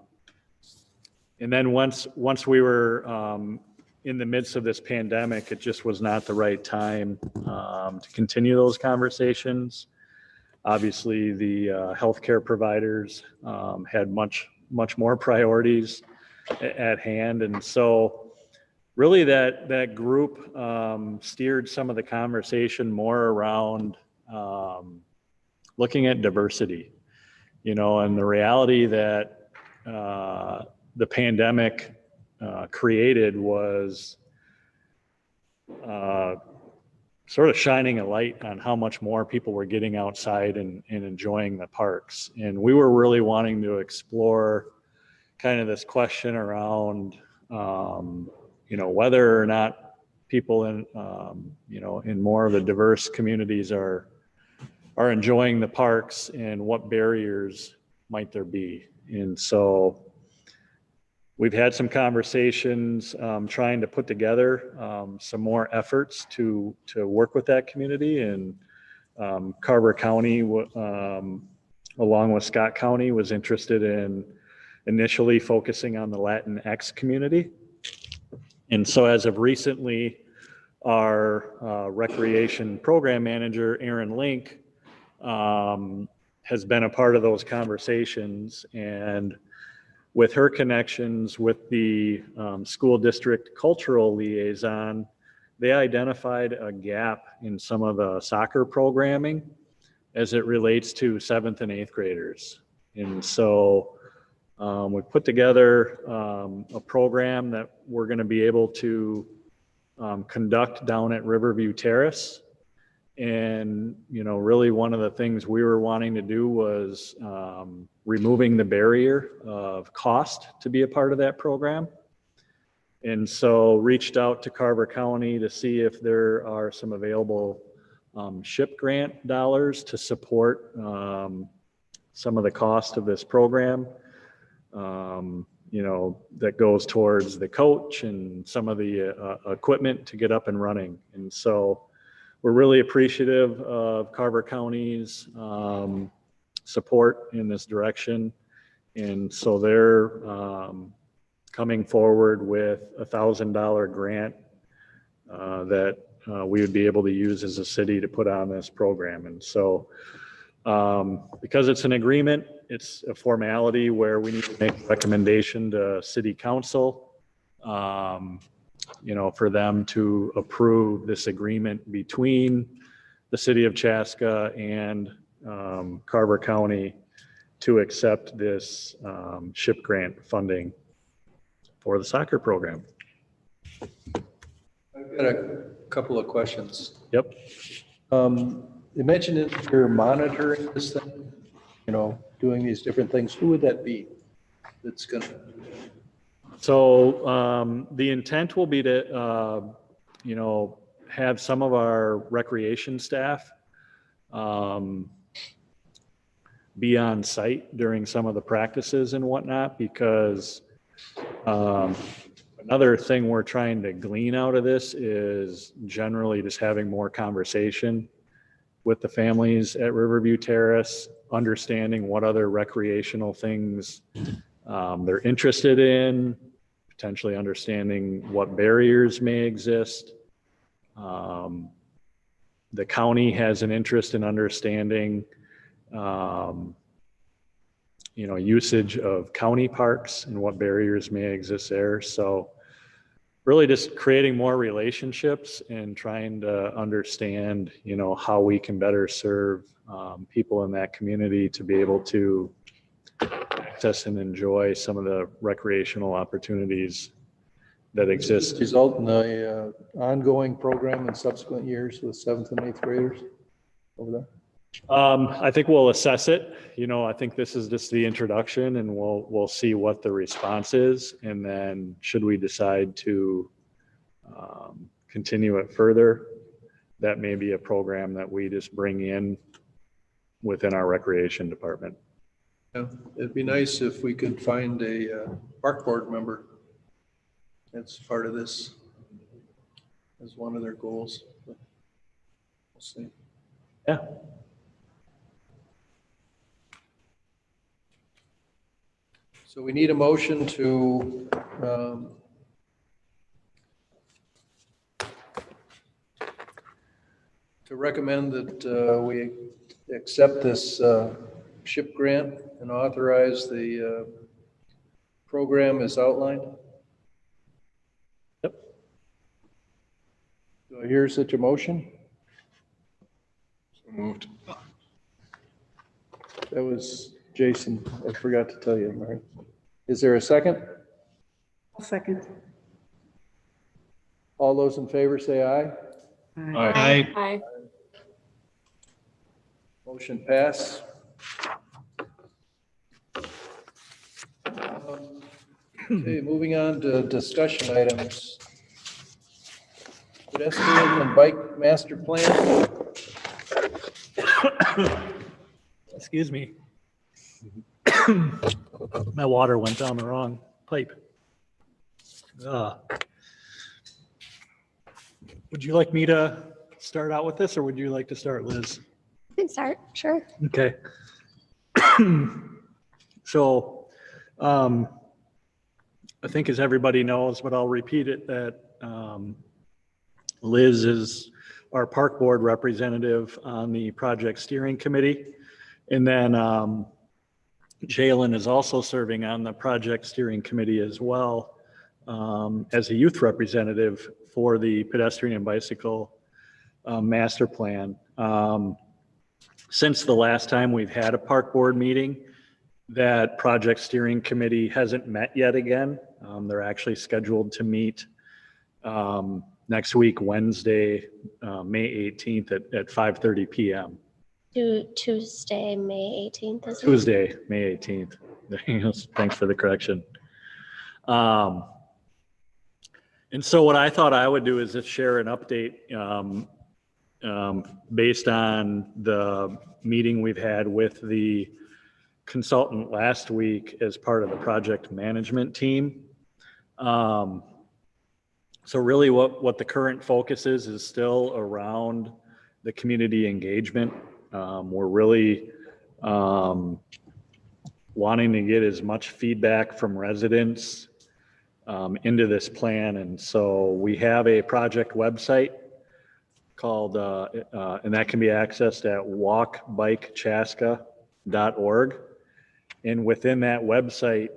then once we were in the midst of this pandemic, it just was not the right time to continue those conversations. Obviously, the healthcare providers had much more priorities at hand. And so really that group steered some of the conversation more around looking at diversity, and the reality that the pandemic created was sort of shining a light on how much more people were getting outside and enjoying the parks. And we were really wanting to explore kind of this question around whether or not people in in more of the diverse communities are enjoying the parks and what barriers might there be. And so we've had some conversations trying to put together some more efforts to work with that community, and Carver County along with Scott County, was interested in initially focusing on the Latinx community. And so as of recently, our recreation program manager, Aaron Link, has been a part of those conversations. And with her connections with the school district cultural liaison, they identified a gap in some of the soccer programming as it relates to 7th and 8th graders. And so we put together a program that we're going to be able to conduct down at Riverview Terrace. And, you know, really one of the things we were wanting to do was removing the barrier of cost to be a part of that program. And so reached out to Carver County to see if there are some available SHIP grant dollars to support some of the cost of this program. You know, that goes towards the coach and some of the equipment to get up and running. And so we're really appreciative of Carver County's support in this direction. And so they're coming forward with a $1,000 grant that we would be able to use as a city to put on this program. And so because it's an agreement, it's a formality where we need to make a recommendation to city council, you know, for them to approve this agreement between the city of Chaska and Carver County to accept this SHIP grant funding for the soccer program. I've got a couple of questions. Yep. You mentioned that you're monitoring this thing, you know, doing these different things. Who would that be that's going to? So the intent will be to, you know, have some of our recreation staff be on site during some of the practices and whatnot, because another thing we're trying to glean out of this is generally just having more conversation with the families at Riverview Terrace, understanding what other recreational things they're interested in, potentially understanding what barriers may exist. The county has an interest in understanding, you know, usage of county parks and what barriers may exist there. So really just creating more relationships and trying to understand, you know, how we can better serve people in that community to be able to access and enjoy some of the recreational opportunities that exist. Result in the ongoing program in subsequent years with 7th and 8th graders over there? I think we'll assess it. You know, I think this is just the introduction, and we'll see what the response is, and then should we decide to continue it further, that may be a program that we just bring in within our recreation department. Yeah, it'd be nice if we could find a park board member that's part of this as one of their goals. But we'll see. Yeah. So we need a motion to recommend that we accept this SHIP grant and authorize the program as outlined. Yep. Do I hear such a motion? So moved. That was Jason. I forgot to tell you, Mary. Is there a second? I'll second. All those in favor say aye. Aye. Aye. Motion pass. Okay, moving on to discussion items. Pedestrian and bike master plan. Excuse me. My water went down the wrong pipe. Would you like me to start out with this, or would you like to start, Liz? You can start, sure. Okay. So I think as everybody knows, but I'll repeat it, that Liz is our park board representative on the project steering committee. And then Jalen is also serving on the project steering committee as well as a youth representative for the pedestrian and bicycle master plan. Since the last time we've had a park board meeting, that project steering committee hasn't met yet again. They're actually scheduled to meet next week, Wednesday, May 18th at 5:30 p.m. Tuesday, May 18th, is it? Tuesday, May 18th. Thanks for the correction. And so what I thought I would do is just share an update based on the meeting we've had with the consultant last week as part of the project management team. So really what the current focus is still around the community engagement. We're really wanting to get as much feedback from residents into this plan. And so we have a project website called, and that can be accessed at walkbikechaska.org. And within that website,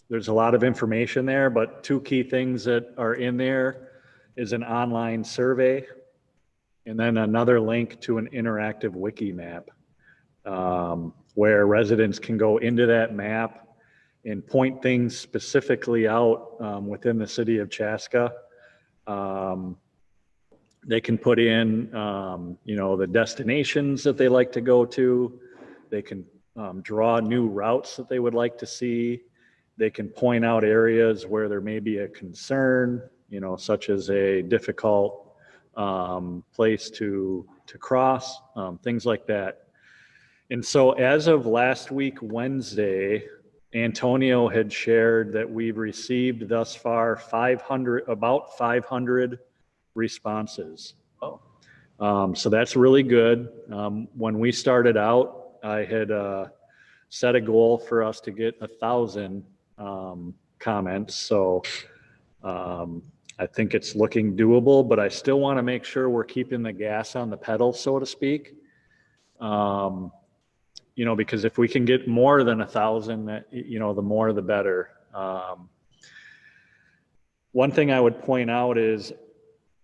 there's a lot of information there, but two key things that are in there is an online survey and then another link to an interactive wiki map where residents can go into that map and point things specifically out within the city of Chaska. They can put in, the destinations that they like to go to. They can draw new routes that they would like to see. They can point out areas where there may be a concern, such as a difficult place to cross, things like that. And so as of last week, Wednesday, Antonio had shared that we've received thus far about 500 responses. So that's really good. When we started out, I had set a goal for us to get 1,000 comments. So I think it's looking doable, but I still want to make sure we're keeping the gas on the pedal, so to speak. Because if we can get more than 1,000, the more the better. One thing I would point out is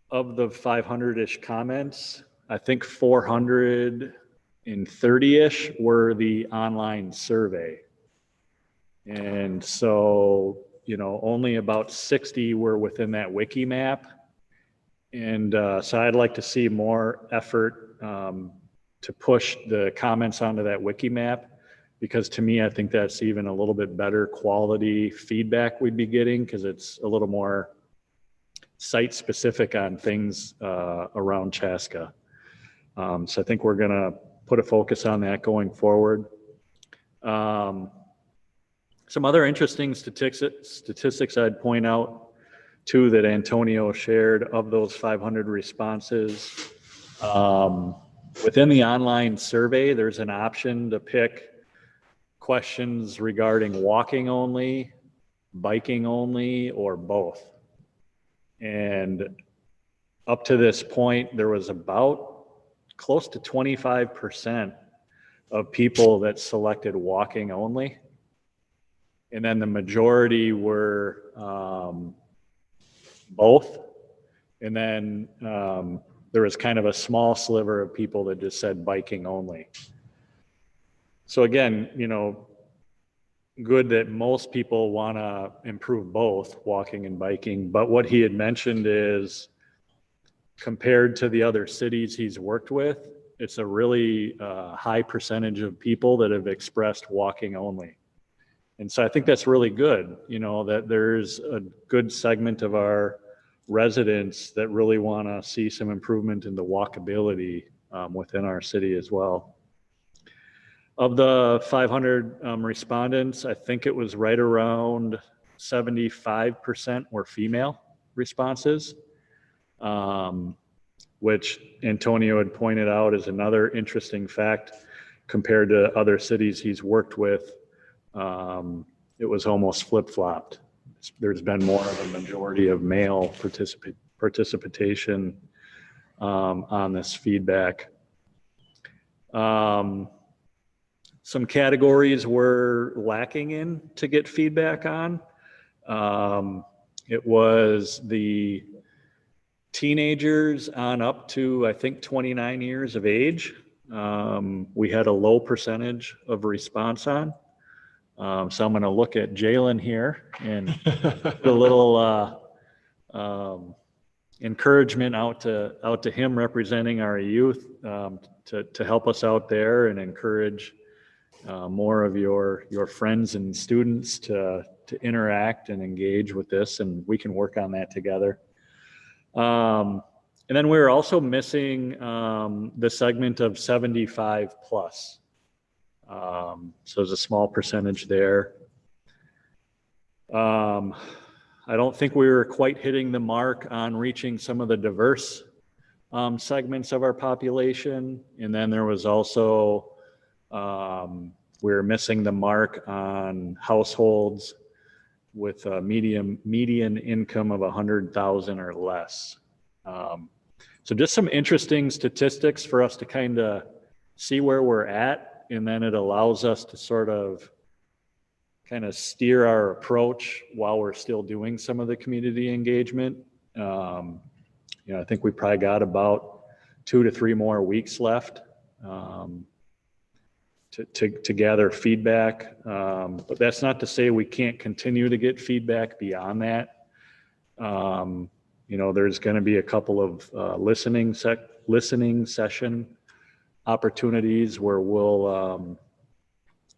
of the 500-ish comments, I think 430-ish were the online survey. And so, only about 60 were within that wiki map. And so I'd like to see more effort to push the comments onto that wiki map, because to me, I think that's even a little bit better quality feedback we'd be getting, because it's a little more site specific on things around Chaska. So I think we're gonna put a focus on that going forward. Some other interesting statistics I'd point out too that Antonio shared of those 500 responses. Within the online survey, there's an option to pick questions regarding walking only, biking only, or both. And up to this point, there was about close to 25% of people that selected walking only. And then the majority were both. And then there was kind of a small sliver of people that just said biking only. So again, good that most people want to improve both walking and biking. But what he had mentioned is, compared to the other cities he's worked with, it's a really high percentage of people that have expressed walking only. And so I think that's really good, that there's a good segment of our residents that really want to see some improvement in the walkability within our city as well. Of the 500 respondents, I think it was right around 75% were female responses, which Antonio had pointed out is another interesting fact. compared to other cities he's worked with, it was almost flip-flopped. There's been more of a majority of male participation on this feedback. Some categories we're lacking in to get feedback on. It was the teenagers on up to, I think, 29 years of age. We had a low percentage of response on. So I'm going to look at Jalen here and put a little encouragement out to him representing our youth to help us out there and encourage more of your friends and students to interact and engage with this, and we can work on that together. And then we were also missing the segment of 75 plus. So there's a small percentage there. I don't think we were quite hitting the mark on reaching some of the diverse segments of our population. And then there was also, we were missing the mark on households with a median income of 100,000 or less. So just some interesting statistics for us to kind of see where we're at, and then it allows us to sort of kind of steer our approach while we're still doing some of the community engagement. I think we probably got about 2 to 3 more weeks left to gather feedback. But that's not to say we can't continue to get feedback beyond that. There's going to be a couple of listening session opportunities where we'll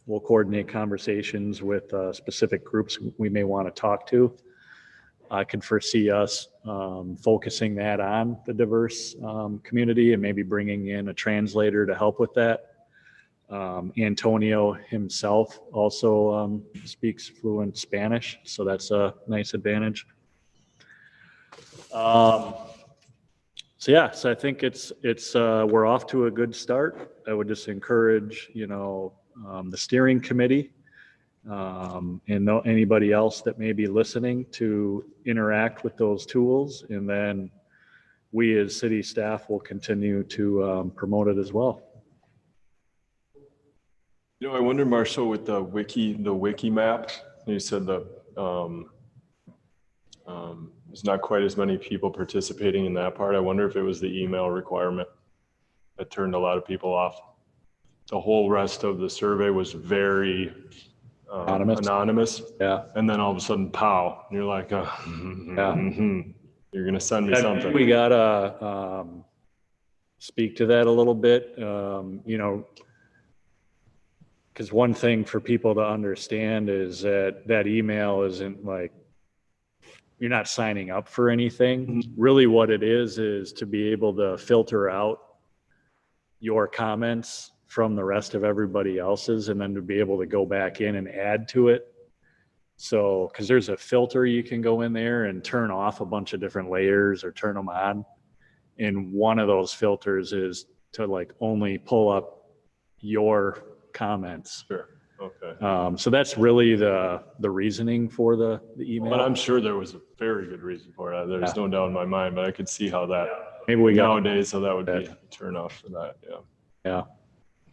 coordinate conversations with specific groups we may want to talk to. I can foresee us focusing that on the diverse community and maybe bringing in a translator to help with that. Antonio himself also speaks fluent Spanish, so that's a nice advantage. So I think it's we're off to a good start. I would just encourage, the steering committee and anybody else that may be listening to interact with those tools, and then we as city staff will continue to promote it as well. I wonder, Marshall, with the wiki map, you said there's not quite as many people participating in that part. I wonder if it was the email requirement that turned a lot of people off. The whole rest of the survey was very anonymous. Yeah. And then all of a sudden, pow, and you're like, you're going to send me something. We got to speak to that a little bit, because one thing for people to understand is that email isn't like, you're not signing up for anything. Mm-hmm. Really what it is to be able to filter out your comments from the rest of everybody else's, and then to be able to go back in and add to it. So, because there's a filter you can go in there and turn off a bunch of different layers or turn them on. And one of those filters is to like only pull up your comments. Sure. Okay. So that's really the reasoning for the email. But I'm sure there was a very good reason for it. There's no doubt in my mind, but I could see how that maybe nowadays, so that would be a turn off for that. Yeah. Yeah.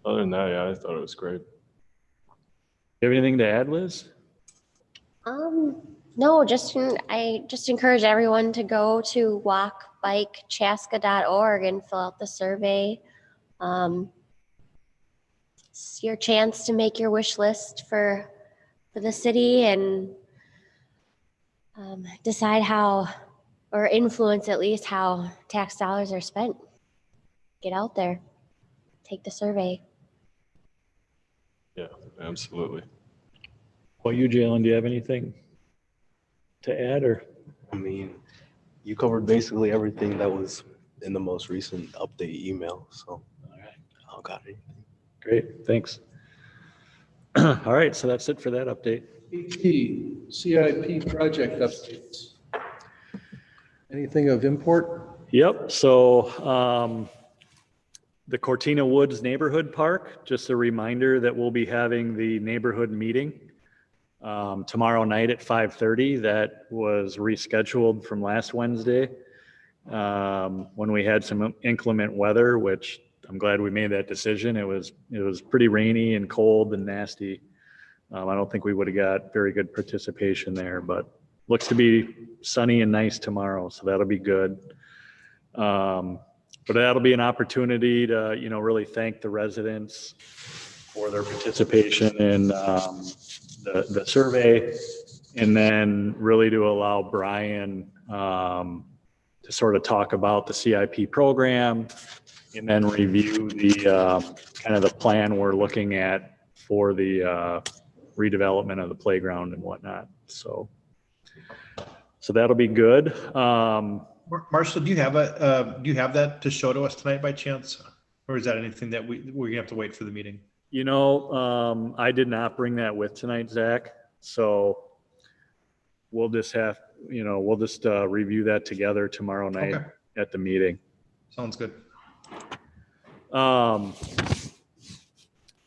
Other than that, I thought it was great. You have anything to add, Liz? No, I just encourage everyone to go to walkbikechaska.org and fill out the survey. It's your chance to make your wish list for the city and decide how, or influence at least how tax dollars are spent. Get out there, take the survey. Yeah, absolutely. Well, you, Jalen, do you have anything to add, or? I mean, you covered basically everything that was in the most recent update email, so I don't got anything. Great, thanks. All right, so that's it for that update. CIP project updates. Anything of import? Yep, so The Cortina Woods Neighborhood Park, just a reminder that we'll be having the neighborhood meeting tomorrow night at 5:30. That was rescheduled from last Wednesday when we had some inclement weather, which I'm glad we made that decision. It was pretty rainy and cold and nasty. I don't think we would have got very good participation there, but looks to be sunny and nice tomorrow, so that'll be good. But that'll be an opportunity to, really thank the residents for their participation in the survey, and then really to allow Brian to sort of talk about the CIP program, and then review the kind of the plan we're looking at for the redevelopment of the playground and whatnot. So that'll be good. Marshall, do you have that to show to us tonight by chance, or is that anything that we're gonna have to wait for the meeting? I did not bring that with tonight, Zach. So we'll just review that together tomorrow night at the meeting. Sounds good.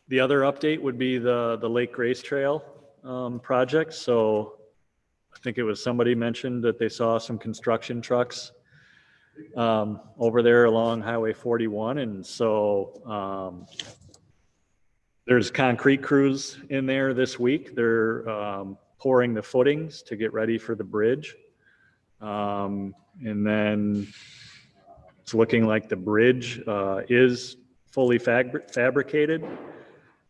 The other update would be the Lake Grace Trail project. So I think it was somebody mentioned that they saw some construction trucks over there along Highway 41. And so there's concrete crews in there this week. They're pouring the footings to get ready for the bridge. And then it's looking like the bridge is fully fabricated.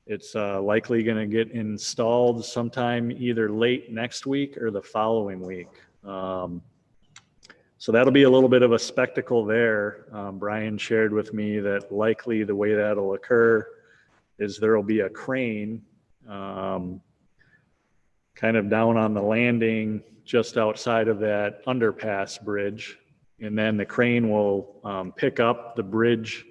It's likely going to get installed sometime either late next week or the following week. So that'll be a little bit of a spectacle there. Brian shared with me that likely the way that'll occur is there'll be a crane kind of down on the landing just outside of that underpass bridge. And then the crane will pick up the bridge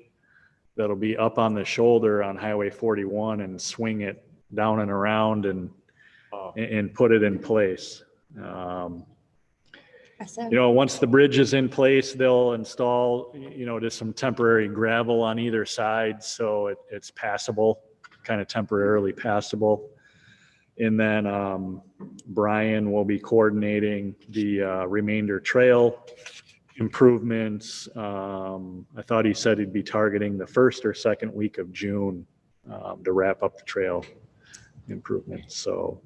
that'll be up on the shoulder on Highway 41 and swing it down and around and put it in place. Once the bridge is in place, they'll install, just some temporary gravel on either side, so it's passable, kind of temporarily passable. And then Brian will be coordinating the remainder trail improvements. I thought he said he'd be targeting the first or second week of June to wrap up the trail improvements. So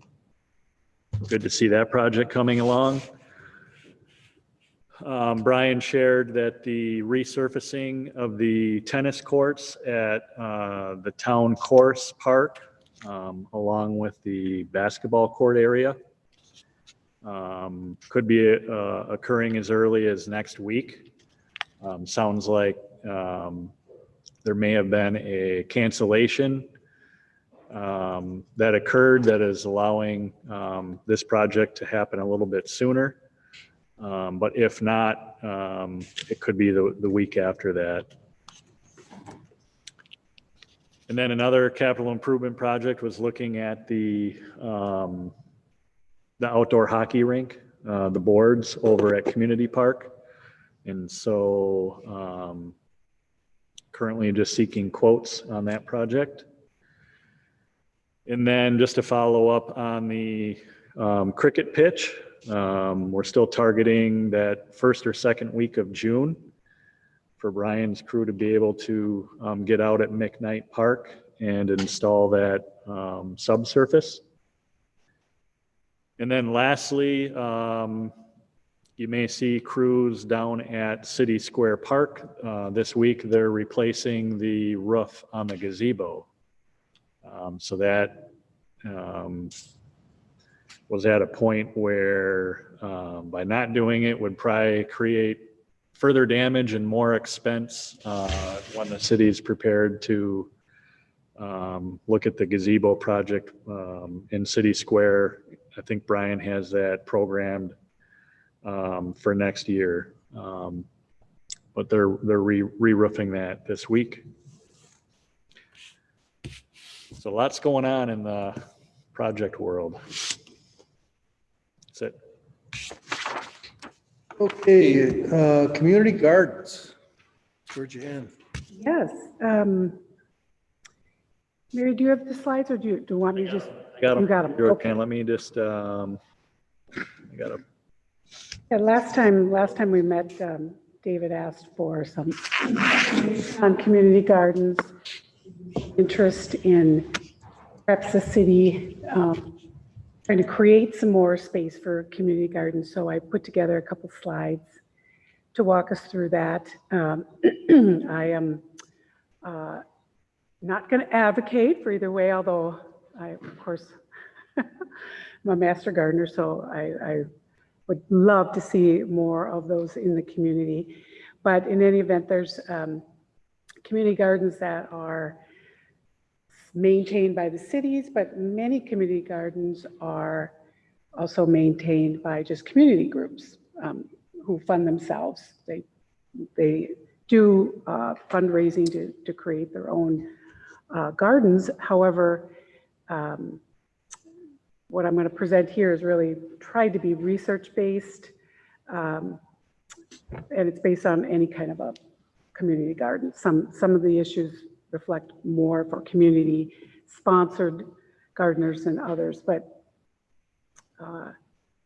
good to see that project coming along. Brian shared that the resurfacing of the tennis courts at the town course park, along with the basketball court area, could be occurring as early as next week. Sounds like there may have been a cancellation that occurred that is allowing this project to happen a little bit sooner. But if not, it could be the week after that. And then another capital improvement project was looking at the outdoor hockey rink, the boards over at Community Park. And so currently just seeking quotes on that project. And then just to follow up on the cricket pitch, we're still targeting that first or second week of June for Brian's crew to be able to get out at McKnight Park and install that subsurface. And then lastly, you may see crews down at City Square Park. This week, they're replacing the roof on the gazebo. So that was at a point where by not doing it would probably create further damage and more expense when the city is prepared to look at the gazebo project in City Square. I think Brian has that programmed for next year, but they're re-roofing that this week. So lots going on in the project world. That's it. Okay, community gardens. Georgianne. Yes. Mary, do you have the slides, or do you want me to just? I got them. You got them. You're Okay. okay. Let me just, I got to. Yeah, last time we met, David asked for some on community gardens, interest in perhaps the city trying to create some more space for community gardens. So I put together a couple slides to walk us through that. I am not going to advocate for either way, although I, of course, I'm a master gardener, so I would love to see more of those in the community. But in any event, there's community gardens that are maintained by the cities, but many community gardens are also maintained by just community groups who fund themselves. They do fundraising to create their own gardens. However, what I'm going to present here is really tried to be research-based, and it's based on any kind of a community garden. Some of the issues reflect more for community-sponsored gardeners than others, but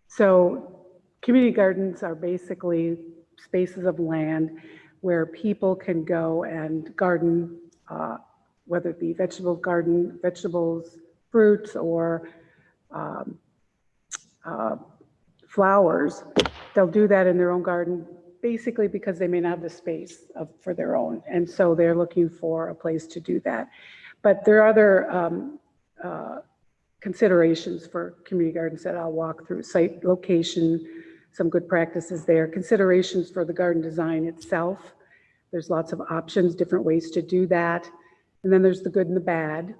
so community gardens are basically spaces of land where people can go and garden, whether it be vegetables, fruits, or flowers. They'll do that in their own garden, basically because they may not have the space for their own. And so they're looking for a place to do that. But there are other considerations for community gardens that I'll walk through: site location, some good practices there, considerations for the garden design itself. There's lots of options, different ways to do that. And then there's the good and the bad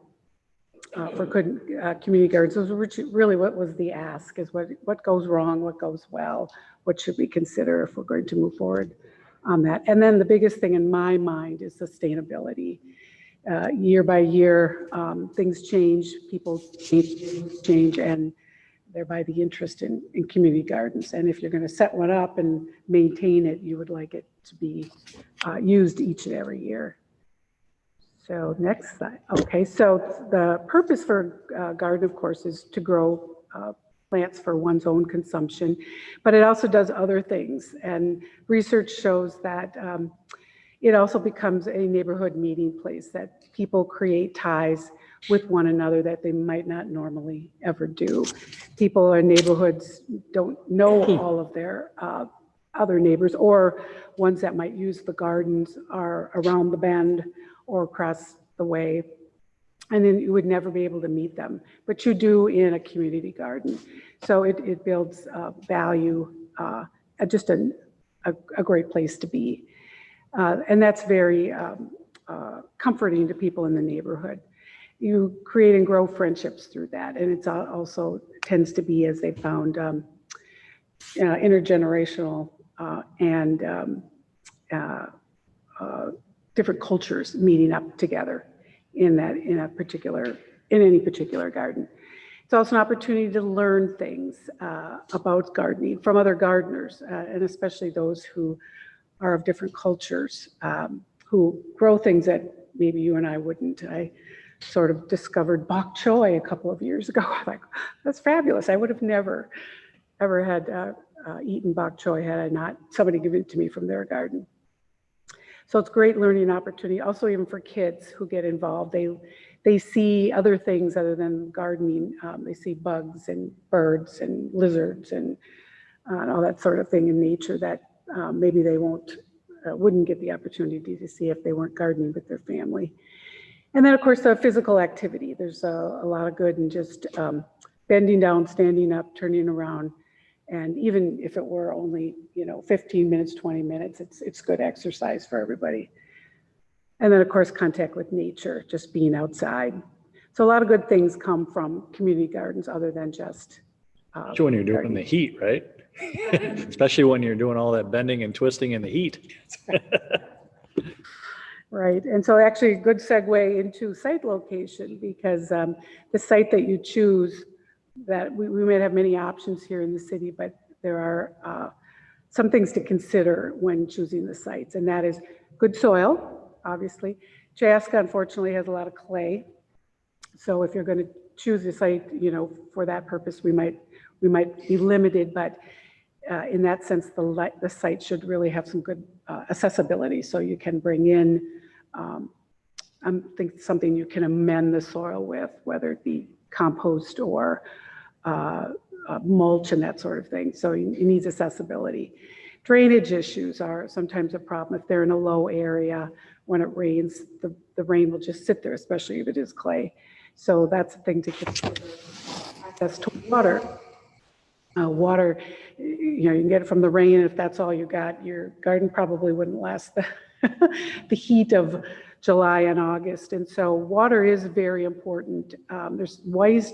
for community gardens. Those were really what was the ask, is what goes wrong, what goes well, what should we consider if we're going to move forward on that. And then the biggest thing in my mind is sustainability. Year by year, things change, people change, and thereby the interest in community gardens. And if you're going to set one up and maintain it, you would like it to be used each and every year. So next slide. Okay, so the purpose for garden, of course, is to grow plants for one's own consumption, but it also does other things. And research shows that it also becomes a neighborhood meeting place, that people create ties with one another that they might not normally ever do. People in neighborhoods don't know all of their other neighbors, or ones that might use the gardens are around the bend or across the way, and then you would never be able to meet them, but you do in a community garden. So it builds value, just a great place to be. And that's very comforting to people in the neighborhood. You create and grow friendships through that, and it's also tends to be, as they found, intergenerational and different cultures meeting up together in any particular garden. It's also an opportunity to learn things about gardening from other gardeners, and especially those who are of different cultures, who grow things that maybe you and I wouldn't. I sort of discovered bok choy a couple of years ago. I'm like, that's fabulous. I would have never, ever had eaten bok choy had I not somebody given it to me from their garden. So it's a great learning opportunity. Also, even for kids who get involved, they see other things other than gardening. They see bugs and birds and lizards and all that sort of thing in nature that maybe they wouldn't get the opportunity to see if they weren't gardening with their family. And then, of course, the physical activity. There's a lot of good in just bending down, standing up, turning around. And even if it were only, 15 minutes, 20 minutes, it's good exercise for everybody. And then, of course, contact with nature, just being outside. So a lot of good things come from community gardens other than just Especially when you're doing gardening. the heat, right? Especially when you're doing all that bending and twisting in the heat. Right, and so actually a good segue into site location, because the site that you choose, that we might have many options here in the city, but there are some things to consider when choosing the sites, and that is good soil, obviously. Chaska unfortunately has a lot of clay. So if you're going to choose a site, for that purpose, we might be limited, but in that sense, the site should really have some good accessibility. So you can bring in, I think something you can amend the soil with, whether it be compost or mulch and that sort of thing. So it needs accessibility. Drainage issues are sometimes a problem if they're in a low area. When it rains, the rain will just sit there, especially if it is clay. So that's a thing to consider. Access to water. Water, you can get it from the rain. If that's all you got, your garden probably wouldn't last the heat of July and August. And so water is very important. There's ways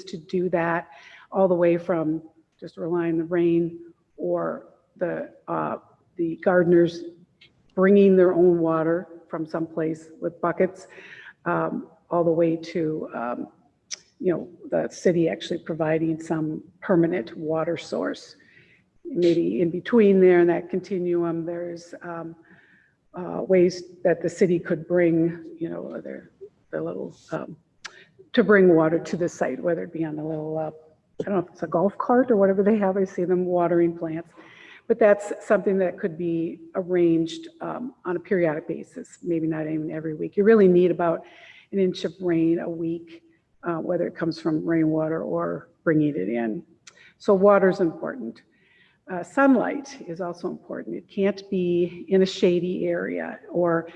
to do that, all the way from just relying on the rain or the gardeners bringing their own water from someplace with buckets, all the way to the city actually providing some permanent water source. Maybe in between there in that continuum, there's ways that the city could bring, the little, to bring water to the site, whether it be on a little, I don't know if it's a golf cart or whatever they have. I see them watering plants. But that's something that could be arranged on a periodic basis, maybe not even every week. You really need about an inch of rain a week, whether it comes from rainwater or bringing it in. So water is important. Sunlight is also important. It can't be in a shady area, or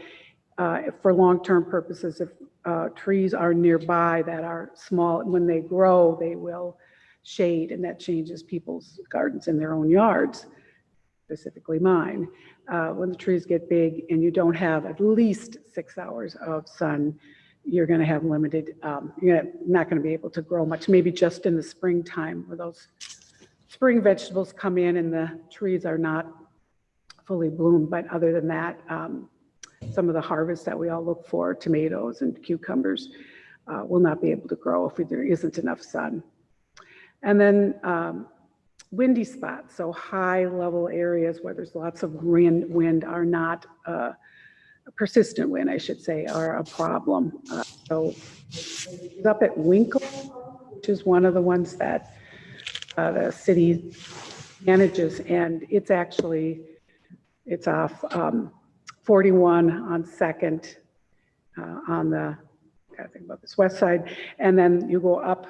for long-term purposes, if trees are nearby that are small, when they grow, they will shade, and that changes people's gardens in their own yards, specifically mine. When the trees get big and you don't have at least 6 hours of sun, you're going to have limited, you're not going to be able to grow much, maybe just in the springtime where those spring vegetables come in and the trees are not fully bloomed. But other than that, some of the harvests that we all look for, tomatoes and cucumbers, will not be able to grow if there isn't enough sun. And then windy spots, so high level areas where there's lots of wind are not, persistent wind, I should say, are a problem. So up at Winkle, which is one of the ones that the city manages, and it's off 41 on 2nd on the, gotta think about this, west side, and then you go up.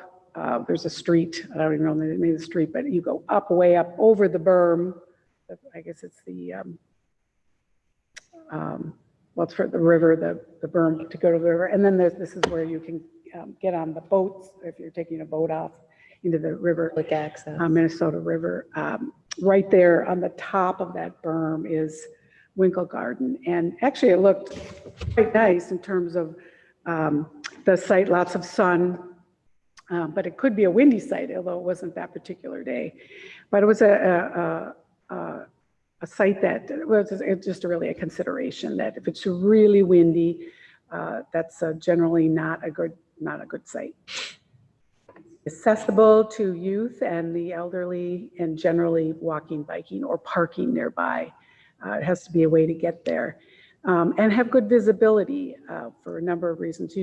There's a street, I don't even know the name of the street, but you go up, way up over the berm. I guess it's the, well, it's for the river, the berm to go to the river. And then this is where you can get on the boats if you're taking a boat off into the river, Public access. Minnesota River. Right there on the top of that berm is Winkle Garden. And actually it looked quite nice in terms of the site, lots of sun. But it could be a windy site, although it wasn't that particular day. But it was a site that was just really a consideration that if it's really windy, that's generally not a good site. Accessible to youth and the elderly, and generally walking, biking, or parking nearby. It has to be a way to get there, and have good visibility for a number of reasons.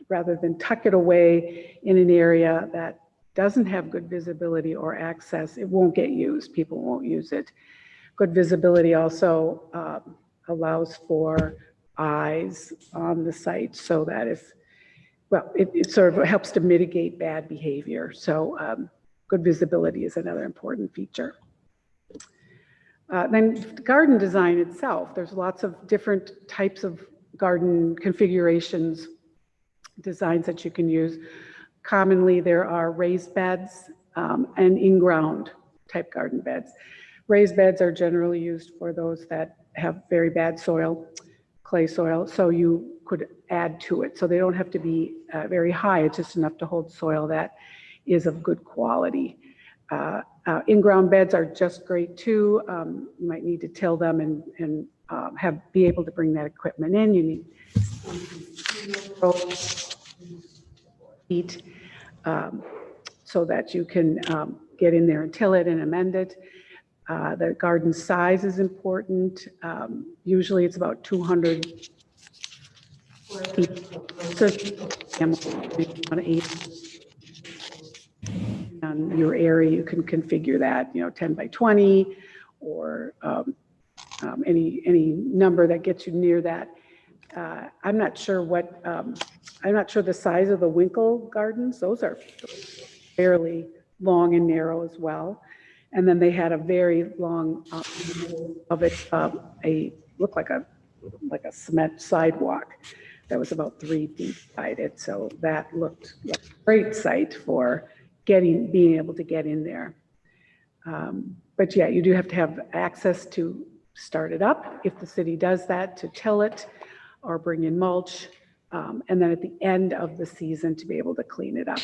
Rather than tuck it away in an area that doesn't have good visibility or access, it won't get used. People won't use it. Good visibility also allows for eyes on the site, so that it sort of helps to mitigate bad behavior. So good visibility is another important feature. Then garden design itself, there's lots of different types of garden configurations, designs that you can use. Commonly, there are raised beds and in-ground type garden beds. Raised beds are generally used for those that have very bad soil, clay soil, so you could add to it. So they don't have to be very high, it's just enough to hold soil that is of good quality. In-ground beds are just great too. You might need to till them and be able to bring that equipment in. You need heat so that you can get in there and till it and amend it. The garden size is important. Usually it's about 200 feet. So on your area, you can configure that, 10 by 20 or any number that gets you near that. I'm not sure the size of the Winkle gardens. Those are fairly long and narrow as well. And then they had a very long of it, looked like a cement sidewalk that was about 3 feet wide. So that looked like a great site for being able to get in there. But yeah, you do have to have access to start it up if the city does that, to till it or bring in mulch, and then at the end of the season to be able to clean it up.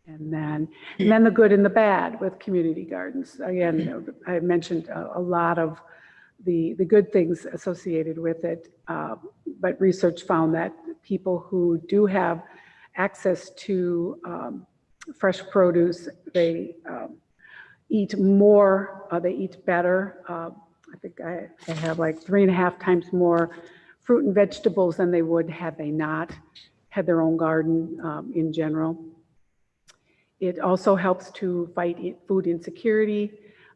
And then the good and the bad with community gardens. Again, I mentioned a lot of the good things associated with it, but research found that people who do have access to fresh produce, they eat more, they eat better. I think I have like 3.5 times more fruit and vegetables than they would had they not had their own garden in general. It also helps to fight food insecurity,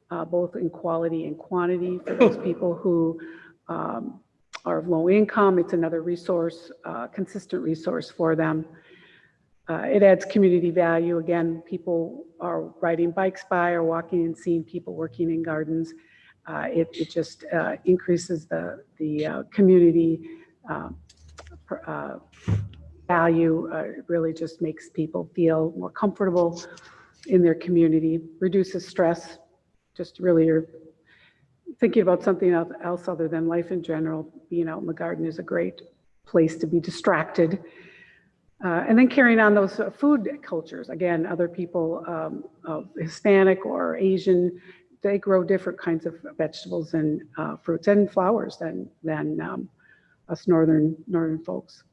both in quality and quantity for those people who are of low income. It's another resource, consistent resource for them. It adds community value. Again, people are riding bikes by or walking and seeing people working in gardens. It just increases the community value. It really just makes people feel more comfortable in their community, reduces stress. Just really you're thinking about something else other than life in general. Being out in the garden is a great place to be distracted. And then carrying on those food cultures. Again, other people of Hispanic or Asian, they grow different kinds of vegetables and fruits and flowers than us northern folks.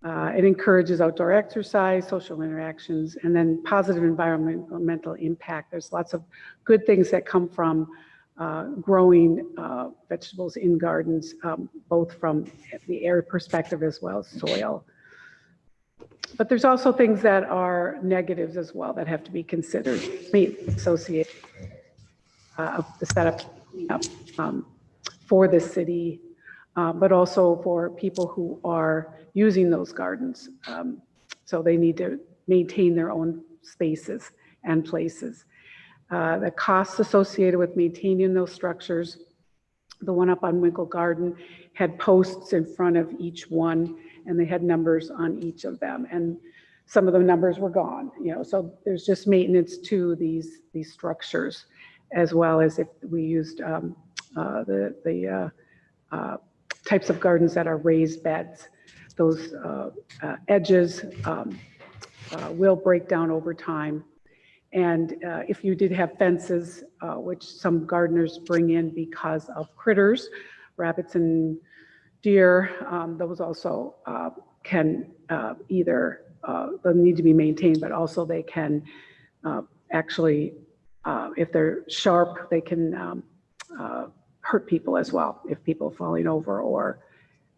It encourages outdoor exercise, social interactions, and then positive environmental impact. There's lots of good things that come from growing vegetables in gardens, both from the air perspective as well as soil. But there's also things that are negatives as well that have to be considered, associated of the setup for the city, but also for people who are using those gardens. So they need to maintain their own spaces and places. The costs associated with maintaining those structures, the one up on Winkle Garden had posts in front of each one, and they had numbers on each of them. And some of the numbers were gone, so there's just maintenance to these structures, as well as if we used the types of gardens that are raised beds. Those edges will break down over time. And if you did have fences, which some gardeners bring in because of critters, rabbits and deer, those also can either, they'll need to be maintained, but also they can actually, if they're sharp, they can hurt people as well, if people falling over or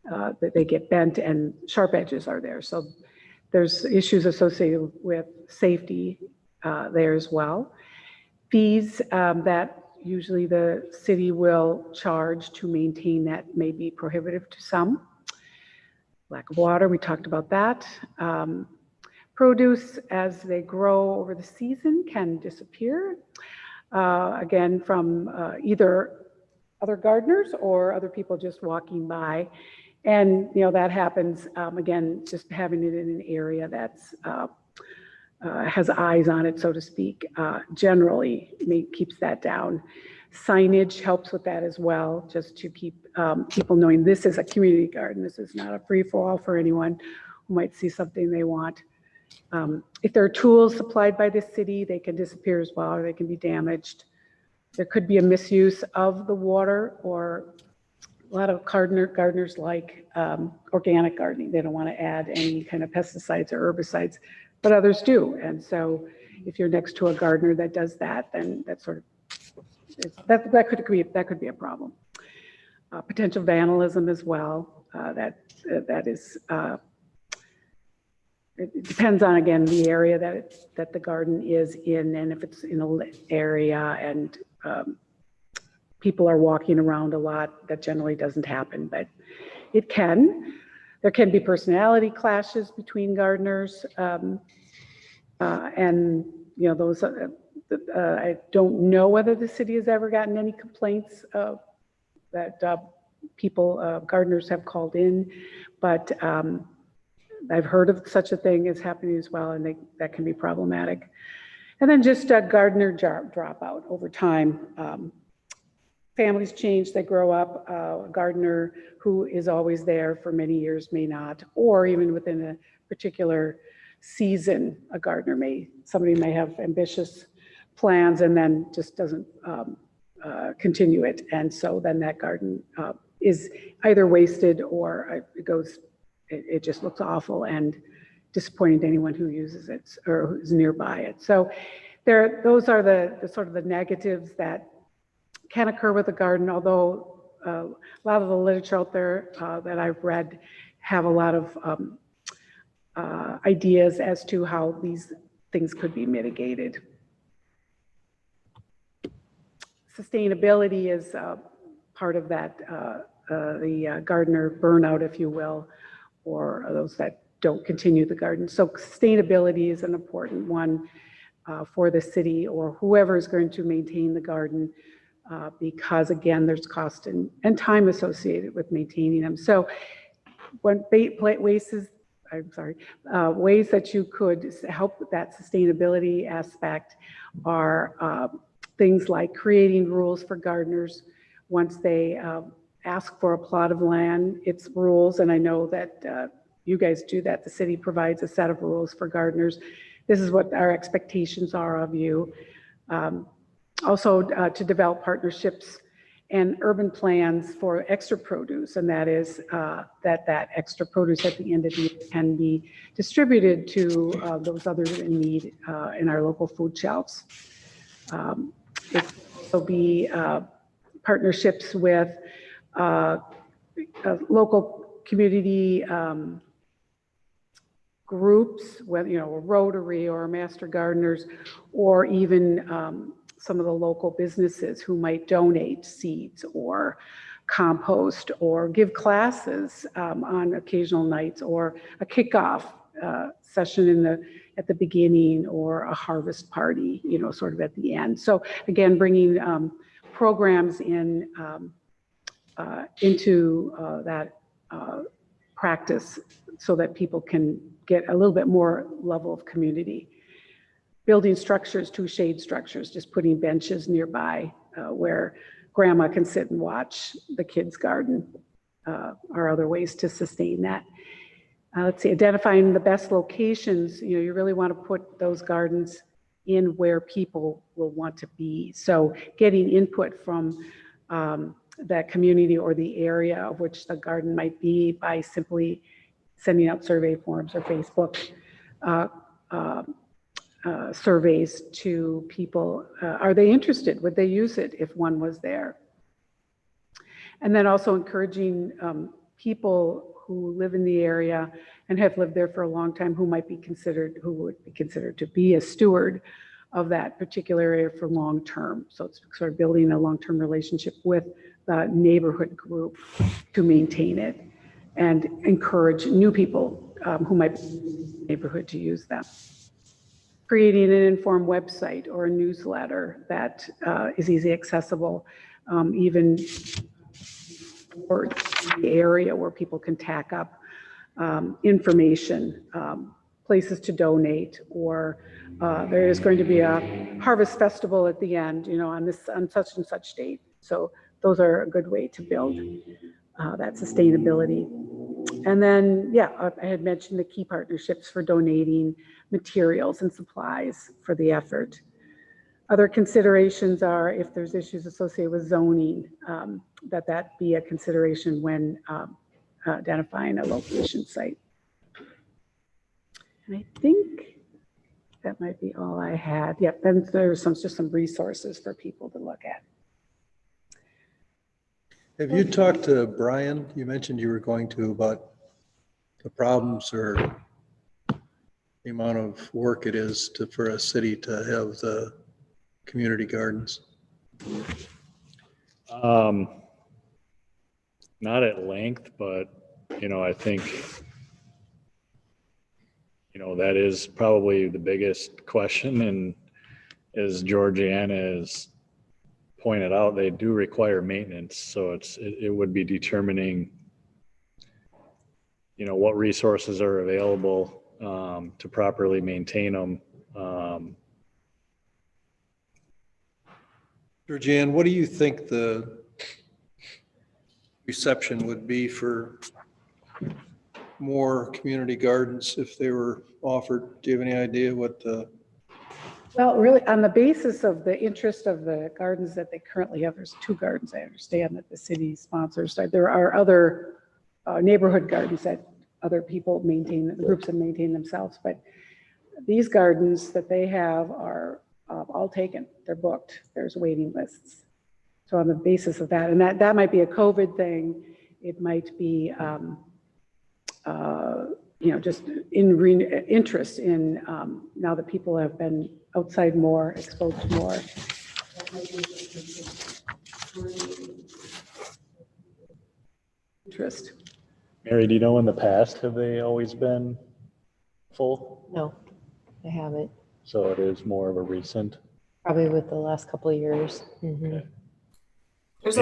that they get bent and sharp edges are there. So there's issues associated with safety there as well. Fees that usually the city will charge to maintain that may be prohibitive to some. Lack of water, we talked about that. Produce, as they grow over the season, can disappear. Again, from either other gardeners or other people just walking by. And, that happens, again, just having it in an area that's has eyes on it, so to speak, generally keeps that down. Signage helps with that as well, just to keep people knowing this is a community garden. This is not a free-for-all for anyone who might see something they want. If there are tools supplied by the city, they can disappear as well, or they can be damaged. There could be a misuse of the water, or a lot of gardeners like organic gardening. They don't want to add any kind of pesticides or herbicides. but others do. And so if you're next to a gardener that does that, then that sort of, that could be a problem. Potential vandalism as well. That is, it depends on, again, the area that the garden is in, and if it's in an area and people are walking around a lot, that generally doesn't happen, but it can. There can be personality clashes between gardeners, and you know, those. I don't know whether the city has ever gotten any complaints that gardeners have called in, but I've heard of such a thing as happening as well, and that can be problematic. And then just a gardener dropout over time. Families change, they grow up. A gardener who is always there for many years may not, or even within a particular season, somebody may have ambitious plans and then just doesn't continue it. And so then that garden is either wasted or it just looks awful and disappointing to anyone who uses it or who's nearby it. So those are the sort of the negatives that can occur with a garden, although a lot of the literature out there that I've read have a lot of ideas as to how these things could be mitigated. Sustainability is part of that, the gardener burnout, if you will, or those that don't continue the garden. So sustainability is an important one for the city or whoever is going to maintain the garden, because again, there's cost and time associated with maintaining them. So when ways that you could help with that sustainability aspect are things like creating rules for gardeners. Once they ask for a plot of land, it's rules, and I know that you guys do that. The city provides a set of rules for gardeners. This is what our expectations are of you. Also, to develop partnerships and urban plans for extra produce, and that is that extra produce at the end of the year can be distributed to those others in need in our local food shelves. It will be partnerships with local community groups, whether a Rotary or Master Gardeners, or even some of the local businesses who might donate seeds or compost or give classes on occasional nights, or a kickoff session at the beginning, or a harvest party, sort of at the end. So again, bringing programs in into that practice so that people can get a little bit more level of community. Building structures, 2 shade structures, just putting benches nearby where grandma can sit and watch the kids' garden are other ways to sustain that. Let's see, identifying the best locations. You really want to put those gardens in where people will want to be. So getting input from that community or the area of which the garden might be by simply sending out survey forms or Facebook surveys to people. Are they interested? Would they use it if one was there? And then also encouraging people who live in the area and have lived there for a long time who would be considered to be a steward of that particular area for long term. So it's sort of building a long-term relationship with the neighborhood group to maintain it and encourage new people who might be in the neighborhood to use them. Creating an informed website or a newsletter that is easily accessible, even for the area where people can tack up information, places to donate, or there is going to be a harvest festival at the end, on such and such date. So those are a good way to build that sustainability. And then, I had mentioned the key partnerships for donating materials and supplies for the effort. Other considerations are if there's issues associated with zoning, that be a consideration when identifying a location site. And I think that might be all I had. Yep, then there's just some resources for people to look at. Have you talked to Brian? You mentioned you were going to about the problems or the amount of work it is for a city to have the community gardens. Not at length, but, I think, that is probably the biggest question. And as Georgiana has pointed out, they do require maintenance. So it would be determining, what resources are available to properly maintain them. Georgianne, what do you think the reception would be for more community gardens if they were offered? Do you have any idea what the? Well, really, on the basis of the interest of the gardens that they currently have, there's 2 gardens I understand that the city sponsors. There are other neighborhood gardens that other people maintain, the groups have maintained themselves, but these gardens that they have are all taken. They're booked. There's waiting lists. So on the basis of that, and that might be a COVID thing. It might be, just interest in now that people have been outside more, exposed to more. Interest. Mary, do you know in the past, have they always been full? No, I haven't. So it is more of a recent. Probably with the last couple of years. Okay. There's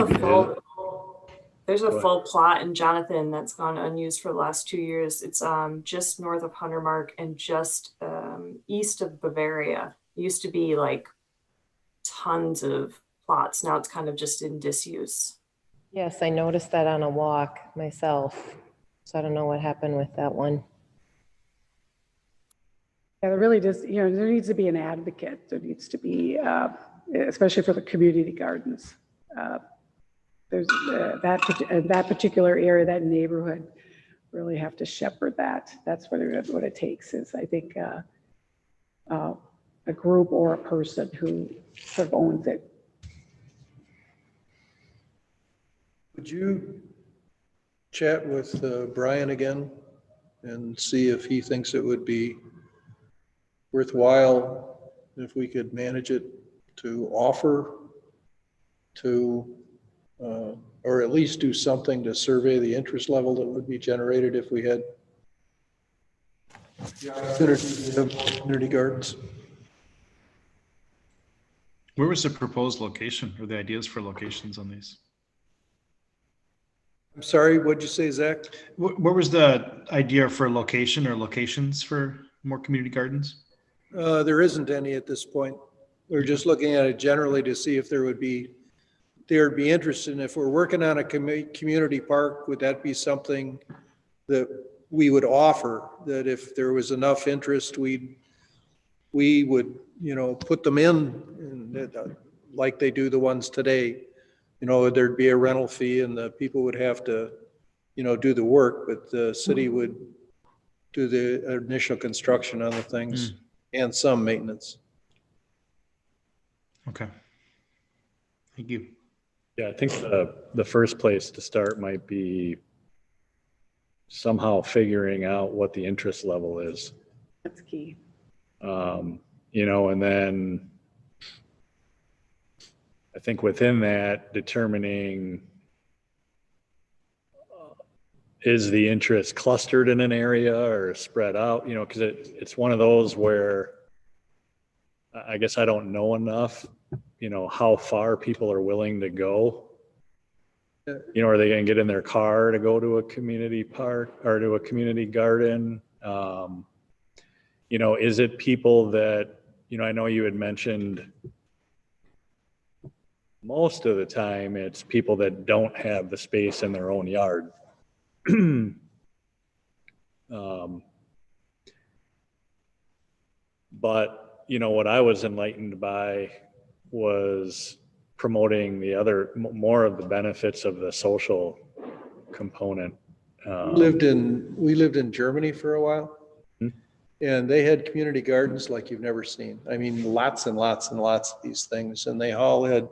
a full plot in Jonathan that's gone unused for the last 2 years. It's just north of Huntermark and just east of Bavaria. It used to be like tons of plots. Now it's kind of just in disuse. Yes, I noticed that on a walk myself. So I don't know what happened with that one. Yeah, there really does, there needs to be an advocate. There needs to be, especially for the community gardens. There's that particular area, that neighborhood, really have to shepherd that. That's what it takes is, I think, a group or a person who sort of owns it. Would you chat with Brian again and see if he thinks it would be worthwhile if we could manage it to offer to, or at least do something to survey the interest level that would be generated if we had community gardens? Where was the proposed location or the ideas for locations on these? I'm sorry, what'd you say, Zach? Where was the idea for location or locations for more community gardens? There isn't any at this point. We're just looking at it generally to see if there'd be interest in. If we're working on a community park, would that be something that we would offer? That if there was enough interest, we would, put them in like they do the ones today. There'd be a rental fee and the people would have to, do the work, but the city would do the initial construction on the things and some maintenance. Okay. Thank you. Yeah, I think the first place to start might be somehow figuring out what the interest level is. That's key. And then I think within that, determining is the interest clustered in an area or spread out, because it's one of those where I guess I don't know enough, how far people are willing to go. Are they going to get in their car to go to a community park or to a community garden? Is it people that, I know you had mentioned most of the time it's people that don't have the space in their own yard. But, what I was enlightened by was promoting more of the benefits of the social component. We lived in Germany for a while. And they had community gardens like you've never seen. I mean, lots and lots and lots of these things. And they all had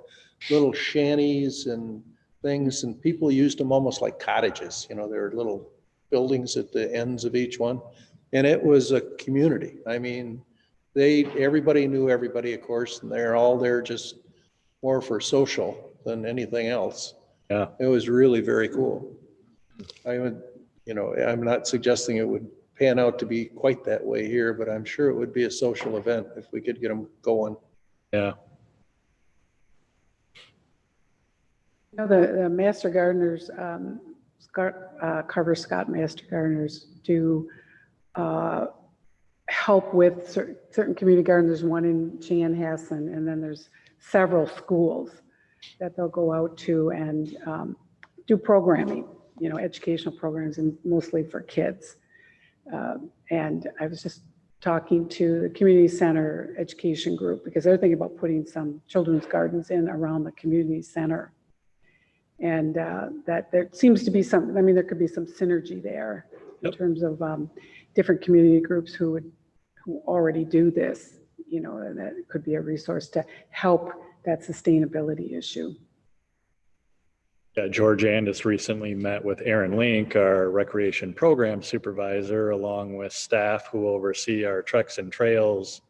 little shanties and things, and people used them almost like cottages. You know, there were little buildings at the ends of each one. And it was a community. I mean, everybody knew everybody, of course, and they're all there just more for social than anything else. Yeah. It was really very cool. I would, you know, I'm not suggesting it would pan out to be quite that way here, but I'm sure it would be a social event if we could get them going. Yeah. You know, the Master Gardeners, Carver Scott Master Gardeners do help with certain community gardens. There's one in Chanhassen, and then there's several schools that they'll go out to and do programming, you know, educational programs, and mostly for kids. And I was just talking to the community center education group because they're thinking about putting some children's gardens in around the community center. And that there seems to be some, I mean, there could be some synergy there in terms of different community groups who already do this, you know, and that could be a resource to help that sustainability issue. Yeah, George Andis recently met with Aaron Link, our recreation program supervisor, along with staff who oversee our Treks and Trails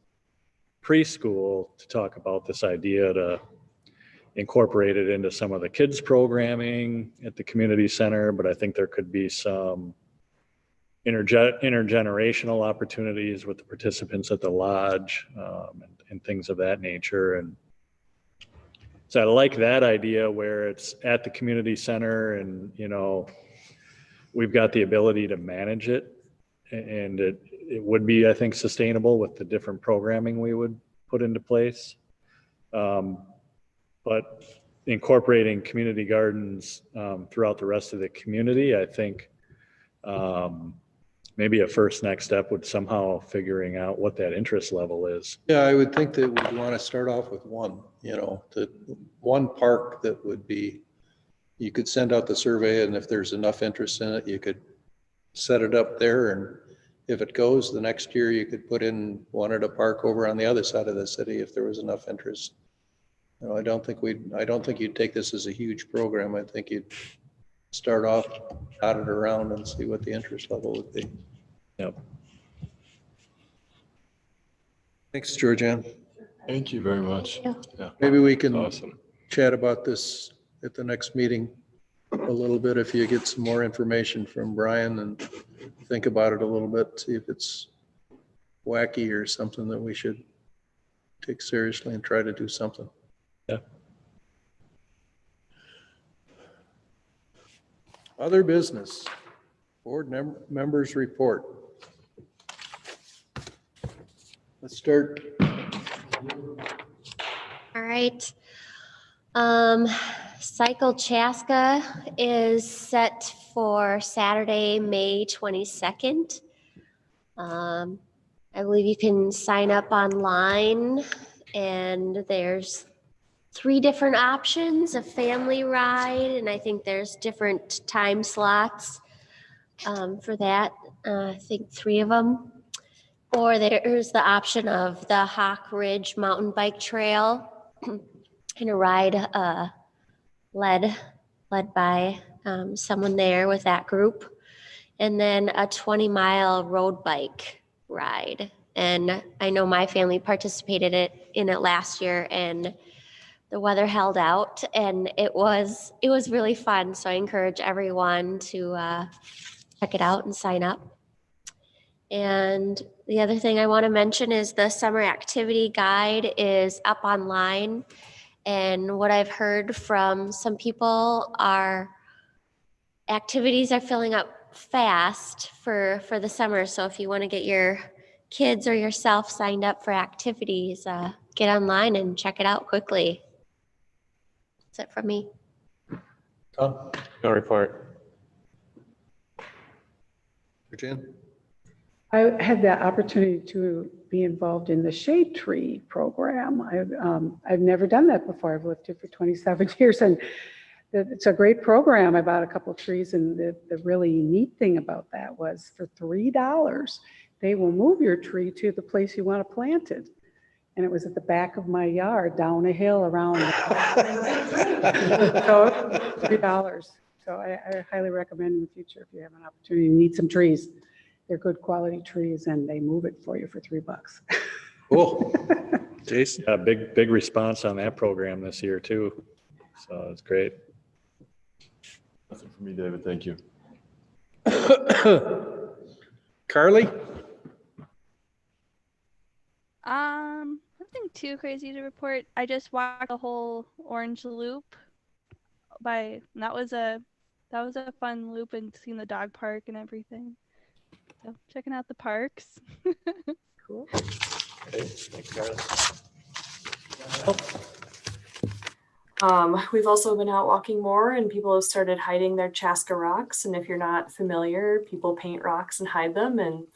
preschool, to talk about this idea to incorporate it into some of the kids programming at the community center. But I think there could be some intergenerational opportunities with the participants at the lodge, and things of that nature. And so I like that idea where it's at the community center and, you know, we've got the ability to manage it, and it would be, I think, sustainable with the different programming we would put into place. But incorporating community gardens throughout the rest of the community, I think maybe a first next step would somehow figuring out what that interest level is. Yeah, I would think that we'd want to start off with one, you know, one park that would be, you could send out the survey, and if there's enough interest in it, you could set it up there. And if it goes, the next year you could put in one at a park over on the other side of the city if there was enough interest. You know, I don't think you'd take this as a huge program. I think you'd start off, dot it around and see what the interest level would be. Yep. Thanks, Georgianne. Thank you very much. Yeah. Maybe we can awesome. Chat about this at the next meeting a little bit if you get some more information from Brian, and think about it a little bit, see if it's wacky or something that we should take seriously and try to do something. Yeah. Other business, board members report. Let's start. All right. Cycle Chaska is set for Saturday, May 22nd. I believe you can sign up online, and there's 3 different options: a family ride, and I think there's different time slots for that. I think 3 of them. Or there's the option of the Hawk Ridge Mountain Bike Trail, and a ride led by someone there with that group, and then a 20-mile road bike ride. And I know my family participated in it last year, and the weather held out, and it was really fun. So I encourage everyone to check it out and sign up. And the other thing I want to mention is the summer activity guide is up online. And what I've heard from some people are activities are filling up fast for the summer. So if you want to get your kids or yourself signed up for activities, get online and check it out quickly. That's it from me. Tom? No report. Virginia? I had the opportunity to be involved in the shade tree program. I've never done that before. I've lived here for 27 years, and it's a great program. I bought a couple of trees, and the really neat thing about that was for $3, they will move your tree to the place you want to plant it. And it was at the back of my yard, down a hill around. So $3. So I highly recommend in the future, if you have an opportunity, you need some trees. They're good quality trees and they move it for you for $3. Cool. Jason? Yeah, big response on that program this year too. So it's great. Nothing for me, David. Thank you. Carly? Nothing too crazy to report. I just walked the whole orange loop that was a fun loop, and seeing the dog park and everything. So checking out the parks. Cool. Okay, thanks, Carly. We've also been out walking more, and people have started hiding their Chaska rocks. And if you're not familiar, people paint rocks and hide them. And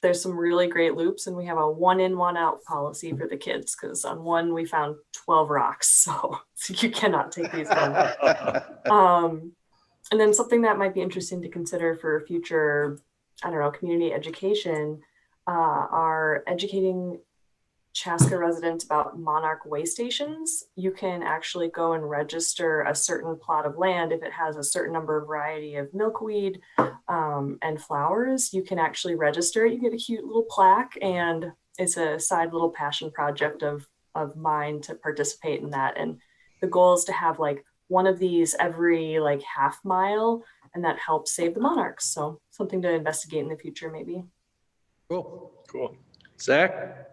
there's some really great loops, and we have a 1 in, 1 out policy for the kids, because on one we found 12 rocks, so you cannot take these home. And then something that might be interesting to consider for future, I don't know, community education, are educating Chaska residents about monarch way stations. You can actually go and register a certain plot of land if it has a certain number of variety of milkweed and flowers. You can actually register it. You get a cute little plaque, and it's a side little passion project of mine to participate in that. And the goal is to have like one of these every like half mile, and that helps save the monarchs. So something to investigate in the future, maybe. Cool. Zach?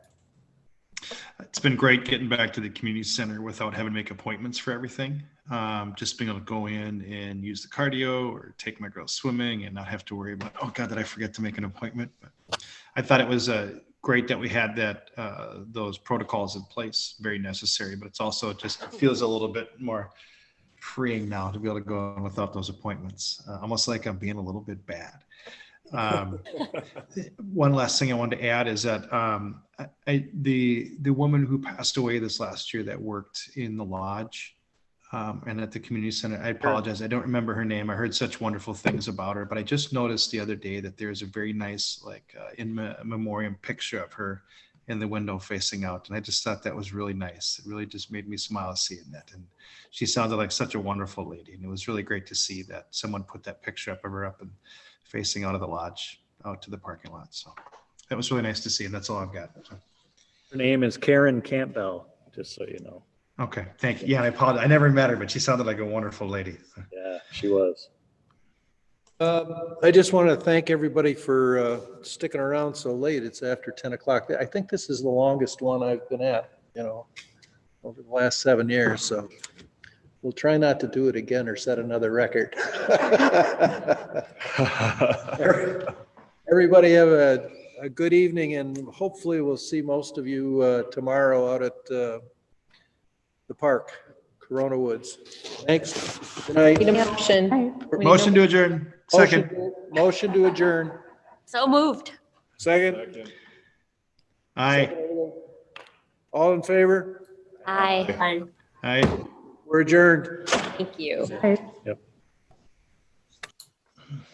It's been great getting back to the community center without having to make appointments for everything. Just being able to go in and use the cardio or take my girls swimming and not have to worry about, oh God, did I forget to make an appointment? But I thought it was great that we had that those protocols in place, very necessary, but it's also just feels a little bit more freeing now to be able to go in without those appointments. Almost like I'm being a little bit bad. One last thing I wanted to add is that the woman who passed away this last year that worked in the lodge and at the community center, I apologize, I don't remember her name. I heard such wonderful things about her, but I just noticed the other day that there's a very nice like in memoriam picture of her in the window facing out, and I just thought that was really nice. It really just made me smile seeing that, and she sounded like such a wonderful lady, and it was really great to see that someone put that picture up of her up and facing out of the lodge out to the parking lot. So that was really nice to see, and that's all I've got. So. Her name is Karen Campbell, just so you know. Okay, thank you. Yeah, I apologize. I never met her, but she sounded like a wonderful lady. Yeah, she was. I just want to thank everybody for sticking around so late. It's after 10 o'clock. I think this is the longest one I've been at, over the last 7 years. So we'll try not to do it again or set another record. Everybody have a good evening, and hopefully we'll see most of you tomorrow out at the park, Corona Woods. Thanks. Good night. Motion to adjourn. Second. Motion to adjourn. So moved. Second. Aye. All in favor? Aye. Aye. We're adjourned. Thank you. Aye.